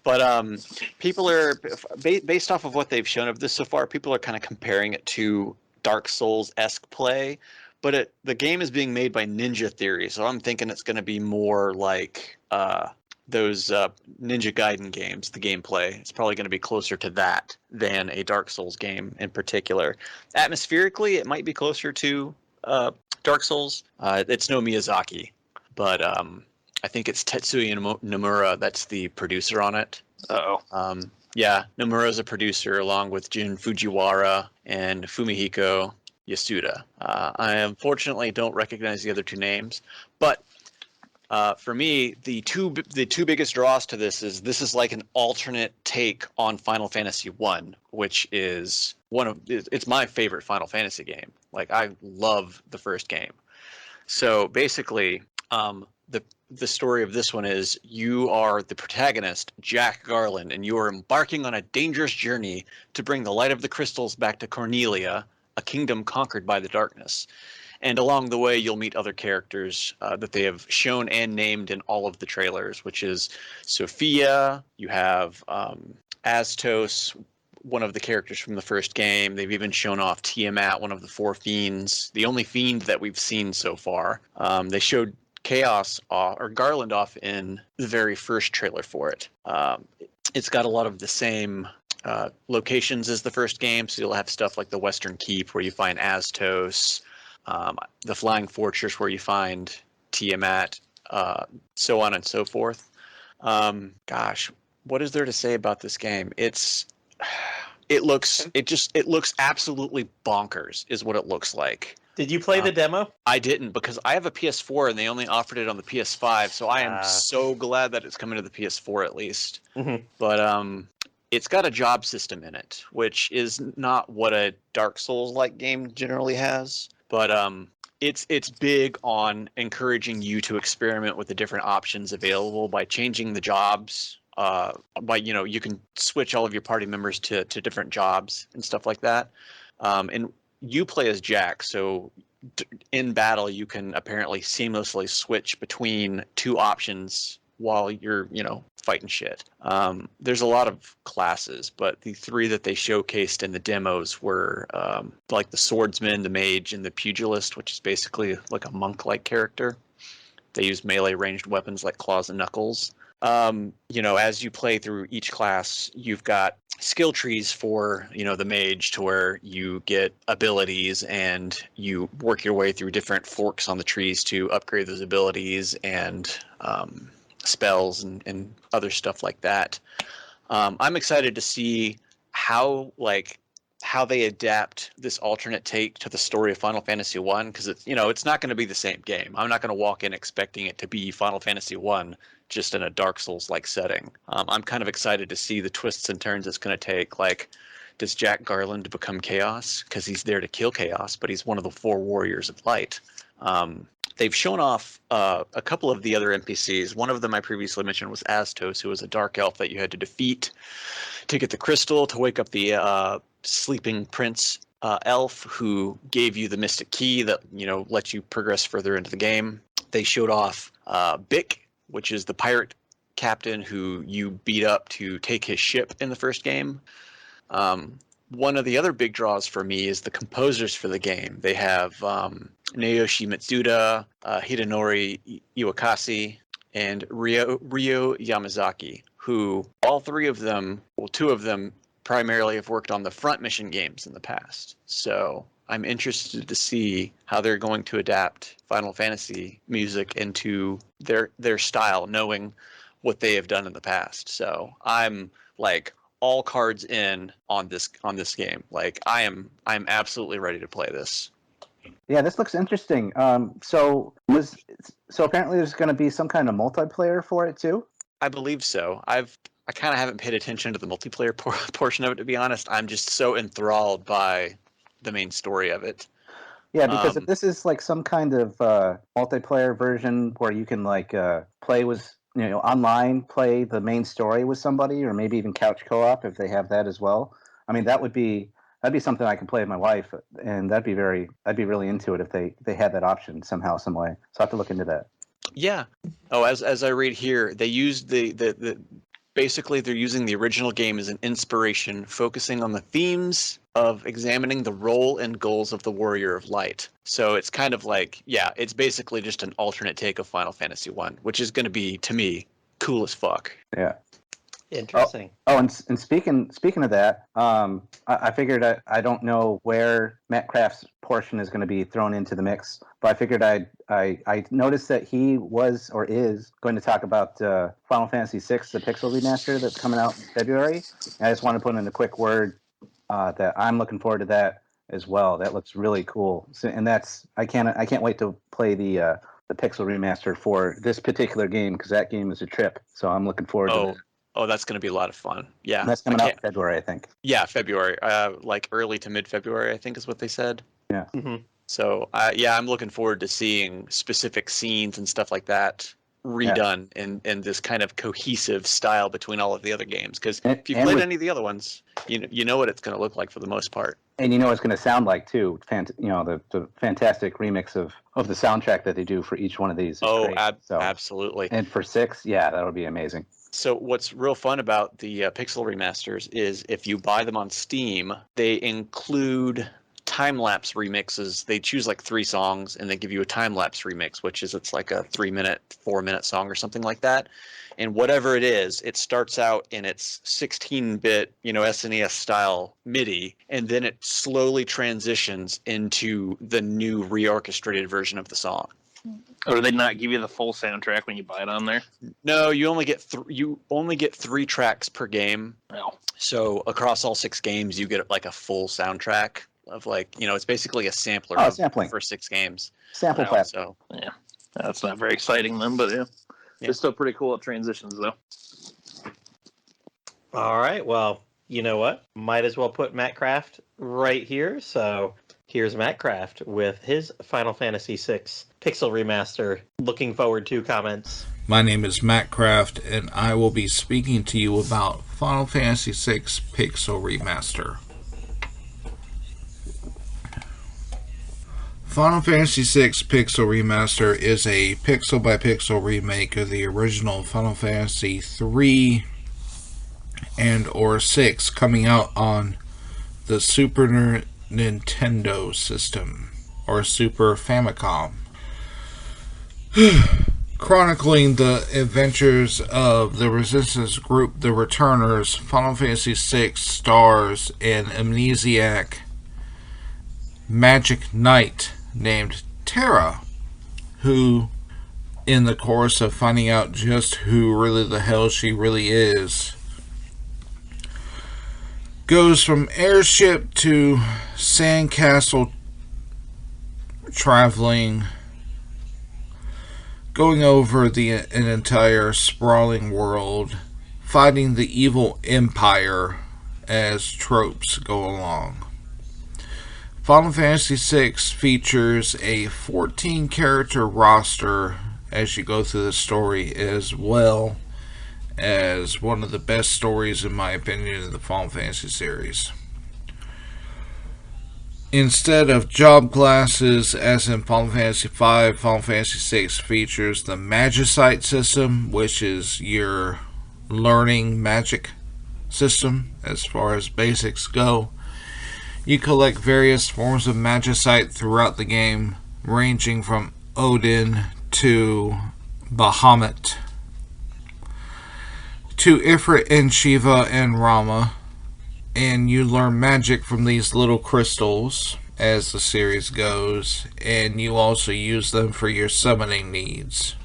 D: But people are, based off of what they've shown of this so far, people are kind of comparing it to Dark Souls-esque play. But the game is being made by Ninja Theory, so I'm thinking it's going to be more like those Ninja Gaiden games, the gameplay. It's probably going to be closer to that than a Dark Souls game in particular. Atmospherically, it might be closer to Dark Souls. It's no Miyazaki, but I think it's Tetsuya Nomura that's the producer on it.
B: Uh-oh.
D: Yeah, Nomura's a producer along with Jun Fujiwara and Fumihiko Yasuda. I unfortunately don't recognize the other two names, but for me, the two biggest draws to this is like an alternate take on Final Fantasy 1, which is it's my favorite Final Fantasy game. Like, I love the first game. So basically, the story of this one is you are the protagonist, Jack Garland, and you are embarking on a dangerous journey to bring the light of the crystals back to Cornelia, a kingdom conquered by the darkness. And along the way, you'll meet other characters that they have shown and named in all of the trailers, which is Sophia, you have Astos, one of the characters from the first game. They've even shown off Tiamat, one of the four fiends, the only fiend that we've seen so far. They showed Chaos or Garland off in the very first trailer for it. It's got a lot of the same locations as the first game, so you'll have stuff like the Western Keep where you find Aztos, the Flying Fortress where you find Tiamat, so on and so forth. Gosh, what is there to say about this game? It looks absolutely bonkers is what it looks like.
A: Did you play the demo?
D: I didn't, because I have a PS4 and they only offered it on the PS5, so I am so glad that it's coming to the PS4 at least.
A: Mm-hmm.
D: But it's got a job system in it, which is not what a Dark Souls-like game generally has. But it's big on encouraging you to experiment with the different options available by changing the jobs. You can switch all of your party members to different jobs and stuff like that. And you play as Jack, so in battle you can apparently seamlessly switch between two options while you're, fighting shit. There's a lot of classes, but the three that they showcased in the demos were like the swordsman, the mage, and the pugilist, which is basically like a monk-like character. They use melee ranged weapons like claws and knuckles. As you play through each class, you've got skill trees for, the mage, to where you get abilities and you work your way through different forks on the trees to upgrade those abilities and spells and other stuff like that. I'm excited to see how they adapt this alternate take to the story of Final Fantasy 1, because it's not going to be the same game. I'm not going to walk in expecting it to be Final Fantasy 1 just in a Dark Souls-like setting. I'm kind of excited to see the twists and turns it's going to take. Like, does Jack Garland become Chaos? Because he's there to kill Chaos, but he's one of the 4 warriors of light. They've shown off a couple of the other NPCs. One of them I previously mentioned was Aztos, who was a dark elf that you had to defeat to get the crystal to wake up the sleeping prince elf, who gave you the mystic key that lets you progress further into the game. They showed off Bick, which is the pirate captain who you beat up to take his ship in the first game. One of the other big draws for me is the composers for the game. They have Naoshi Mitsuda, Hidenori Iwakase, and Ryo Yamazaki, who all 3 of them, 2 of them primarily have worked on the Front Mission games in the past. So I'm interested to see how they're going to adapt Final Fantasy music into their style, knowing what they have done in the past. So I'm all cards in on this game. I'm absolutely ready to play this.
E: Yeah, this looks interesting. So apparently there's going to be some kind of multiplayer for it too?
D: I believe so. I kind of haven't paid attention to the multiplayer portion of it, to be honest. I'm just so enthralled by the main story of it.
E: Yeah, because if this is some kind of multiplayer version where you can play with online, play the main story with somebody, or maybe even couch co-op if they have that as well. I mean, that'd be something I can play with my wife, and I'd be really into it if they had that option somehow, some way. So I have to look into that.
D: Yeah. Oh, as I read here, they used the basically they're using the original game as an inspiration, focusing on the themes of examining the role and goals of the Warrior of Light. So it's kind of it's basically just an alternate take of Final Fantasy 1, which is going to be, to me, cool as fuck.
E: Yeah.
A: Interesting.
E: And speaking of that, I figured I don't know where MattCraft's portion is going to be thrown into the mix, but I figured I noticed that he was or is going to talk about Final Fantasy VI, the Pixel remaster that's coming out in February. And I just want to put in a quick word that I'm looking forward to that as well. That looks really cool. So, and I can't wait to play the Pixel remaster for this particular game, because that game is a trip. So I'm looking forward to that.
D: Oh, that's going to be a lot of fun. Yeah.
E: And that's coming out in February, I think.
D: Yeah, February. Early to mid-February, I think is what they said.
E: Yeah.
A: Mm-hmm.
D: So, I'm looking forward to seeing specific scenes and stuff like that redone in this kind of cohesive style between all of the other games. Because if you've played any of the other ones, you know what it's going to look like for the most part.
E: And you know what it's going to sound like, too. The fantastic remix of the soundtrack that they do for each one of these.
D: Absolutely.
E: And for 6, that'll be amazing.
D: So what's real fun about the Pixel remasters is if you buy them on Steam, they include time-lapse remixes. They choose like 3 songs and they give you a time-lapse remix, which is it's like a 3-minute, 4-minute song or something like that. And whatever it is, it starts out in its 16-bit, SNES style MIDI, and then it slowly transitions into the new reorchestrated version of the song.
B: Or do they not give you the full soundtrack when you buy it on there?
D: No, you only get 3 tracks per game.
B: No.
D: So across all 6 games, you get like a full soundtrack of it's basically a sampler
E: sampling
D: for 6 games.
E: Sample pack.
D: So
B: yeah, that's not very exciting then, but yeah. It's still pretty cool at transitions though.
A: All right, well, you know what? Might as well put MattCraft right here. So here's MattCraft with his Final Fantasy VI Pixel Remaster. Looking forward to comments.
F: My name is MattCraft, and I will be speaking to you about Final Fantasy VI Pixel Remaster. Final Fantasy VI Pixel Remaster is a pixel-by-pixel remake of the original Final Fantasy III and or 6 coming out on the Super Nintendo system, or Super Famicom. Chronicling the adventures of the resistance group The Returners, Final Fantasy VI stars an amnesiac magic knight named Terra, who, in the course of finding out just who really the hell she really is, goes from airship to sandcastle traveling, going over an entire sprawling world, fighting the evil empire as tropes go along. Final Fantasy VI features a 14-character roster as you go through the story, as well as one of the best stories, in my opinion, in the Final Fantasy series. Instead of job classes, as in Final Fantasy V, Final Fantasy VI features the Magicite system, which is your learning magic system as far as basics go. You collect various forms of Magicite throughout the game, ranging from Odin to Bahamut to Ifrit and Shiva and Rama, and you learn magic from these little crystals as the series goes, and you also use them for your summoning needs.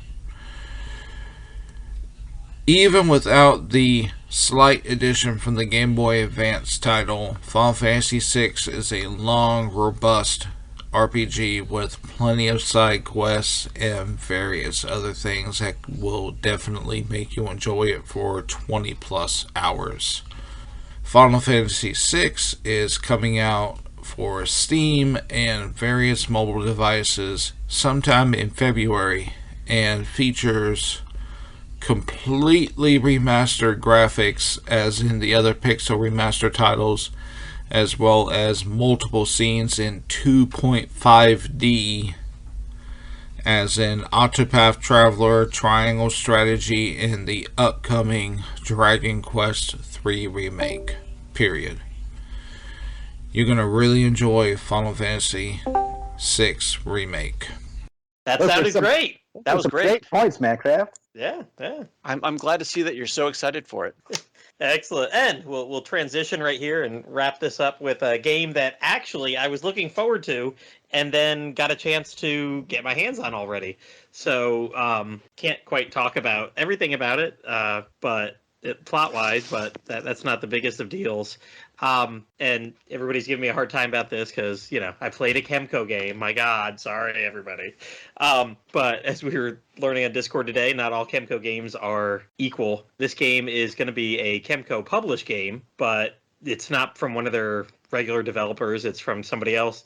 F: Even without the slight addition from the Game Boy Advance title, Final Fantasy VI is a long, robust RPG with plenty of side quests and various other things that will definitely make you enjoy it for 20 plus hours. Final Fantasy VI is coming out for Steam and various mobile devices sometime in February, and features completely remastered graphics as in the other Pixel Remaster titles, as well as multiple scenes in 2.5D as in Octopath Traveler, Triangle Strategy, and the upcoming Dragon Quest III remake. Period. You're going to really enjoy Final Fantasy VI Remake.
A: That
E: Those are
A: sounded
E: some-
A: great.
D: that was
E: Some
D: great.
E: points, MattCraft.
A: Yeah, yeah.
D: I'm glad to see that you're so excited for it.
A: Excellent. And we'll transition right here and wrap this up with a game that actually I was looking forward to and then got a chance to get my hands on already. So can't quite talk about everything about it, plot-wise, but that's not the biggest of deals. And everybody's giving me a hard time about this because, I played a Kemco game. My God, sorry, everybody. But as we were learning on Discord today, not all Kemco games are equal. This game is going to be a Kemco published game, but it's not from one of their regular developers. It's from somebody else.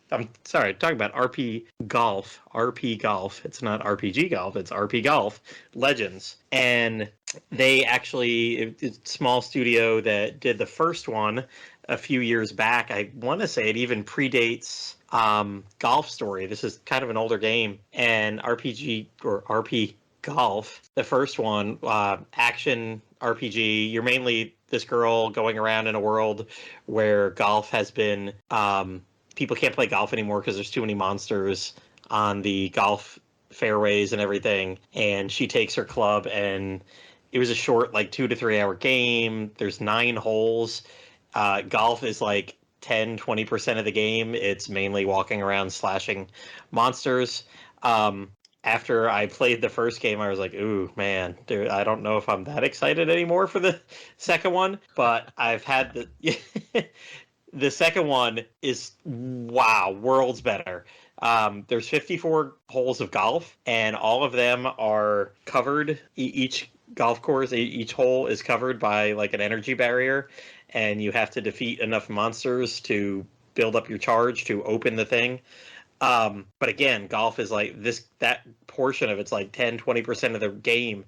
A: I'm sorry, talking about RP Golf. RP Golf. It's not RPG Golf. It's RP Golf Legends. And they actually, it's a small studio that did the first one a few years back. I want to say it even predates Golf Story. This is kind of an older game. And RPG or RP Golf, the first one, action RPG. You're mainly this girl going around in a world where golf has been people can't play golf anymore because there's too many monsters on the golf fairways and everything. And she takes her club, and it was a short, like 2 to 3 hour game. There's 9 holes. Golf is like 10-20% of the game. It's mainly walking around slashing monsters. After I played the first game, I was like, ooh, man, dude, I don't know if I'm that excited anymore for the second one. But I've had the the second one is, wow, worlds better. There's 54 holes of golf, and all of them are covered. Each golf course, each hole is covered by like an energy barrier, and you have to defeat enough monsters to build up your charge to open the thing. But again, golf is like that portion of it's like 10-20% of the game.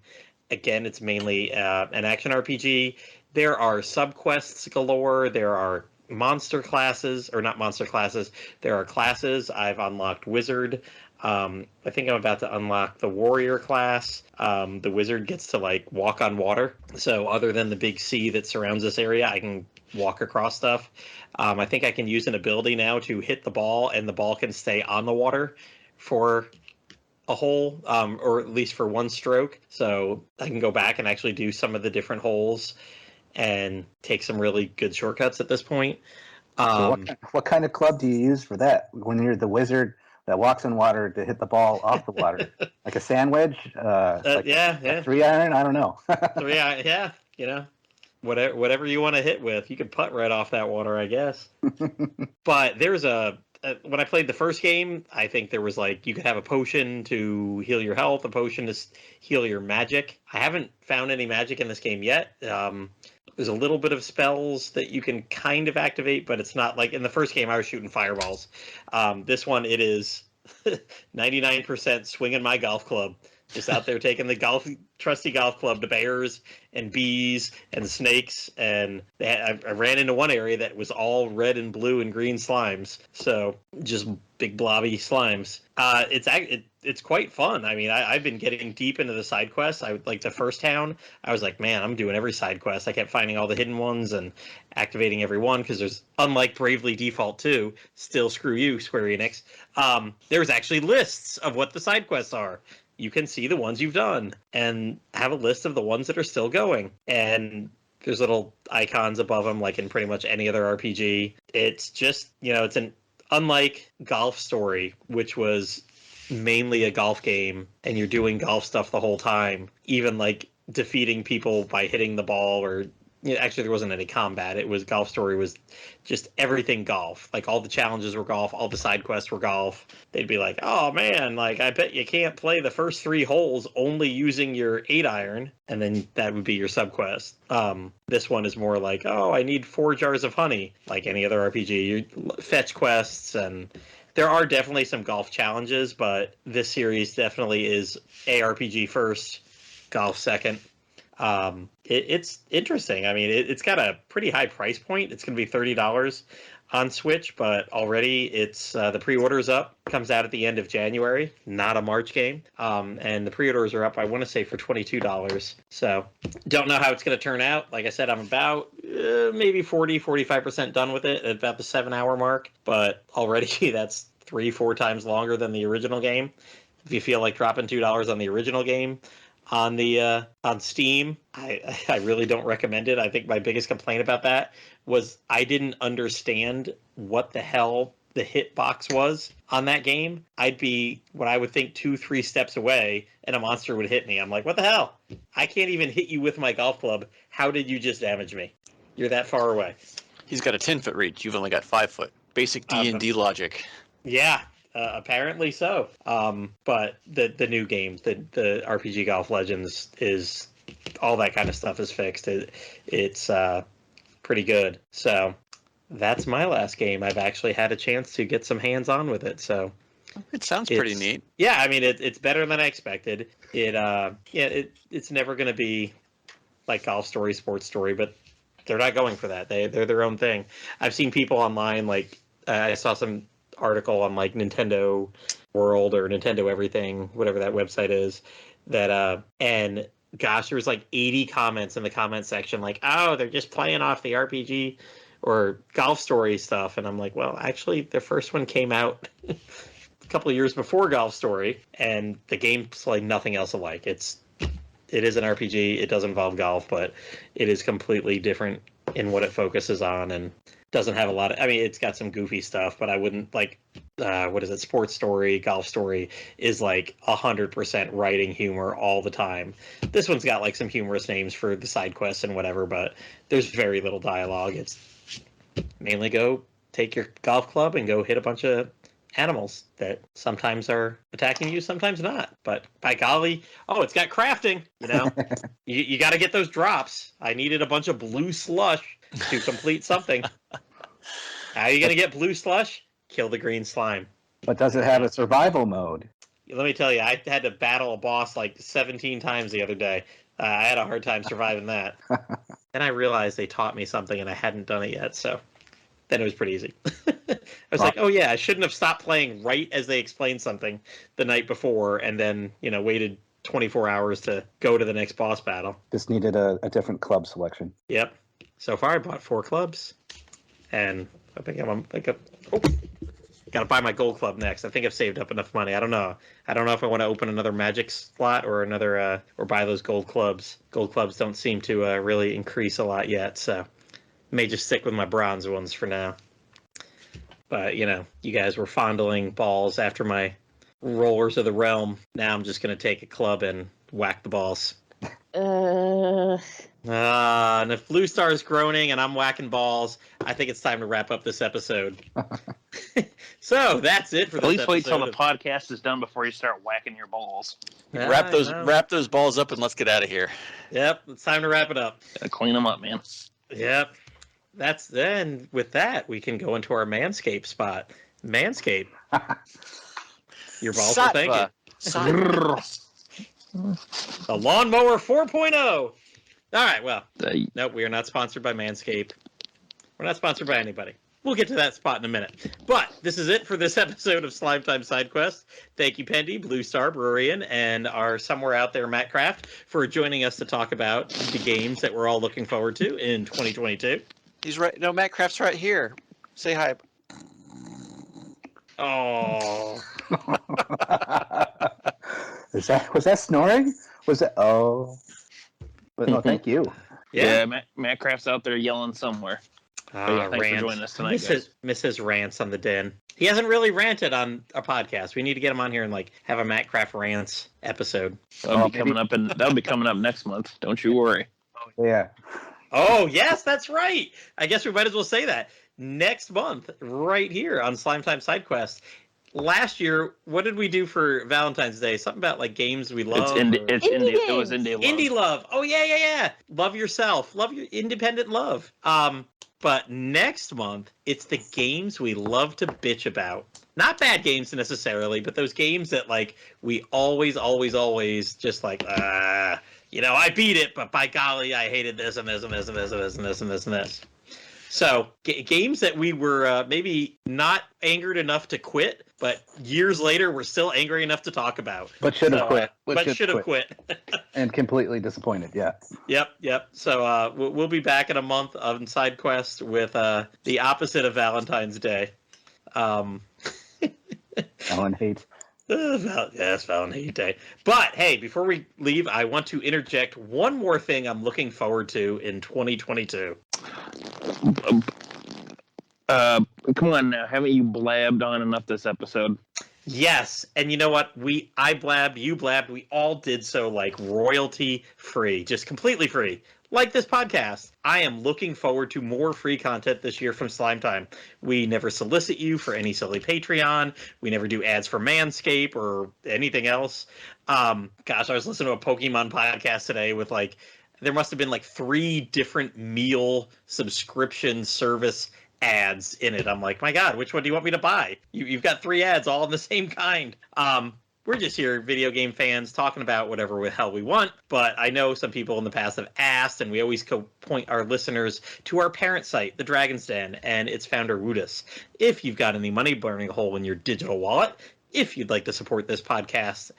A: Again, it's mainly an action RPG. There are subquests galore. There are monster classes, or not monster classes. There are classes. I've unlocked Wizard. I think I'm about to unlock the Warrior class. The Wizard gets to like walk on water. So other than the big sea that surrounds this area, I can walk across stuff. I think I can use an ability now to hit the ball, and the ball can stay on the water for a hole, or at least for one stroke. So I can go back and actually do some of the different holes and take some really good shortcuts at this point.
E: So what kind of club do you use for that? When you're the wizard that walks in water to hit the ball off the water, like a sand wedge? Like
A: yeah.
E: a 3-iron? I don't know.
A: Yeah, you know, whatever you want to hit with, you can putt right off that water, I guess. But there's when I played the first game, I think there was like you could have a potion to heal your health, a potion to heal your magic. I haven't found any magic in this game yet. There's a little bit of spells that you can kind of activate, but it's not like in the first game I was shooting fireballs. This one, it is 99% swinging my golf club. Just out there taking the trusty golf club to bears and bees and snakes. And I ran into one area that was all red and blue and green slimes. So just big blobby slimes. It's quite fun. I mean, I've been getting deep into the side quests. I like the first town. I was like, man, I'm doing every side quest. I kept finding all the hidden ones and activating every one because there's, unlike Bravely Default 2, still screw you, Square Enix. There's actually lists of what the side quests are. You can see the ones you've done and have a list of the ones that are still going. And there's little icons above them, like in pretty much any other RPG. It's just, it's unlike Golf Story, which was mainly a golf game and you're doing golf stuff the whole time, even like defeating people by hitting the ball or actually there wasn't any combat. It was Golf Story was just everything golf. Like all the challenges were golf, all the side quests were golf. They'd be like, oh man, like I bet you can't play the first 3 holes only using your 8-iron, and then that would be your subquest. This one is more like, oh, I need 4 jars of honey, like any other RPG. You fetch quests, and there are definitely some golf challenges, but this series definitely is ARPG first, golf second. It's interesting. I mean, it's got a pretty high price point. It's going to be $30 on Switch, but already it's the pre-orders up. Comes out at the end of January, not a March game. And the pre-orders are up, I want to say, for $22. So don't know how it's going to turn out. Like I said, I'm about maybe 45% done with it at about the 7-hour mark, but already that's 3-4 times longer than the original game. If you feel like dropping $2 on the original game on Steam, I really don't recommend it. I think my biggest complaint about that was I didn't understand what the hell the hitbox was on that game. I'd be what I would think 2-3 steps away and a monster would hit me. I'm like, what the hell? I can't even hit you with my golf club. How did you just damage me? You're that far away.
D: He's got a 10-foot reach. You've only got 5 foot. Basic D&D logic.
A: Yeah. Apparently so. But the new game, the RPG Golf Legends, is all that kind of stuff is fixed. It's pretty good. So that's my last game. I've actually had a chance to get some hands on with it. So
D: it sounds pretty neat.
A: Yeah, I mean it's better than I expected. It's never going to be like Golf Story, Sports Story, but they're not going for that. They're their own thing. I've seen people online, like I saw some article on like Nintendo World or Nintendo Everything, whatever that website is, that and gosh, there was like 80 comments in the comment section, like, oh, they're just playing off the RPG or Golf Story stuff. And I'm like, well, actually, the first one came out a couple of years before Golf Story, and the game's like nothing else alike. It is an RPG. It does involve golf, but it is completely different in what it focuses on, and doesn't have a lot of, I mean, it's got some goofy stuff, but I wouldn't like, what is it? Sports Story, Golf Story is like 100% writing humor all the time. This one's got like some humorous names for the side quests and whatever, but there's very little dialogue. It's mainly go take your golf club and go hit a bunch of animals that sometimes are attacking you, sometimes not. But by golly, oh, it's got crafting, you know. you got to get those drops. I needed a bunch of blue slush to complete something. How are you going to get blue slush? Kill the green slime.
E: But does it have a survival mode?
A: Let me tell you, I had to battle a boss like 17 times the other day. I had a hard time surviving that. Then I realized they taught me something and I hadn't done it yet, so then it was pretty easy. I was like, oh yeah, I shouldn't have stopped playing right as they explained something the night before and then, you know, waited 24 hours to go to the next boss battle.
E: Just needed a different club selection.
A: Yep. So far, I bought 4 clubs, and I think gotta buy my gold club next. I think I've saved up enough money. I don't know if I want to open another magic slot or another or buy those gold clubs. Gold clubs don't seem to really increase a lot yet, so may just stick with my bronze ones for now. But you know, you guys were fondling balls after my Rollers of the Realm. Now I'm just gonna take a club and whack the balls. And if Bluestar is groaning and I'm whacking balls, I think it's time to wrap up this episode. So that's it for this
B: At least wait
A: episode
B: till the podcast is done before you start whacking your balls.
D: Wrap those balls up and let's get out of here.
A: Yep, it's time to wrap it up.
B: Gotta clean them up, man.
A: Yep. That's then with that we can go into our Manscaped spot. Manscaped. Your balls will thank you. The Lawnmower 4.0. All right, well, nope, we are not sponsored by Manscaped. We're not sponsored by anybody. We'll get to that spot in a minute. But this is it for this episode of Slime Time Sidequest. Thank you, Pendy, Bluestar, Bururian, and our somewhere out there MattCraft for joining us to talk about the games that we're all looking forward to in 2022.
D: He's right. No, MattCraft's right here. Say hi.
A: Oh.
E: Was that snoring? Was it? Oh. But no, thank you.
B: Yeah, MattCraft's out there yelling somewhere. Thanks for joining us tonight, guys.
A: Mrs. Rants on the Den. He hasn't really ranted on a podcast. We need to get him on here and like have a MattCraft Rants episode.
B: That'll be coming up next month. Don't you worry.
E: Yeah.
A: Oh yes, that's right. I guess we might as well say that next month, right here on Slime Time Sidequest. Last year, what did we do for Valentine's Day? Something about like games we love.
B: It was Indie Love.
A: Indie Love. Oh yeah. Love yourself. Love your independent love. But next month, it's the games we love to bitch about. Not bad games necessarily, but those games that like we always just like, you know, I beat it, but by golly, I hated this and this and this and this and this and this and this and this. So games that we were maybe not angered enough to quit, but years later we're still angry enough to talk about.
E: But should have quit.
A: But should have quit.
E: And completely disappointed, yeah.
A: Yep. So we'll be back in a month on SideQuest with the opposite of Valentine's Day.
E: Alan hates.
A: Yes, Valentine's Day. But hey, before we leave, I want to interject one more thing I'm looking forward to in 2022.
B: Come on now, haven't you blabbed on enough this episode?
A: Yes, and you know what? I blabbed, you blabbed, we all did so like royalty free, just completely free. Like this podcast. I am looking forward to more free content this year from Slime Time. We never solicit you for any silly Patreon. We never do ads for Manscaped or anything else. Gosh, I was listening to a Pokemon podcast today with like, there must have been like 3 different meal subscription service ads in it. I'm like, my God, which one do you want me to buy? You've got 3 ads all in the same kind. We're just here, video game fans, talking about whatever the hell we want. But I know some people in the past have asked, and we always point our listeners to our parent site, The Dragon's Den, and its founder, Rudis. If you've got any money burning a hole in your digital wallet, if you'd like to support this podcast,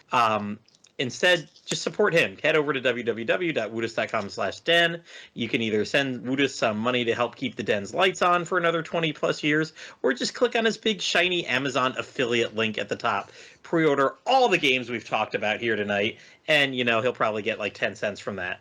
A: Instead, just support him. Head over to www.woodus.com/den. You can either send Woodus some money to help keep the den's lights on for another 20 plus years, or just click on his big shiny Amazon affiliate link at the top. Pre-order all the games we've talked about here tonight, and he'll probably get like 10 cents from that.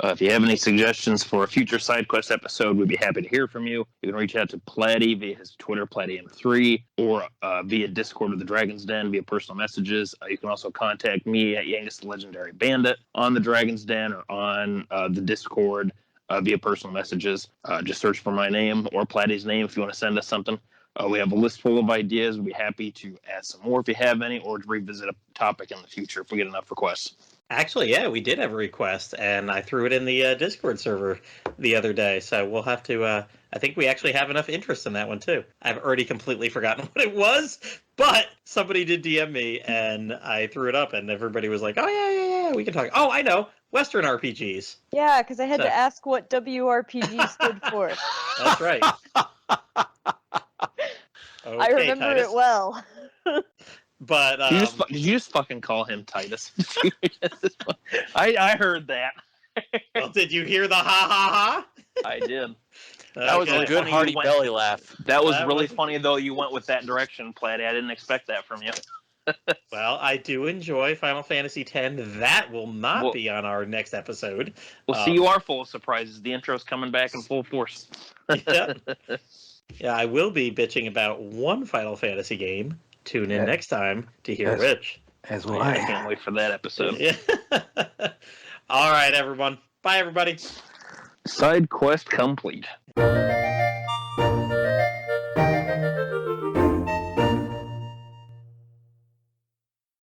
B: If you have any suggestions for a future Sidequest episode, we'd be happy to hear from you. You can reach out to Platty via his Twitter, Plattym3, or via Discord of the Dragon's Den via personal messages. You can also contact me at YangustheLegendaryBandit on the Dragon's Den or on the Discord via personal messages. Just search for my name or Platty's name if you want to send us something. We have a list full of ideas. We'd be happy to add some more if you have any, or to revisit a topic in the future if we get enough requests.
A: Actually, yeah, we did have a request, and I threw it in the Discord server the other day, so we'll have to, I think we actually have enough interest in that one, too. I've already completely forgotten what it was, but somebody did DM me, and I threw it up, and everybody was like, oh, yeah, we can talk. Oh, I know, Western RPGs.
C: Yeah, because I had to ask what WRPG stood for.
A: That's right. Okay,
C: I remember
A: Titus.
C: it well.
A: But
B: did you just fucking call him Titus? I heard that.
A: Well, did you hear the ha ha ha?
B: I did.
D: That was a good hearty belly laugh.
B: That was really funny, though. You went with that direction, Platty. I didn't expect that from you.
A: Well, I do enjoy Final Fantasy X. That will not be on our next episode.
B: Well, see, you are full of surprises. The intro's coming back in full force.
A: Yeah. Yeah, I will be bitching about one Final Fantasy game. Tune in next time to hear Rich.
E: As well.
B: I can't wait for that episode.
A: Yeah. All right, everyone. Bye, everybody.
B: Side quest complete.